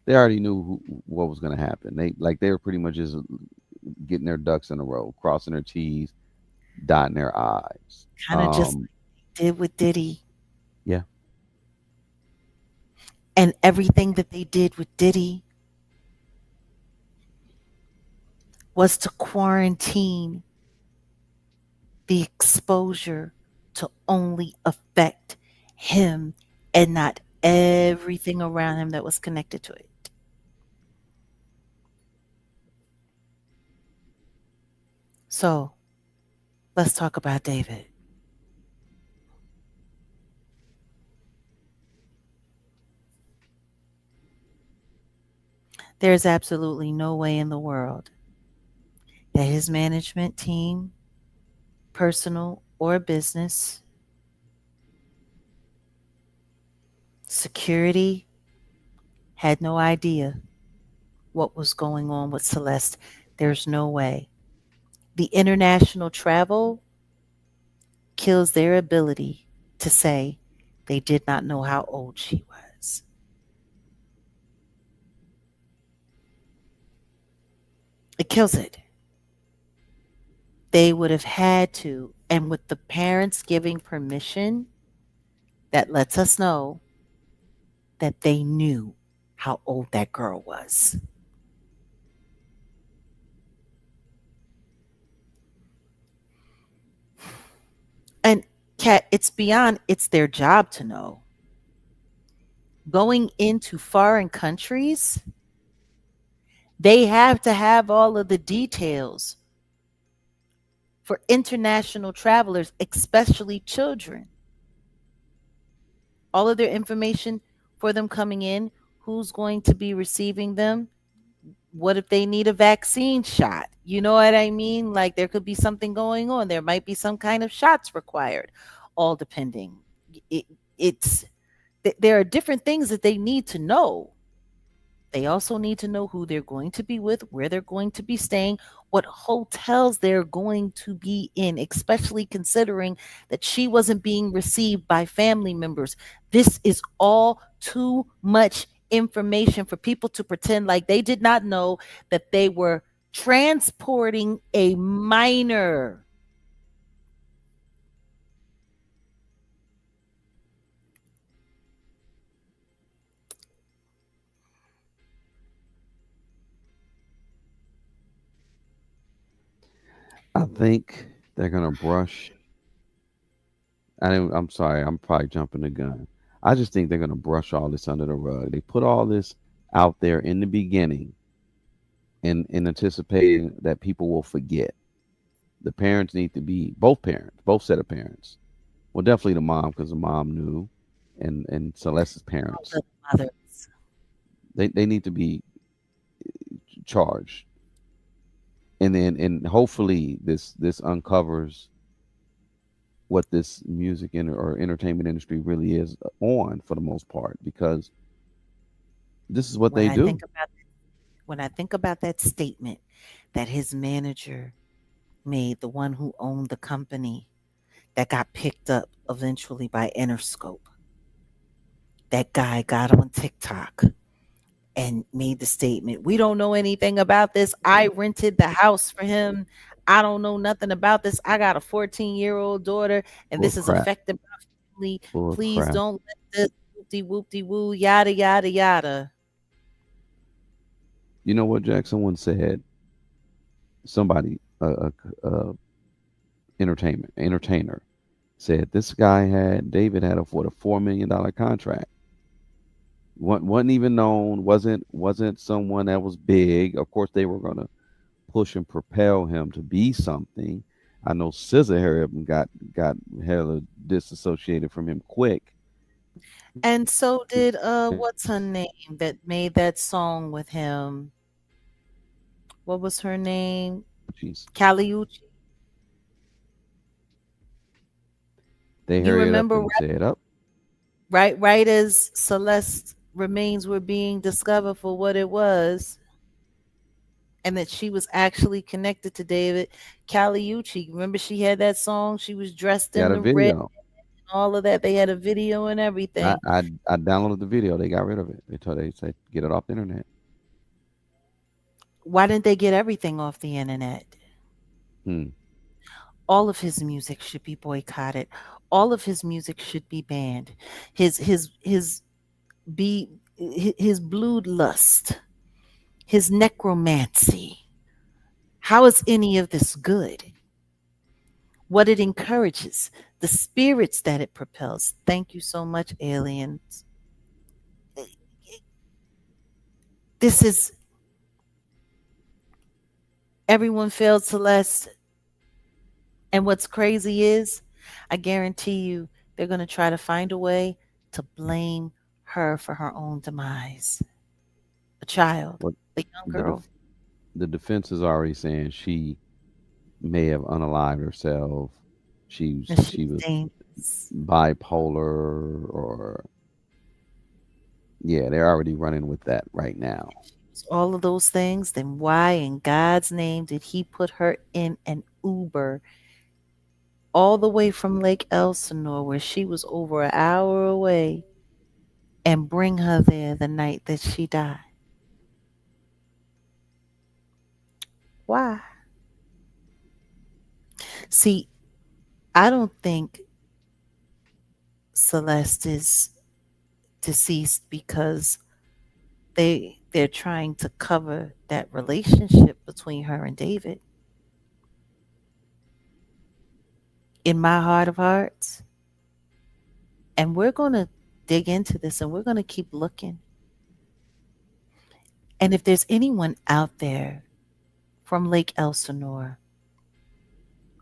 they already knew what was going to happen. They were pretty much just getting their ducks in a row, crossing their T's, dotting their I's.
Kind of just did with Diddy.
Yeah,
And everything that they did with Diddy was to quarantine the exposure to only affect him and not everything around him that was connected to it. So let's talk about David. There's absolutely no way in the world that his management team, personal or business, security, had no idea what was going on with Celeste. There's no way. The international travel kills their ability to say they did not know how old she was. It kills it. They would have had to, and with the parents giving permission, that lets us know that they knew how old that girl was. And Kat, it's beyond, it's their job to know. Going into foreign countries, they have to have all of the details for international travelers, especially children. All of their information for them coming in, who's going to be receiving them, what if they need a vaccine shot? You know what I mean? Like there could be something going on. There might be some kind of shots required, all depending. It, it's there are different things that they need to know. They also need to know who they're going to be with, where they're going to be staying, what hotels they're going to be in, especially considering that she wasn't being received by family members. This is all too much information for people to pretend like they did not know that they were transporting a minor.
I think they're gonna brush. I'm sorry, I'm probably jumping the gun. I just think they're gonna brush all this under the rug. They put all this out there in the beginning, in anticipating that people will forget. The parents need to be both parents, both set of parents. Well, definitely the mom because the mom knew, and Celeste's
All
parents.
the mothers.
They need to be charged, and hopefully this uncovers what this or entertainment industry really is on for the most part because this is what
When
they
I
do.
think about when I think about that statement that his manager made, the one who owned the company that got picked up eventually by Interscope. That guy got on TikTok and made the statement, "We don't know anything about this. I rented the house for him. I don't know nothing about this. I got a 14-year-old daughter, and
Bull
this is
crap.
affecting my family.
Bull
Please
crap.
don't let this whoopty whoopty woo, yada, yada, yada."
You know what, Jack? Someone said somebody entertainer said this guy had David had a what a $4 million contract. Wasn't even known. Wasn't someone that was big. Of course, they were gonna push and propel him to be something. I know Scissor Harry got hella disassociated from him quick.
And so did what's her name that made that song with him? What was her name?
Jeez,
Caliucci.
they
You
hurried up
remember
and said, "Up,
right as Celeste's remains were being discovered for what it was, and that she was actually connected to David Caliucci. Remember she had that song? She was dressed
got
in
a
the red
video."
and all of that. They had a video and
I,
everything.
I I downloaded the video. They got rid of it. They said get it off the internet.
Why didn't they get everything off the internet?
Hmm.
All of his music should be boycotted. All of his music should be banned. His be his bloodlust, his necromancy. How is any of this good? What it encourages, the spirits that it propels. Thank you so much, aliens. This is everyone failed Celeste. And what's crazy is, I guarantee you, they're going to try to find a way to blame her for her own demise. A child,
What
a young
the
girl,
the defense is already saying she may have unalived herself.
and
She
she's
was
dangerous.
bipolar, or yeah, they're already running with that right now.
All of those things, then why in God's name did he put her in an Uber all the way from Lake Elsinore, where she was over an hour away, and bring her there the night that she died? Why? See, I don't think Celeste is deceased because they're trying to cover that relationship between her and David. In my heart of hearts, and we're going to dig into this and we're going to keep looking. And if there's anyone out there from Lake Elsinore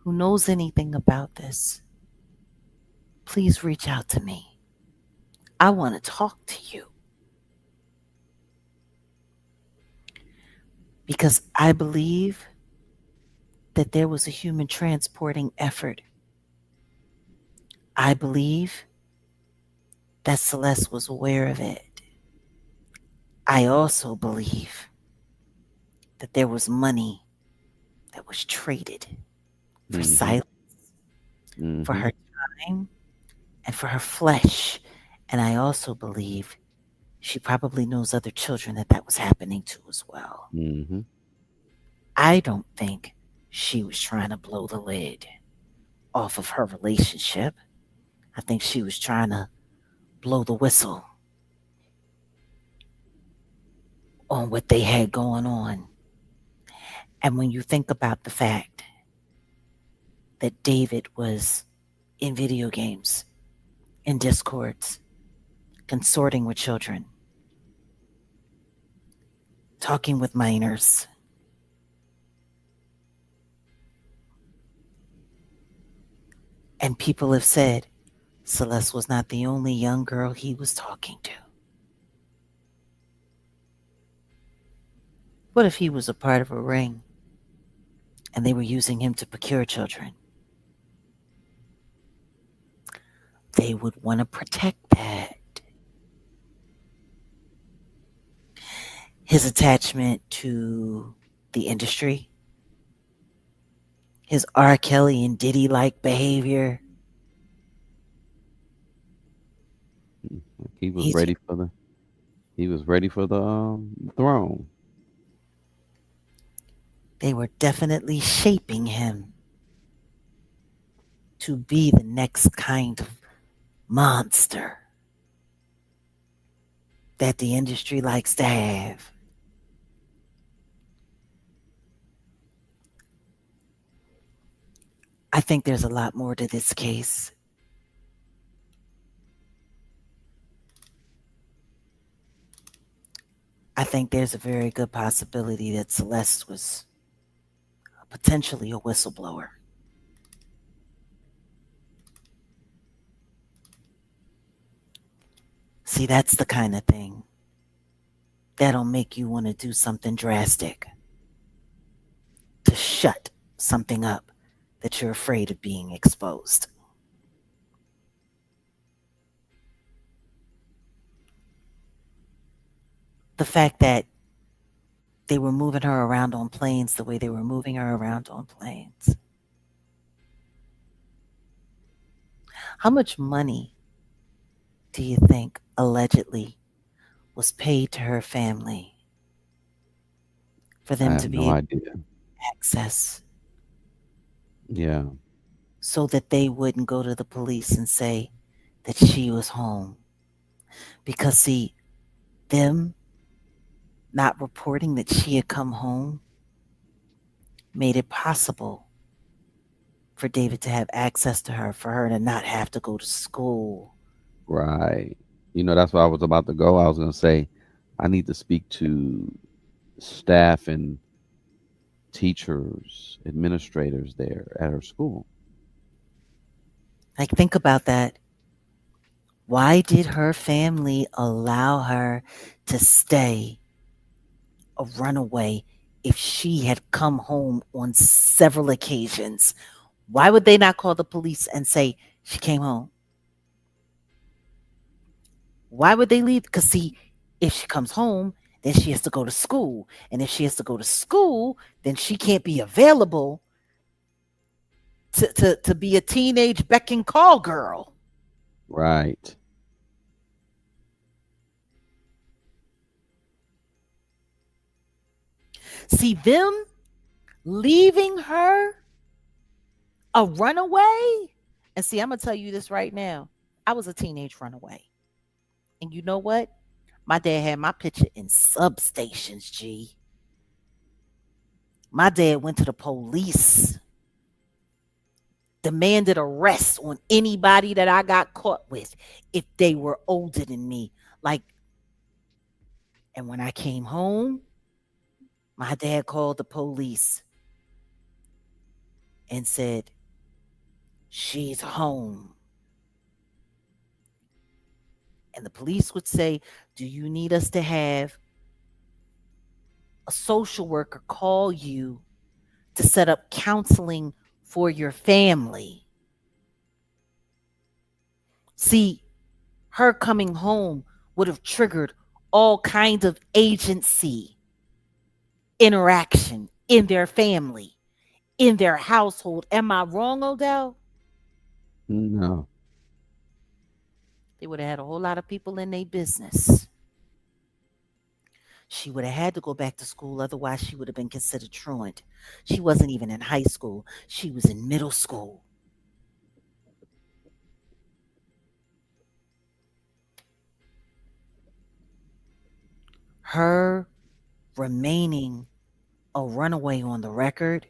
who knows anything about this, please reach out to me. I want to talk to you because I believe that there was a human transporting effort. I believe that Celeste was aware of it. I also believe that there was money that was traded for
Mm-hmm.
silence, for
Mm-hmm.
her time, and for her flesh. And I also believe she probably knows other children that that was happening to as well.
Mm-hmm.
I don't think she was trying to blow the lid off of her relationship. I think she was trying to blow the whistle on what they had going on. And when you think about the fact that David was in video games, in discords, consorting with children, talking with minors, and people have said Celeste was not the only young girl he was talking to. What if he was a part of a ring and they were using him to procure children? They would want to protect that. His attachment to the industry, his R. Kelly and Diddy like behavior.
He was
He's
ready for the throne.
They were definitely shaping him to be the next kind of monster that the industry likes to have. I think there's a lot more to this case. I think there's a very good possibility that Celeste was potentially a whistleblower. See, that's the kind of thing that'll make you want to do something drastic to shut something up that you're afraid of being exposed. The fact that they were moving her around on planes the way they were moving her around on planes. How much money do you think allegedly was paid to her family for
I
them
have
to
no
be able
idea.
to access
Yeah.
so that they wouldn't go to the police and say that she was home? Because, see, them not reporting that she had come home made it possible for David to have access to her, for her to not have to go to school.
Right. That's where I was about to go. I was going to say, I need to speak to staff and teachers, administrators there at her school.
Like, think about that. Why did her family allow her to stay a runaway if she had come home on several occasions? Why would they not call the police and say she came home? Why would they leave? Because, see, if she comes home, then she has to go to school. And if she has to go to school, then she can't be available to be a teenage beck and call girl.
Right.
See, them leaving her a runaway. And see, I'm going to tell you this right now. I was a teenage runaway. And you know what? My dad had my picture in substations, G. My dad went to the police, demanded arrest on anybody that I got caught with if they were older than me. Like, and when I came home, my dad called the police and said, she's home. And the police would say, do you need us to have a social worker call you to set up counseling for your family? See, her coming home would have triggered all kinds of agency interaction in their family, in their household. Am I wrong, Odell?
No.
They would have had a whole lot of people in their business. She would have had to go back to school, otherwise, she would have been considered truant. She wasn't even in high school, she was in middle school. Her remaining a runaway on the record,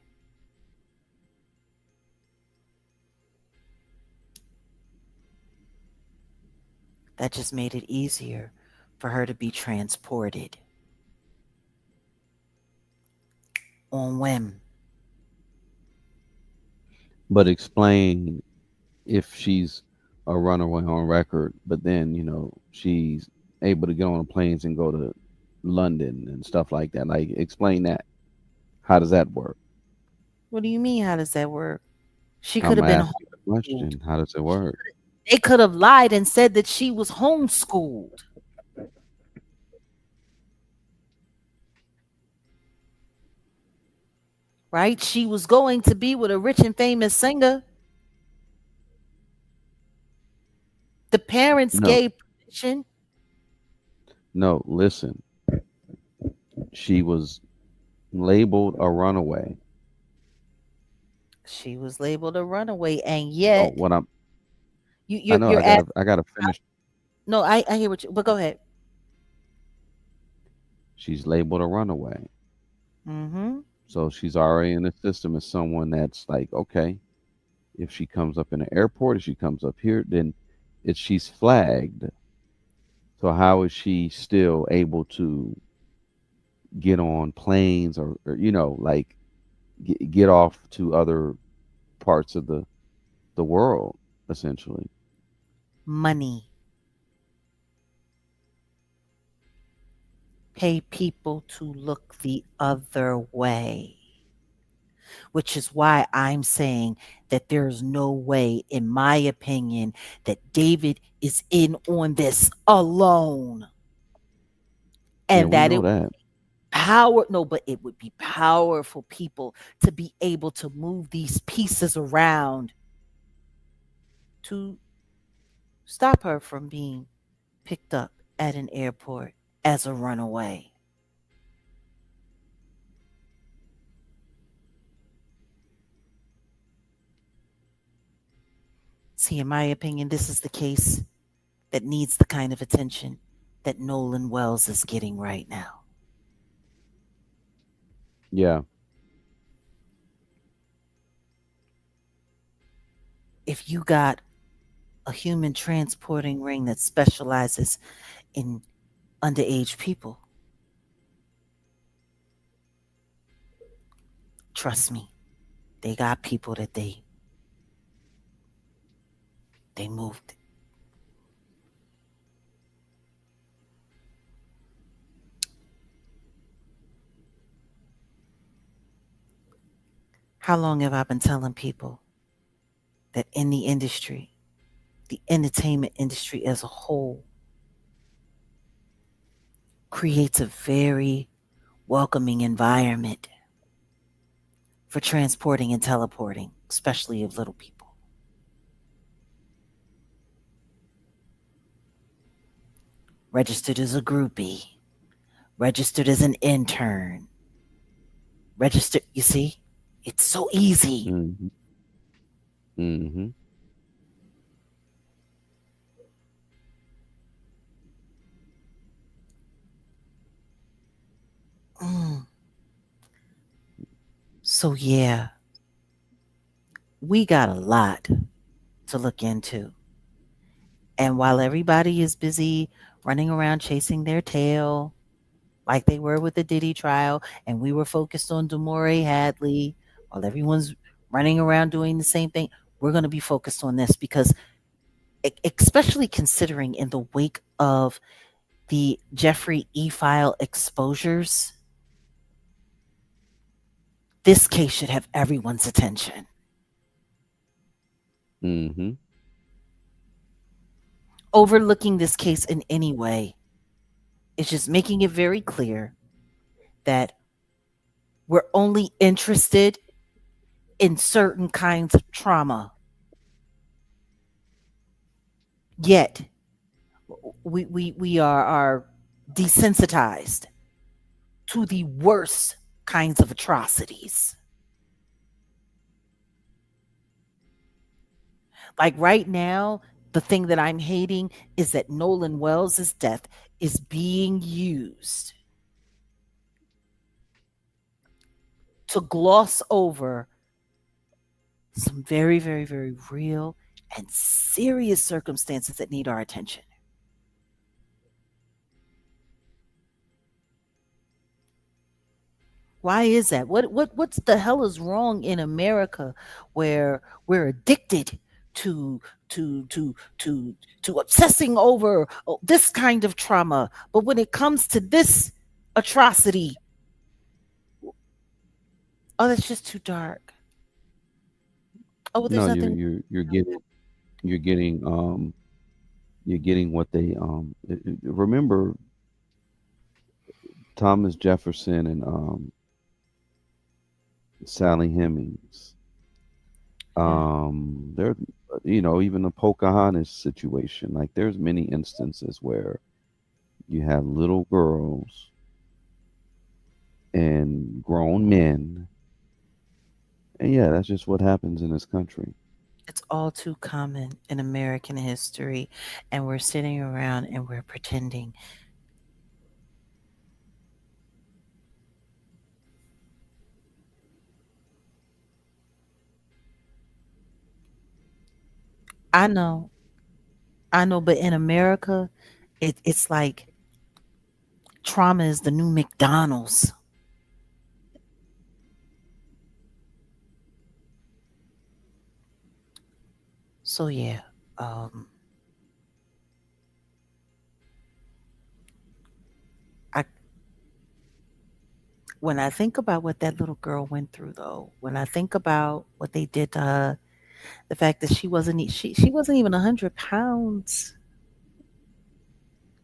that just made it easier for her to be transported on whim.
But explain if she's a runaway on record, but then, she's able to get on the planes and go to London and stuff like that. Like, explain that. How does that work?
What do you mean? How does that work? She could
I'm
have been
asking the
homeschooled.
question. How does it work?
They could have lied and said that she was homeschooled. Right? She was going to be with a rich and famous singer. The parents
No,
gave permission.
no, listen. She was labeled a runaway.
She was labeled a runaway, and
So
yet
what I'm
you,
I
you're
know
you're at.
I gotta finish.
No, I hear what you. But go ahead.
She's labeled a runaway.
Mm-hmm.
So she's already in the system as someone that's like, okay, if she comes up in the airport, if she comes up here, then she's flagged. So how is she still able to get on planes or like get off to other parts of the world essentially?
Money. Pay people to look the other way. Which is why I'm saying that there's no way, in my opinion, that David is in on this alone.
Yeah,
And
we
that
know
it
that.
power no, but it would be powerful people to be able to move these pieces around to stop her from being picked up at an airport as a runaway. See, in my opinion, this is the case that needs the kind of attention that Nolan Wells is getting right now.
Yeah.
if you got a human transporting ring that specializes in underage people, trust me, they got people that they moved. How long have I been telling people that in the industry, the entertainment industry as a whole creates a very welcoming environment for transporting and teleporting, especially of little people. Registered as a groupie, registered as an intern, registered, you see, it's so easy.
Mm-hmm. Mm-hmm.
Mm. So, yeah, we got a lot to look into. And while everybody is busy running around chasing their tail, like they were with the Diddy trial, and we were focused on Demore Hadley, while everyone's running around doing the same thing, we're going to be focused on this because, especially considering in the wake of the Jeffrey E. file exposures, this case should have everyone's attention.
Mm-hmm.
Overlooking this case in any way is just making it very clear that we're only interested in certain kinds of trauma. Yet we are desensitized to the worst kinds of atrocities. Like right now, the thing that I'm hating is that Nolan Wells' death is being used to gloss over some very, very, very real and serious circumstances that need our attention. Why is that? What's the hell is wrong in America where we're addicted to to to to to obsessing over this kind of trauma, but when it comes to this atrocity, oh, that's just too dark. Oh, well, there's
No,
nothing.
you're getting you're getting what they remember Thomas Jefferson and Sally Hemings.
Yeah,
There, you know, even the Pocahontas situation. Like, there's many instances where you have little girls and grown men, and yeah, that's just what happens in this country.
it's all too common in American history, and we're sitting around and we're pretending. I know, I know, but in America, it's like trauma is the new McDonald's. So yeah, um, I when I think about what that little girl went through, though, when I think about what they did to her, the fact that she wasn't even 100 pounds.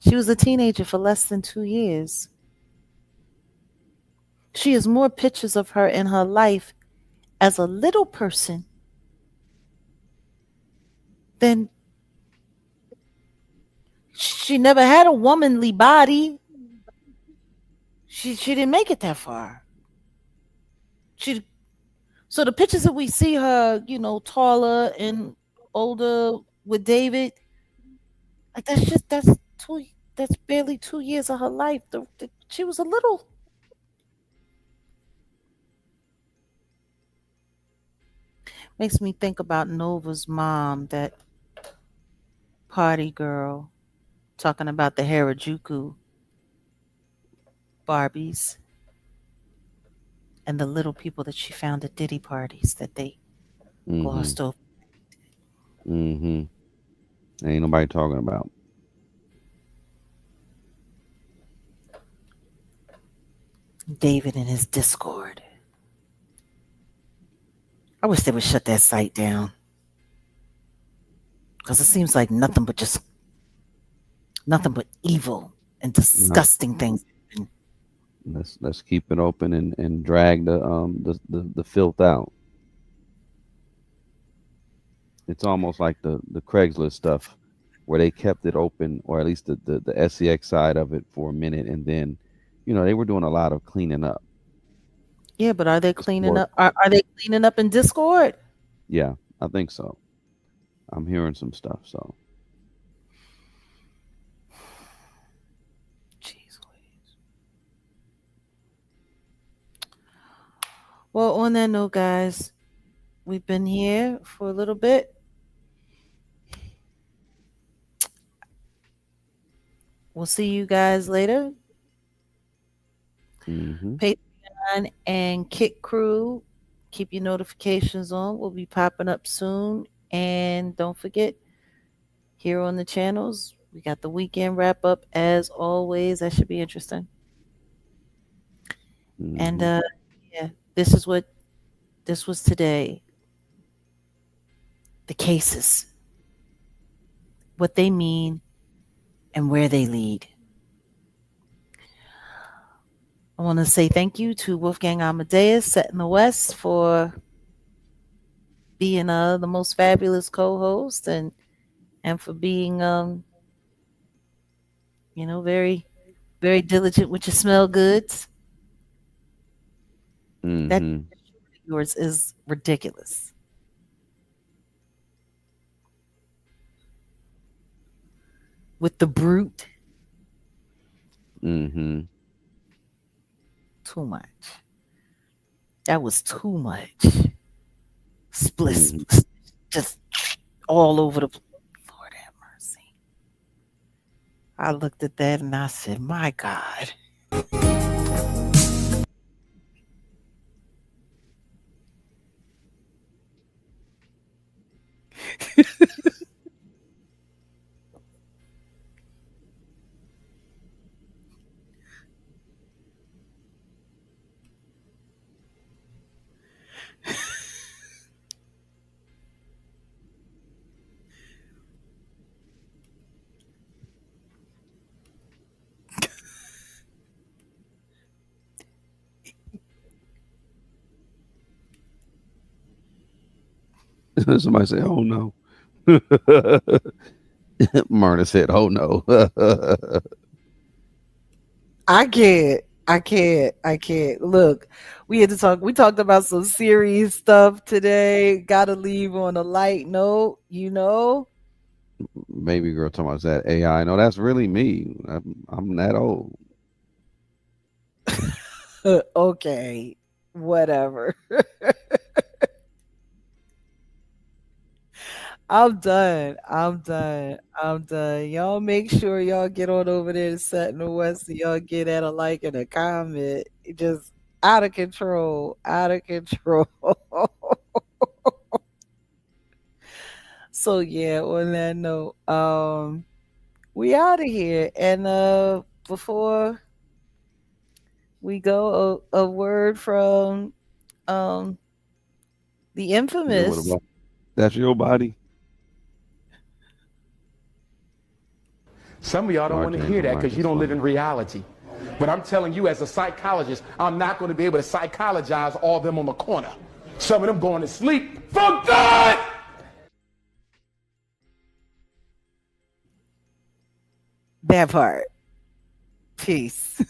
She was a teenager for less than 2 years. She has more pictures of her in her life as a little person than she never had a womanly body. She didn't make it that far. She So the pictures that we see her, taller and older with David, like that's barely 2 years of her life. She was a little. Makes me think about Nova's mom, that party girl, talking about the Harajuku Barbies and the little people that she found at Diddy parties that they
Mm-hmm.
glossed over.
Mm-hmm. Ain't nobody talking about.
David and his Discord. I wish they would shut that site down because it seems like nothing but evil and
No,
disgusting things.
let's keep it open and drag the filth out. It's almost like the Craigslist stuff where they kept it open, or at least the SEX side of it for a minute, and then, they were doing a lot of cleaning up.
Yeah, but are they cleaning
Discord.
up? Are they cleaning up in Discord?
Yeah, I think so. I'm hearing some stuff. So,
Jeez Louise. Well, on that note, guys, we've been here for a little bit. We'll see you guys later.
hmm
Patreon and Kick Crew, keep your notifications on. We'll be popping up soon. And don't forget, here on the channels, we got the weekend wrap up as always. That should be interesting. And
hmm
yeah, this was today. The cases, what they mean, and where they lead. I want to say thank you to Wolfgang Amadeus, Set in the West, for being the most fabulous co-host, and for being very very diligent with your smell goods. That
hmm
yours is ridiculous. With the brute,
hmm
too much. That was too much. Splits,
hmm
just all over the. Lord have mercy. I looked at that and I said, "My God."
Somebody say, "Oh no." Myrna said, "Oh no."
I can't. I can't. I can't. Look, we had to talk. We talked about some serious stuff today. Gotta leave on a light note.
Baby girl talking about that AI. No, that's really me. I'm that old.
Okay. Whatever. I'm done. I'm done. I'm done. Y'all make sure y'all get on over there to Set in the West so y'all get at a like and a comment. Just out of control. Out of control. So yeah, on that note, we out of here. And before we go, a word from um the
Yeah, what
infamous.
about that's your body?
Some of y'all don't
Or
want to
James
hear that because you
Marcus
don't live
funny.
in reality. But I'm telling you, as a psychologist, I'm not going to be able to psychologize all of them on the corner. Some of them going to sleep for good!
That part. Peace.